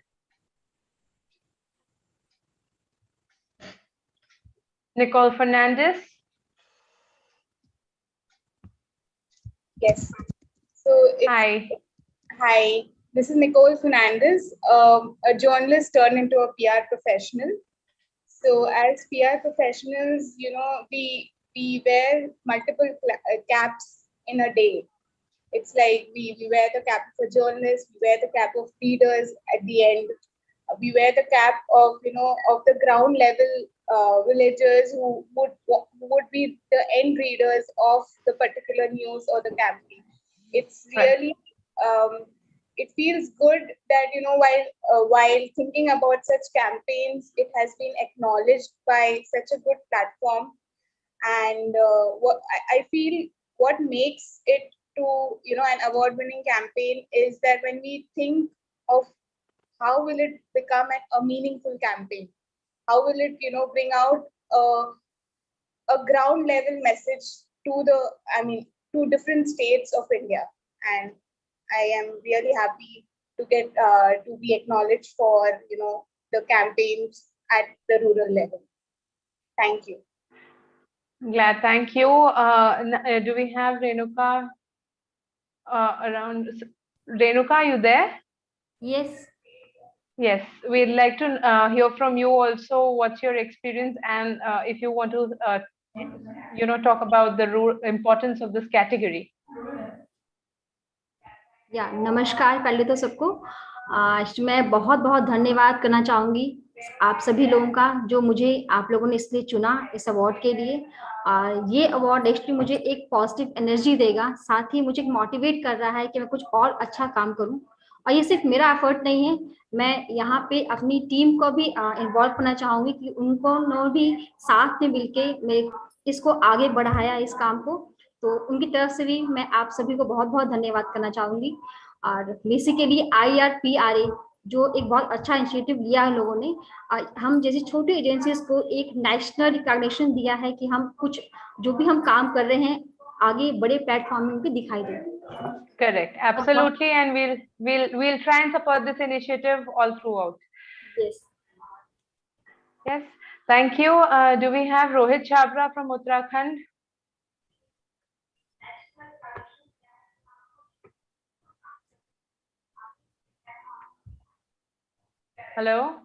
Nicole Fernandez. Yes. So hi. Hi. This is Nicole Fernandez, a journalist turned into a PR professional. So as PR professionals, we wear multiple caps in a day. It's like we wear the cap of a journalist, we wear the cap of readers at the end. We wear the cap of, of the ground level villagers who would be the end readers of the particular news or the campaign. It's really, it feels good that, while thinking about such campaigns, it has been acknowledged by such a good platform. And what I feel what makes it to, an award-winning campaign is that when we think of how will it become a meaningful campaign, how will it, bring out a ground level message to to different states of India. And I am really happy to get to be acknowledged for the campaigns at the rural level. Thank you. Glad, thank you. Do we have Renuka around? Renuka, are you there? Yes. Yes, we'd like to hear from you also. What's your experience, and if you want to, talk about the importance of this category. या नमस्कार पहले तो सबको आज मैं बहुत बहुत धन्यवाद करना चाहूंगी आप सभी लोगों का जो मुझे आप लोगों ने इसलिए चुना इस अवार्ड के लिए। ये अवार्ड एक्चुअली मुझे एक पॉजिटिव एनर्जी देगा, साथ ही मुझे मोटिवेट कर रहा है कि मैं कुछ और अच्छा काम करूं। और ये सिर्फ मेरा एफर्ट नहीं है, मैं यहाँ पे अपनी टीम को भी इन्वॉल्व करना चाहूंगी कि उनको भी साथ में मिलके मैं इसको आगे बढ़ाया इस काम को। तो उनकी तरफ से भी मैं आप सभी को बहुत बहुत धन्यवाद करना चाहूंगी। और बेसिकली IRPRA जो एक बहुत अच्छा इनिशिएटिव लिया है लोगों ने, हम जैसे छोटी एजेंसीज को एक नेशनल रिकॉग्निशन दिया है कि हम कुछ जो भी हम काम कर रहे हैं आगे बड़े प्लेटफॉर्म में भी दिखाई दें। Correct, absolutely, and we'll try and support this initiative all throughout. Yes. Yes, thank you. Do we have Rohit Chhabra from Uttarakhand? Hello.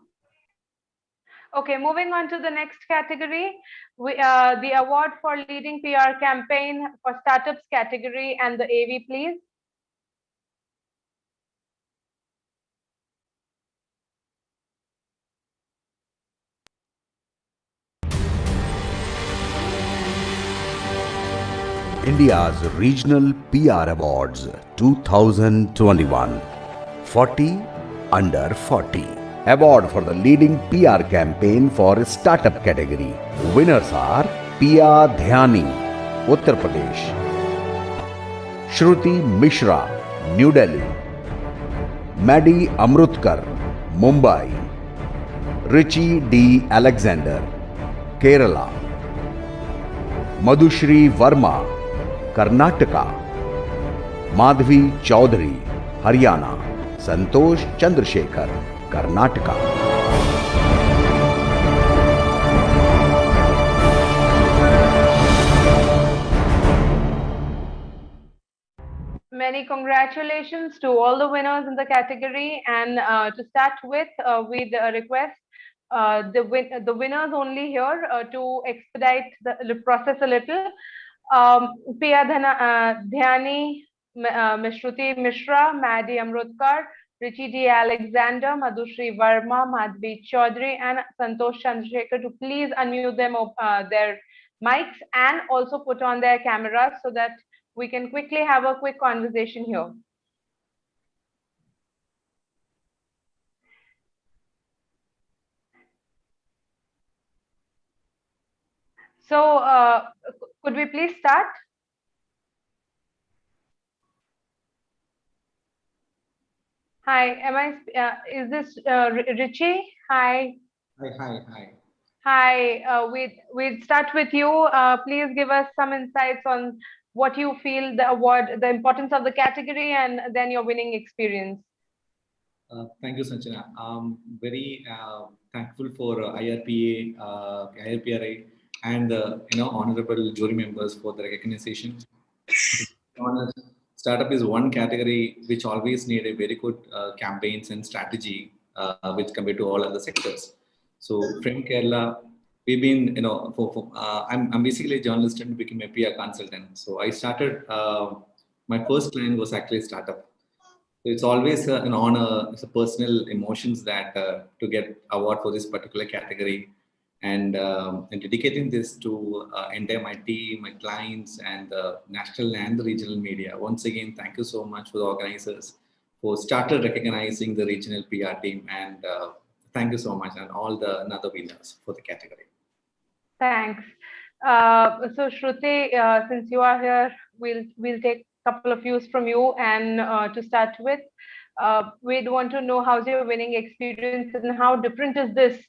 Okay, moving on to the next category, the award for leading PR campaign for startups category and the AV, please. India's Regional PR Awards 2021 40 Under 40 Award for the leading PR campaign for startup category. Winners are Pia Dhyani, Uttar Pradesh, Shruti Mishra, New Delhi, Maddy Amritkar, Mumbai, Richie D Alexander, Kerala, Madhushree Verma, Karnataka, Madhavi Chaudhary, Haryana, Santosh Chandrashekhar, Karnataka. Many congratulations to all the winners in the category. And to start with, we'd request the winners only here to expedite the process a little. Pia Dhyani, Shruti Mishra, Maddy Amrutkar, Richi D. Alexander, Madhushri Verma, Madhvi Chaudhary, and Santosh Chandrasekhar to please unmute them their mics and also put on their cameras so that we can quickly have a quick conversation here. So could we please start? Hi, is this Richie? Hi. Hi. Hi, we'd start with you. Please give us some insights on what you feel the award, the importance of the category, and then your winning experience. Thank you, Sanjana. I'm very thankful for IRPRA and honorable jury members for the recognition. Startup is one category which always need a very good campaigns and strategy, which compared to all other sectors. So from Kerala, we've been, I'm basically a journalist and became a PR consultant. So I started, my first client was actually a startup. So it's always an honor, it's a personal emotions that to get award for this particular category, and dedicating this to entire my team, my clients, and the national and the regional media. Once again, thank you so much for the organizers who started recognizing the regional PR team, and thank you so much, and all the other winners for the category. Thanks. So Shruti, since you are here, we'll take a couple of views from you. And to start with, we'd want to know how's your winning experience and how different is this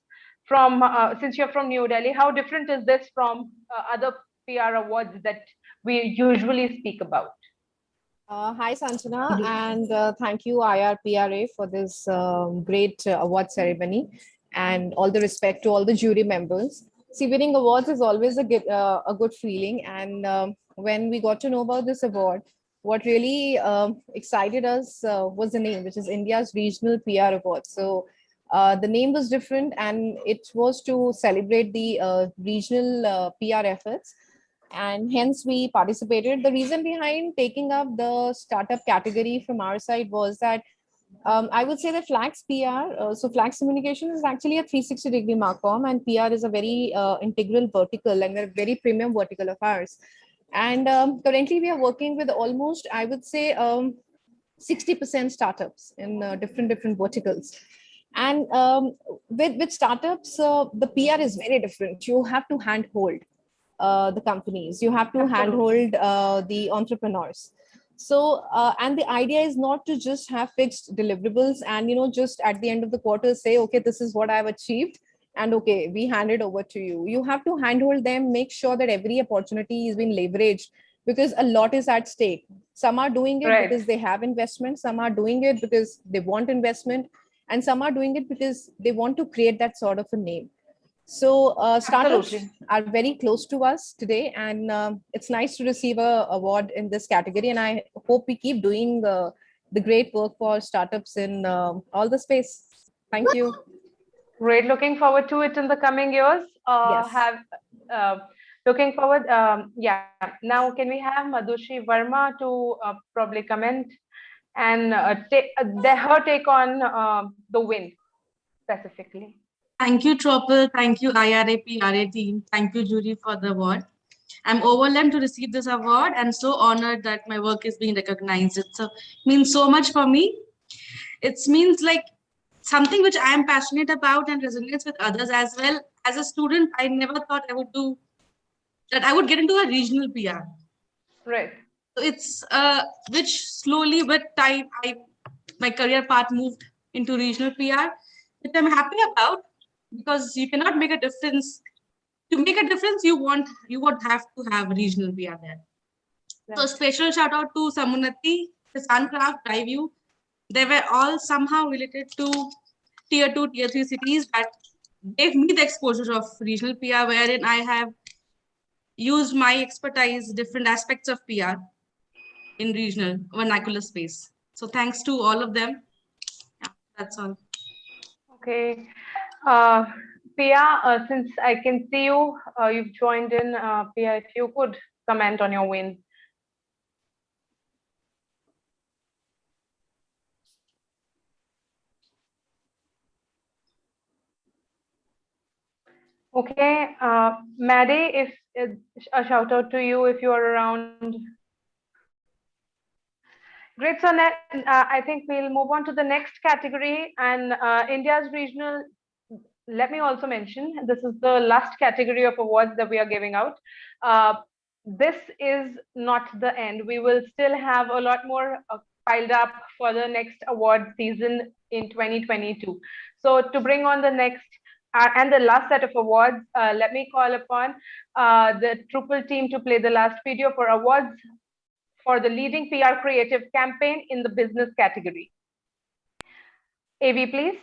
from, since you're from New Delhi, how different is this from other PR awards that we usually speak about? Hi, Sanjana, and thank you, IRPRA, for this great award ceremony, and all the respect to all the jury members. See, winning awards is always a good feeling, and when we got to know about this award, what really excited us was the name, which is India's Regional PR Award. So the name was different, and it was to celebrate the regional PR efforts, and hence we participated. The reason behind taking up the startup category from our side was that I would say that Flax PR, so Flax Communication is actually a 360-degree marcom, and PR is a very integral vertical and a very premium vertical of ours. And currently we are working with almost, I would say, 60% startups in different verticals. And with startups, the PR is very different. You have to handhold the companies, you have to handhold the entrepreneurs. So and the idea is not to just have fixed deliverables and just at the end of the quarter say, okay, this is what I've achieved, and okay, we hand it over to you. You have to handhold them, make sure that every opportunity is being leveraged, because a lot is at stake. Some are doing it because they have investment, some are doing it because they want investment, and some are doing it because they want to create that sort of a name. So startups are very close to us today, and it's nice to receive an award in this category, and I hope we keep doing the great work for startups in all the space. Thank you. Great, looking forward to it in the coming years. Yes. Looking forward. Yeah, now can we have Madhushri Verma to probably comment and her take on the win specifically? Thank you, Tropel. Thank you, IRPRA team. Thank you, jury, for the award. I'm overwhelmed to receive this award and so honored that my work is being recognized. It means so much for me. It means like something which I am passionate about and resonates with others as well. As a student, I never thought I would do that I would get into a regional PR. Right. So it's which slowly with time my career path moved into regional PR, which I'm happy about, because you cannot make a difference. To make a difference, you would have to have regional PR there. So special shout out to Samunati, the Suncraft, Drive. They were all somehow related to tier 2, tier 3 cities that gave me the exposure of regional PR, wherein I have used my expertise, different aspects of PR in regional vernacular space. So thanks to all of them. Yeah, that's all. Okay. Pia, since I can see you, you've joined in. Pia, if you could comment on your win. Okay, Maddie, if a shout out to you if you're around. Great, so I think we'll move on to the next category, and India's regional. Let me also mention, this is the last category of awards that we are giving out. This is not the end. We will still have a lot more piled up for the next award season in 2022. So to bring on the next and the last set of awards, let me call upon the Drupal team to play the last video for awards for the leading PR creative campaign in the business category. AV, please.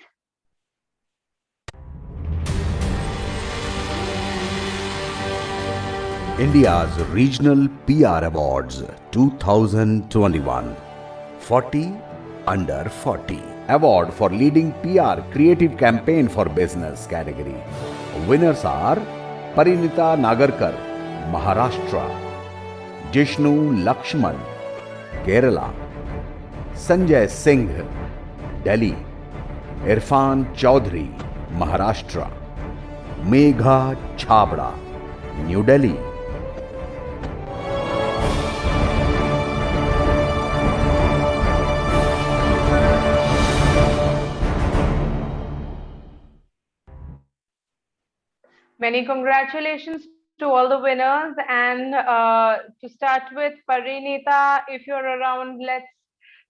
India's Regional PR Awards 2021 40 Under 40 Award for Leading PR Creative Campaign for Business category. Winners are Parinita Nagarkar, Maharashtra; Jishnu Lakshman, Kerala; Sanjay Singh, Delhi; Irfan Chaudhary, Maharashtra; Megha Chhabra, New Delhi. Many congratulations to all the winners. And to start with, Parinita, if you're around, let's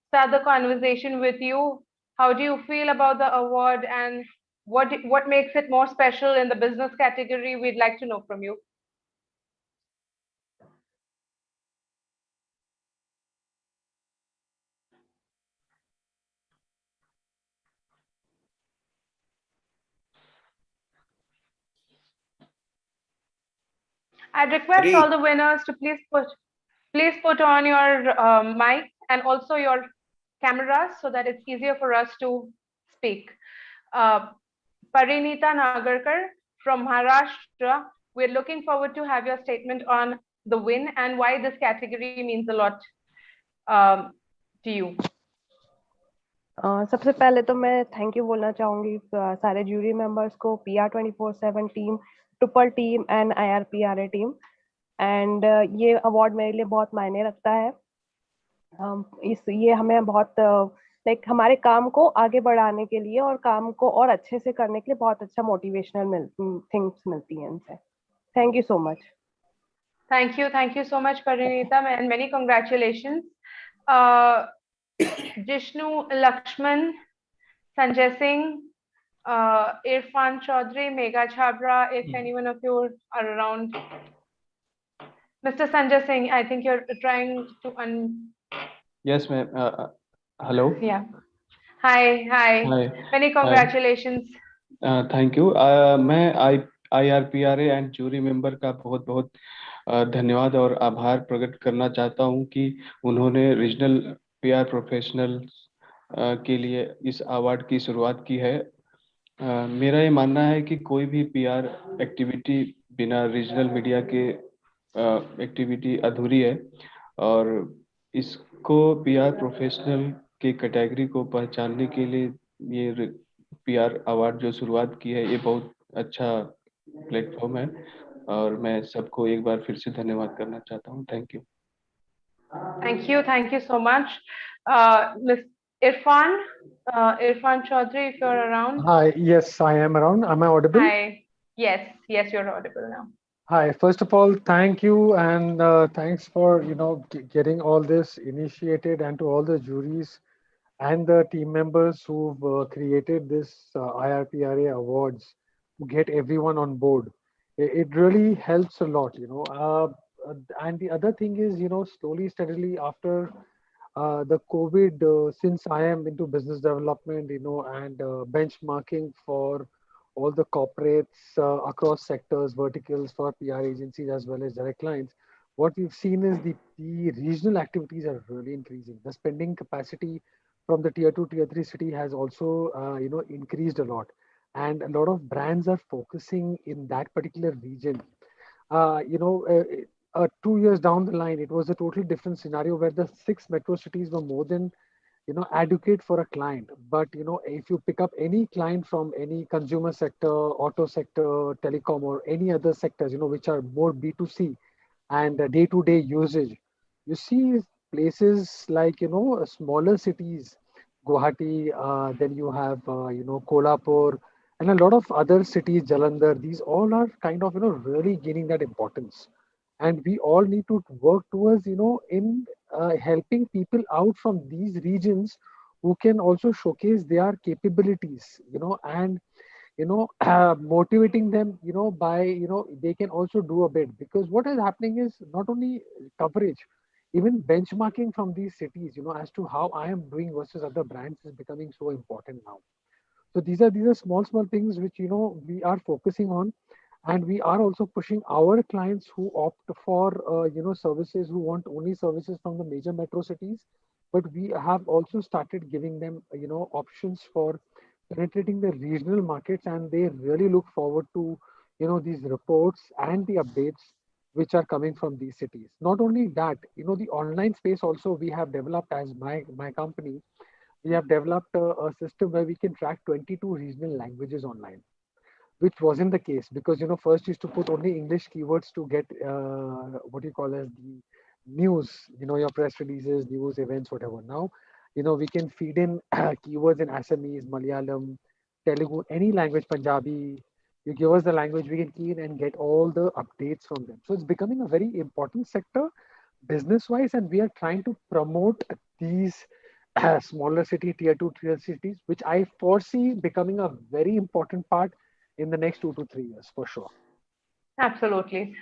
start the conversation with you. How do you feel about the award, and what makes it more special in the business category? We'd like to know from you. I'd request all the winners to please put on your mic and also your cameras so that it's easier for us to speak. Parinita Nagarkar from Maharashtra, we're looking forward to have your statement on the win and why this category means a lot to you. सबसे पहले तो मैं thank you बोलना चाहूँगी सारे jury members को, PR24/7 team, triple team and IRPRA team. And ये award मेरे लिए बहुत मायने रखता है। ये हमें बहुत लाइक हमारे काम को आगे बढ़ाने के लिए और काम को और अच्छे से करने के लिए बहुत अच्छा मोटिवेशनल थिंग्स मिलती हैं इनसे। Thank you so much. Thank you so much, Parinita, and many congratulations. Jishnu Lakshman, Sanjay Singh, Irfan Chaudhary, Megha Chhabra, if anyone of you are around. Mr. Sanjay Singh, I think you're trying to Yes, ma'am. Hello. Yeah. Hi. Many congratulations. Thank you. मैं IRPRA and jury member का बहुत बहुत धन्यवाद और आभार प्रकट करना चाहता हूं कि उन्होंने रीजनल PR प्रोफेशनल्स के लिए इस अवार्ड की शुरुआत की है। मेरा ये मानना है कि कोई भी PR एक्टिविटी बिना रीजनल मीडिया के एक्टिविटी अधूरी है, और इसको PR प्रोफेशनल के कैटेगरी को पहचानने के लिए ये PR अवार्ड जो शुरुआत की है, ये बहुत अच्छा प्लेटफॉर्म है, और मैं सबको एक बार फिर से धन्यवाद करना चाहता हूँ। Thank you. Thank you so much. Ms. Irfan Chaudhary, if you're around. Hi, yes, I am around. Am I audible? Hi. Yes, you're audible now. Hi, first of all, thank you and thanks for getting all this initiated, and to all the juries and the team members who've created this IRPRA awards to get everyone on board. It really helps a lot. And the other thing is, slowly, steadily after the COVID, since I am into business development, and benchmarking for all the corporates across sectors, verticals for PR agencies as well as direct clients, what we've seen is the regional activities are really increasing. The spending capacity from the tier 2, tier 3 city has also, increased a lot. And a lot of brands are focusing in that particular region. 2 years down the line, it was a totally different scenario where the 6 metro cities were more than adequate for a client. But if you pick up any client from any consumer sector, auto sector, telecom, or any other sectors, which are more B2C and day-to-day usage, you see places like smaller cities, Guwahati, then you have Kolhapur, and a lot of other cities, Jalandhar. These all are kind of really gaining that importance, and we all need to work towards in helping people out from these regions who can also showcase their capabilities, and motivating them, by they can also do a bit, because what is happening is not only coverage, even benchmarking from these cities, as to how I am doing versus other brands is becoming so important now. So these are small things which we are focusing on, and we are also pushing our clients who opt for services, who want only services from the major metro cities. But we have also started giving them options for penetrating the regional markets, and they really look forward to these reports and the updates which are coming from these cities. Not only that, the online space also we have developed as my company. We have developed a system where we can track 22 regional languages online, which wasn't the case, because first used to put only English keywords to get what you call as the news, your press releases, news events, whatever. Now we can feed in keywords in Assamese, Malayalam, Telugu, any language, Punjabi. You give us the language, we can key in and get all the updates from them. So it's becoming a very important sector business wise, and we are trying to promote these smaller city, tier 2, tier cities, which I foresee becoming a very important part in the next 2 to 3 years for sure. Absolutely.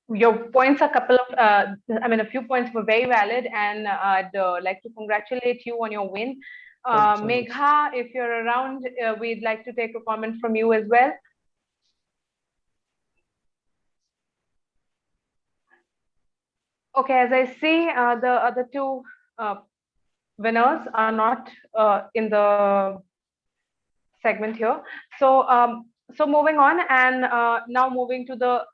Your points are a few points were very valid, and I'd like to congratulate you on your win. Megha, if you're around, we'd like to take a comment from you as well. Okay, as I see, the other two winners are not in the segment here. So moving on, and now moving to the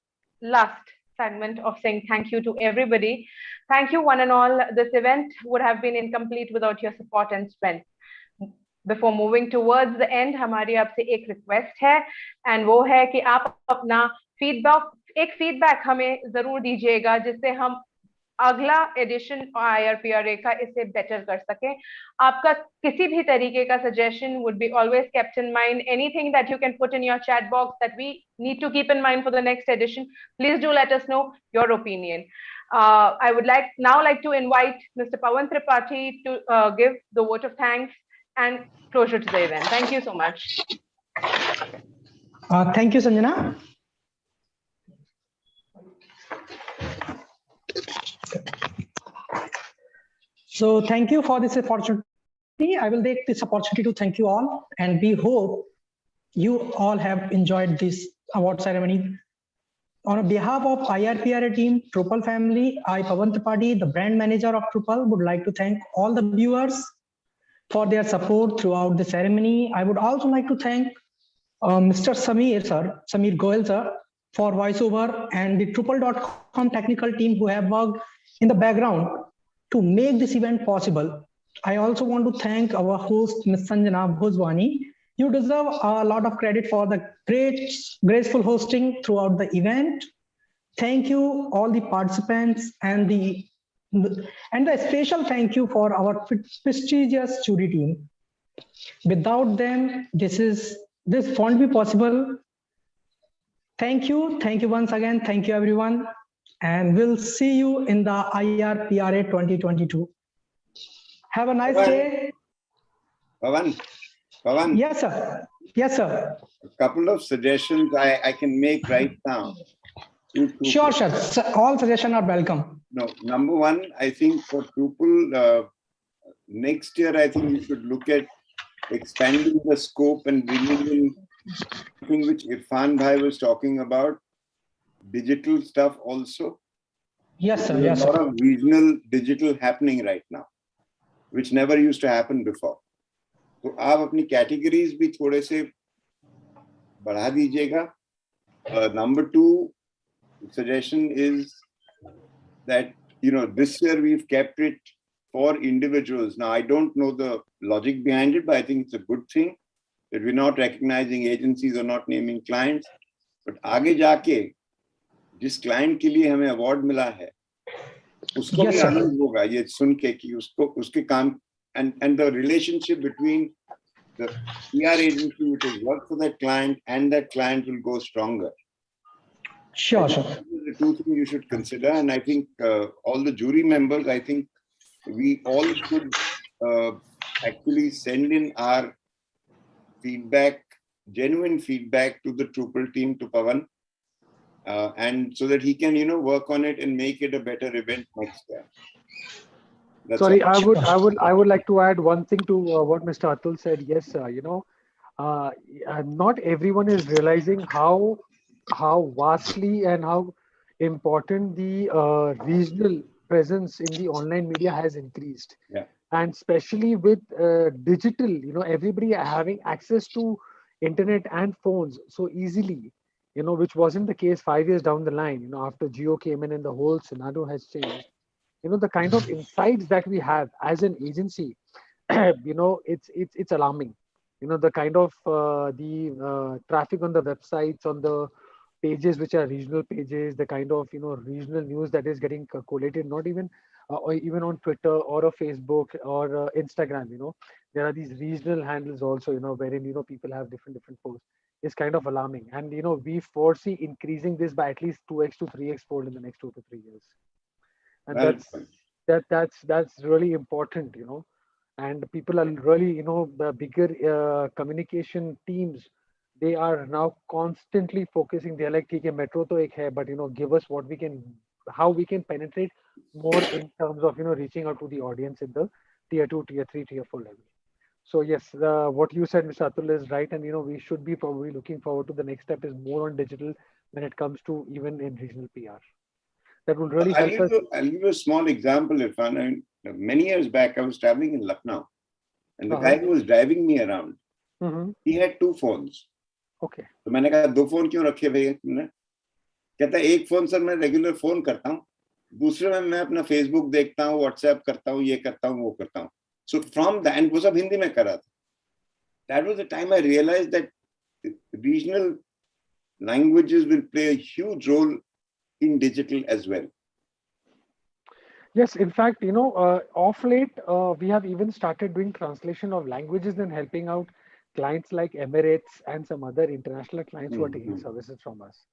last segment of saying thank you to everybody. Thank you one and all. This event would have been incomplete without your support and strength. Before moving towards the end, हमारी आपसे एक request है, and वो है कि आप अपना feedback हमें जरूर दीजिएगा, जिससे हम अगला एडिशन IRPRA का इसे बेटर कर सकें. आपका किसी भी तरीके का suggestion would be always kept in mind. Anything that you can put in your chat box that we need to keep in mind for the next edition, please do let us know your opinion. I would now like to invite Mr. Pawan Tripathi to give the vote of thanks and closure to the event. Thank you so much. Thank you, Sanjana. So thank you for this opportunity. I will take this opportunity to thank you all, and we hope you all have enjoyed this award ceremony. On behalf of IRPRA team, Drupal family, I, Pawan Tripathi, the brand manager of Drupal, would like to thank all the viewers for their support throughout the ceremony. I would also like to thank Mr. Samir Goel sir, for voiceover, and the Drupal.com technical team who have worked in the background to make this event possible. I also want to thank our host, Ms. Sanjana Bhojwani. You deserve a lot of credit for the graceful hosting throughout the event. Thank you, all the participants, and a special thank you for our prestigious jury team. Without them, this won't be possible. Thank you once again. Thank you, everyone. And we'll see you in the IRPRA 2022. Have a nice day. Pawan. Yes, sir. Yes, sir. A couple of suggestions I can make right now. Sure, sir. All suggestions are welcome. No, number one, I think for Drupal, next year, I think you should look at expanding the scope and bringing in something which Irfan Bhai was talking about, digital stuff also. Yes, sir. There's Yes, a lot sir. of regional digital happening right now, which never used to happen before. तो आप अपनी categories भी थोड़े से बढ़ा दीजिएगा. Number two suggestion is that, this year we've kept it for individuals. Now, I don't know the logic behind it, but I think it's a good thing that we're not recognizing agencies or not naming clients. But आगे जाके जिस client के लिए हमें award मिला है, उसको भी आनंद होगा ये सुन के कि उसके काम and the relationship between the PR agency which has worked for that client and that client will go stronger. Sure, sure. These are the two things you should consider, and I think all the jury members, I think we all should actually send in our feedback, genuine feedback to the Drupal team, to Pawan, and so that he can, work on it and make it a better event next year. That's Sorry, all. I would like to add one thing to what Mr. Atul said. Yes, not everyone is realizing how vastly and how important the regional presence in the online media has increased. Yeah. And especially with digital, everybody having access to internet and phones so easily, which wasn't the case 5 years down the line, after Geo came in and the whole scenario has changed. The kind of insights that we have as an agency, it's alarming. The kind of the traffic on the websites, on the pages which are regional pages, the kind of regional news that is getting collated, not even or even on Twitter or a Facebook or Instagram. There are these regional handles also, wherein people have different posts. It's kind of alarming, and we foresee increasing this by at least 2x to 3x fold in the next 2 to 3 years. And that's really important, and people are really, the bigger communication teams, they are now constantly focusing. They're like, okay, metro to ek hai, but give us what we can, how we can penetrate more in terms of reaching out to the audience in the tier 2, tier 3, tier 4 level. So yes, what you said, Mr. Atul, is right, and we should be probably looking forward to the next step is more on digital when it comes to even in regional PR. That will really help us. I'll give you a small example, Irfan. Many years back, I was traveling in Lucknow, and the guy who was driving me around, he had 2 phones. Okay. तो मैंने कहा 2 phone क्यों रखे भैया तुमने? कहता एक phone sir मैं रेगुलर फोन करता हूँ, दूसरे में मैं अपना फेसबुक देखता हूँ, व्हाट्सएप करता हूँ, ये करता हूँ, वो करता हूँ. So from that, and वो सब हिंदी में करा था. That was the time I realized that regional languages will play a huge role in digital as well. Yes, in fact, off late, we have even started doing translation of languages and helping out clients like Emirates and some other international clients who are taking services from us.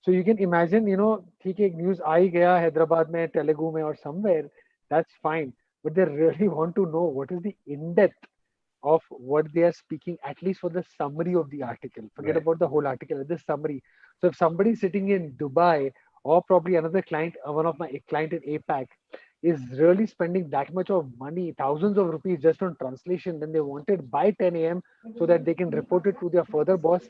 So you can imagine, ठीक है, news आई गया Hyderabad में, Telugu में or somewhere, that's fine. But they really want to know what is the in-depth of what they are speaking, at least for the summary of the article. Forget about the whole article, the summary. So if somebody is sitting in Dubai, or probably another client, one of my client in APAC, is really spending that much of money, thousands of rupees just on translation, then they want it by 10 a.m. so that they can report it to their further boss.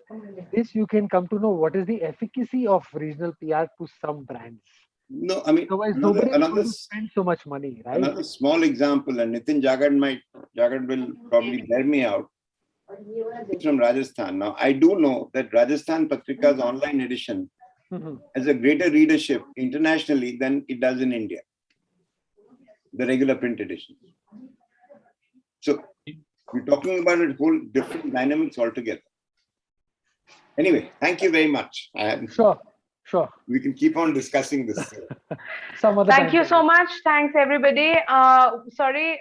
This you can come to know what is the efficacy of regional PR to some brands. No, I mean, otherwise nobody is going to spend so much money, right? Another small example, and Nitin Jagad will probably bear me out. It's from Rajasthan. Now, I do know that Rajasthan Patrika's online edition has a greater readership internationally than it does in India, the regular print edition. So we're talking about a whole different dynamics altogether. Anyway, thank you very much. Sure. We can keep on discussing this. Thank you so much. Thanks, everybody. Sorry,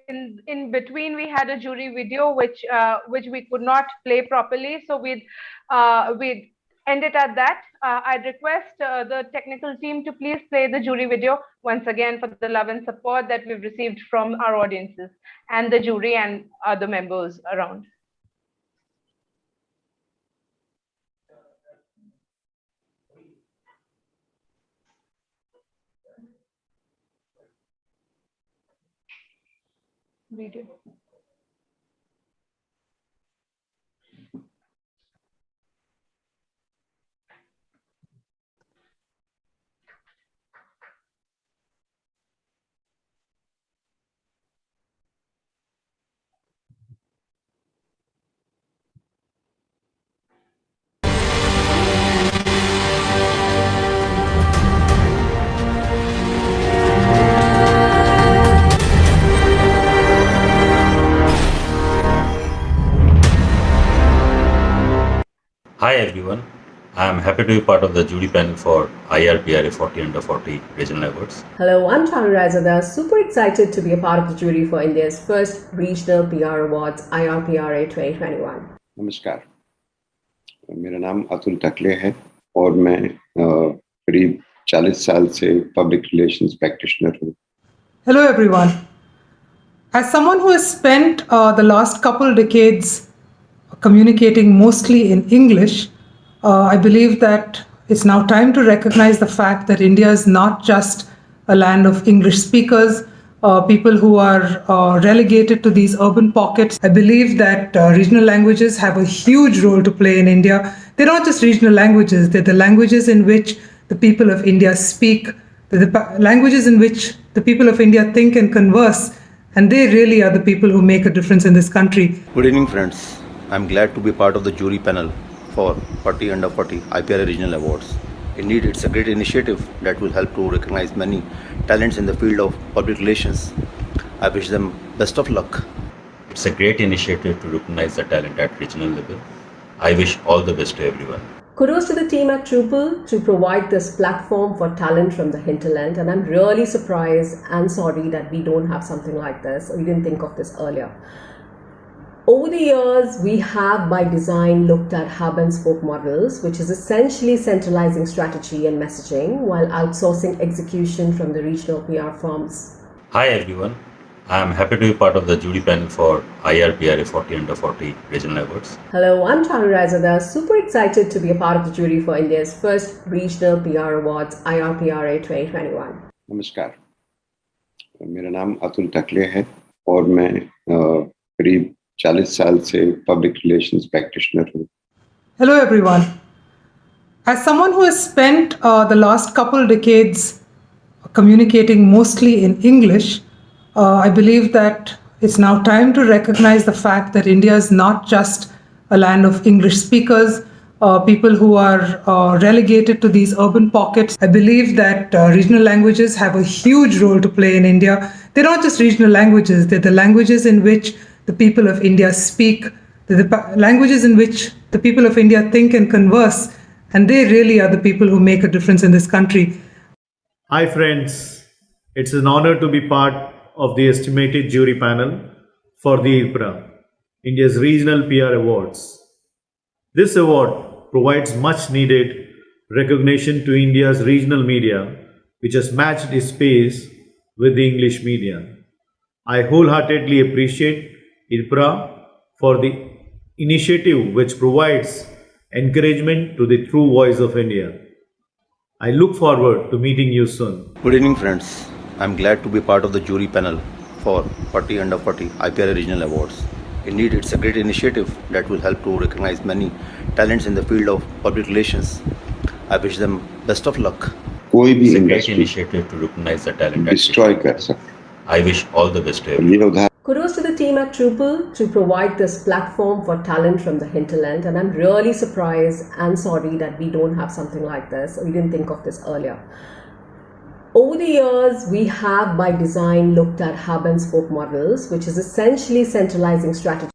in between we had a jury video which we could not play properly. So we'd end it at that. I'd request the technical team to please play the jury video once again for the love and support that we've received from our audiences and the jury and other members around. Video. Hi everyone, I am happy to be part of the jury panel for IRPRA 40 Under 40 Regional Awards. Hello, I'm Charu Raizada, super excited to be a part of the jury for India's first Regional PR Awards IRPRA 2021. नमस्कार, मेरा नाम अतुल टकले है और मैं करीब 40 साल से public relations practitioner हूँ. Hello everyone. As someone who has spent the last couple decades communicating mostly in English, I believe that it's now time to recognize the fact that India is not just a land of English speakers, people who are relegated to these urban pockets. I believe that regional languages have a huge role to play in India. They're not just regional languages, they're the languages in which the people of India speak, they're the languages in which the people of India think and converse, and they really are the people who make a difference in this country. Good evening, friends. I'm glad to be part of the jury panel for 40 Under 40 IPRA Regional Awards. Indeed, it's a great initiative that will help to recognize many talents in the field of public relations. I wish them best of luck. It's a great initiative to recognize the talent at regional level. I wish all the best to everyone. Kudos to the team at Drupal to provide this platform for talent from the hinterland, and I'm really surprised and sorry that we don't have something like this. We didn't think of this earlier. Over the years, we have by design looked at hub and spoke models, which is essentially centralizing strategy and messaging while outsourcing execution from the regional PR firms. Hi everyone, I am happy to be part of the jury panel for IRPRA 40 Under 40 Regional Awards. Hello, I'm Charu Raizada, super excited to be a part of the jury for India's first Regional PR Awards IRPRA 2021. नमस्कार, मेरा नाम अतुल टकले है और मैं करीब 40 साल से public relations practitioner हूँ. Hello everyone. As someone who has spent the last couple decades communicating mostly in English, I believe that it's now time to recognize the fact that India is not just a land of English speakers, people who are relegated to these urban pockets. I believe that regional languages have a huge role to play in India. They're not just regional languages, they're the languages in which the people of India speak, they're the languages in which the people of India think and converse, and they really are the people who make a difference in this country. Hi friends, it's an honor to be part of the estimated jury panel for the IRPRA, India's Regional PR Awards. This award provides much needed recognition to India's regional media, which has matched its pace with the English media. I wholeheartedly appreciate IRPRA for the initiative which provides encouragement to the true voice of India. I look forward to meeting you soon. Good evening, friends. I'm glad to be part of the jury panel for 40 Under 40 IPRA Regional Awards. Indeed, it's a great initiative that will help to recognize many talents in the field of public relations. I wish them best of luck. कोई भी It's a great initiative to recognize the talent at destroy कर सकते. I wish all the best to everyone. Kudos to the team at Drupal to provide this platform for talent from the hinterland, and I'm really surprised and sorry that we don't have something like this. We didn't think of this earlier. Over the years, we have by design looked at hub and spoke models, which is essentially centralizing strategy